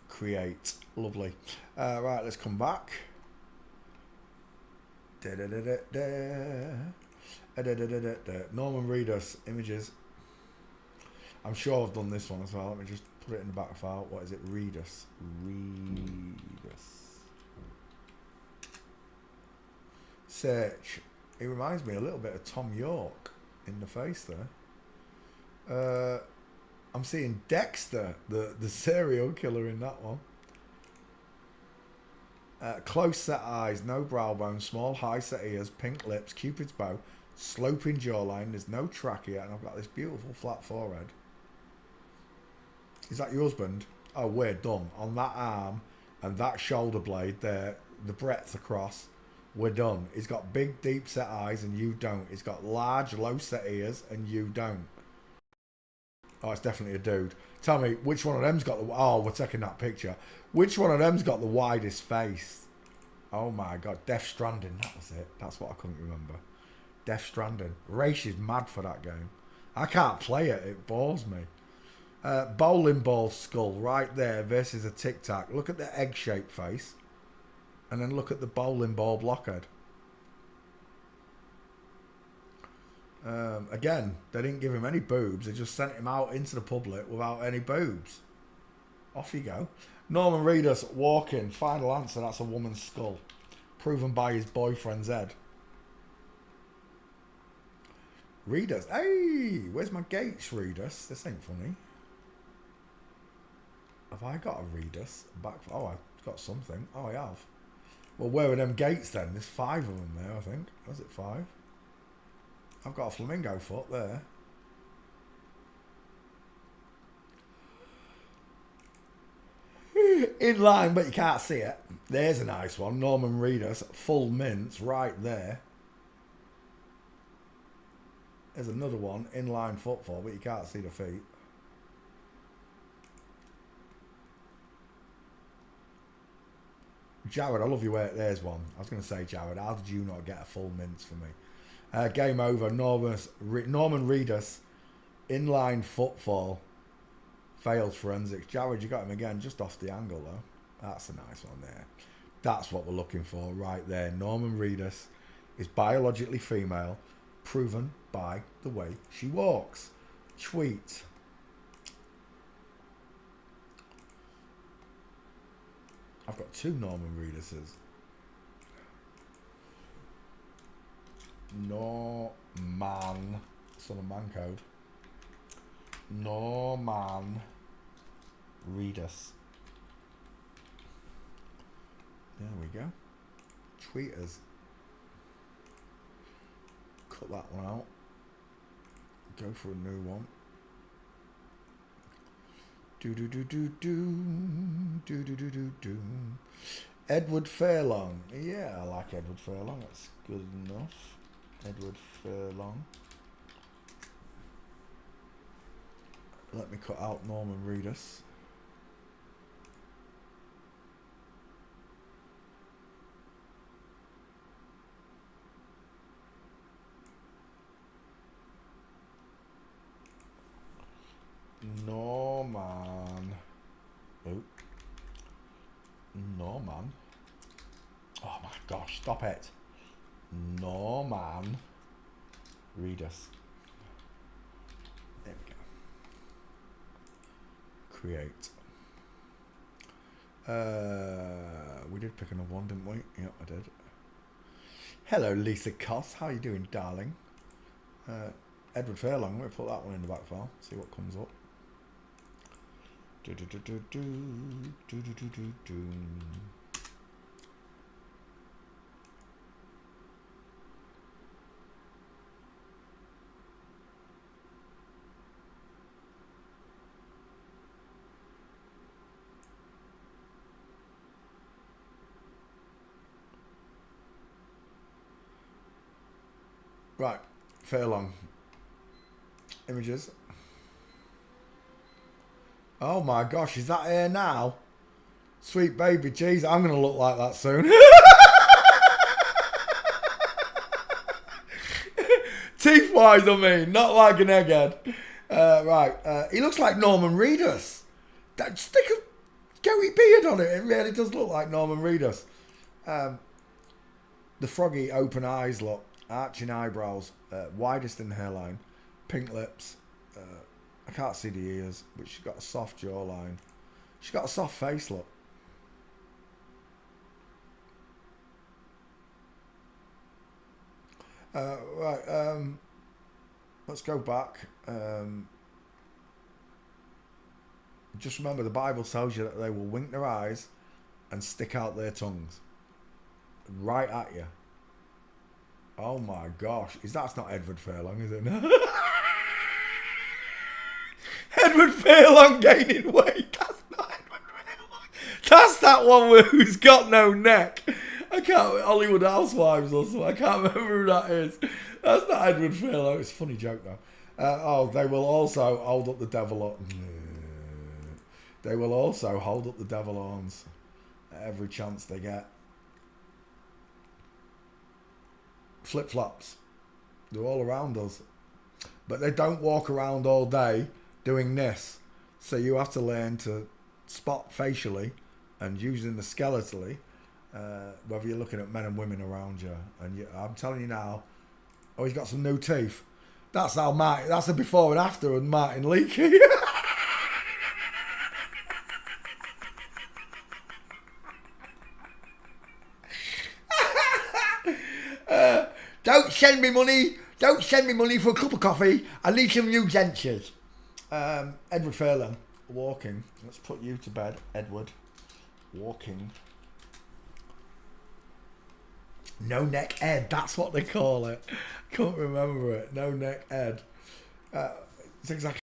Create. Lovely. Right, let's come back. Norman Reedus. Images. I'm sure I've done this one as well. Let me just put it in the back file. What is it? Reedus. Search. It reminds me a little bit of Tom York in the face there. I'm seeing Dexter, the serial killer in that one. Close set eyes, no brow bone, small high set ears, pink lips, Cupid's bow, sloping jawline. There's no trachea, and I've got this beautiful flat forehead. Is that your husband? Oh, we're done. On that arm and that shoulder blade there, the breadth across, we're done. He's got big, deep set eyes, and you don't. He's got large, low set ears, and you don't. Oh, it's definitely a dude. Tell me, which one of them's got the... Oh, we're taking that picture. Which one of them's got the widest face? Oh, my God. Death Stranding. That was it. That's what I couldn't remember. Death Stranding. Raish is mad for that game. I can't play it. It bores me. Bowling ball skull right there versus a Tic Tac. Look at the egg-shaped face. And then look at the bowling ball blockhead. Again, they didn't give him any boobs. They just sent him out into the public without any boobs. Off you go. Norman Reedus walking. Final answer. That's a woman's skull. Proven by his boyfriend's head. Reedus. Hey, where's my gates, Reedus? This ain't funny. Have I got a Reedus? Back. Oh, I've got something. Oh, I have. Well, where are them gates then? There's 5 of them there, I think. Was it 5? I've got a flamingo foot there. In line, but you can't see it. There's a nice one. Norman Reedus, full mints right there. There's another one, inline footfall, but you can't see the feet. Jared, I love your work. There's one. I was going to say, Jared, how did you not get a full mints for me? Game over. Norman Reedus, inline footfall, failed forensics. Jared, you got him again, just off the angle though. That's a nice one there. That's what we're looking for right there. Norman Reedus is biologically female, proven by the way she walks. Tweet. I've got 2 Norman Reeduses. Norman. Son of man code. Norman Reedus. There we go. Tweeters. Cut that one out. Go for a new one. Do. Edward Furlong. Yeah, I like Edward Furlong. That's good enough. Edward Furlong. Let me cut out Norman Reedus. Norman. Oh. Norman. Oh my gosh, stop it. Norman Reedus. There we go. Create. We did pick another one, didn't we? Yep, I did. Hello, Lisa Koss. How are you doing, darling? Edward Furlong. I'm going to put that one in the back file. See what comes up. Right, Furlong. Images. Oh my gosh, is that here now? Sweet baby, jeez, I'm going to look like that soon. Teeth-wise, I mean, not like an egghead. Right, he looks like Norman Reedus. Stick a goatee beard on it. It really does look like Norman Reedus. The froggy open eyes look, arching eyebrows, widest in the hairline, pink lips. I can't see the ears, but she's got a soft jawline. She's got a soft face look. Right, let's go back. Just remember, the Bible tells you that they will wink their eyes and stick out their tongues right at you. Oh my gosh, that's not Edward Furlong, is it? Edward Furlong gaining weight. That's not Edward Furlong. That's that one who's got no neck. I can't. Hollywood Housewives or something. I can't remember who that is. That's not Edward Furlong. It's a funny joke though. Oh, they will also hold up the devil up. They will also hold up the devil horns every chance they get. Flip-flops. They're all around us. But they don't walk around all day doing this. So you have to learn to spot facially and using the skeletally, whether you're looking at men and women around you. And I'm telling you now, oh, he's got some new teeth. That's how Martin, that's the before and after of Martin Leakey. Don't send me money. Don't send me money for a cup of coffee. I need some new dentures. Edward Furlong, walking. Let's put you to bed, Edward. Walking. No neck Ed, that's what they call it. Can't remember it. No neck Ed. It's exactly.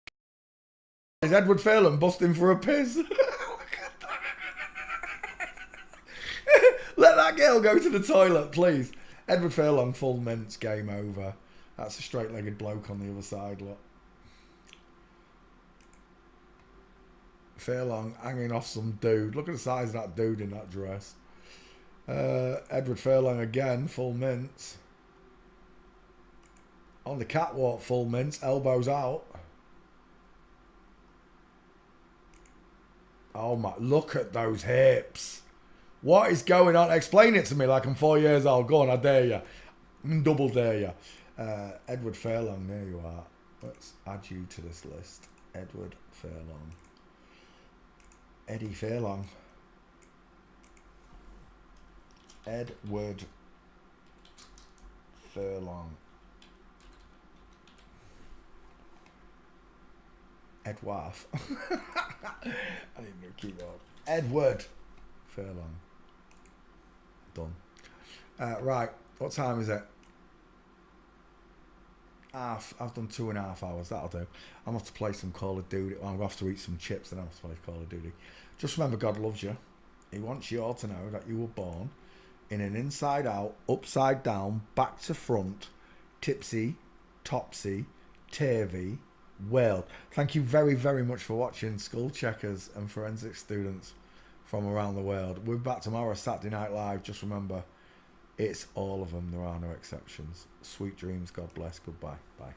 Is Edward Furlong busting for a piss? Let that girl go to the toilet, please. Edward Furlong, full mints, game over. That's a straight-legged bloke on the other side, look. Furlong hanging off some dude. Look at the size of that dude in that dress. Edward Furlong again, full mints. On the catwalk, full mints, elbows out. Oh my, look at those hips. What is going on? Explain it to me like I'm 4 years old. Go on, I dare you. Double dare you. Edward Furlong, there you are. Let's add you to this list. Edward Furlong. Eddie Furlong. Edward Furlong. Edward. I need a new keyboard. Edward Furlong. Done. Right, what time is it? I've done 2.5 hours. That'll do. I'm going to have to play some Call of Duty. I'm going to have to eat some chips and I'm going to play Call of Duty. Just remember, God loves you. He wants you all to know that you were born in an inside out, upside down, back to front, tipsy, topsy, turvy world. Thank you very, very much for watching, school checkers and forensic students from around the world. We're back tomorrow, Saturday Night Live. Just remember, it's all of them. There are no exceptions. Sweet dreams. God bless. Goodbye. Bye.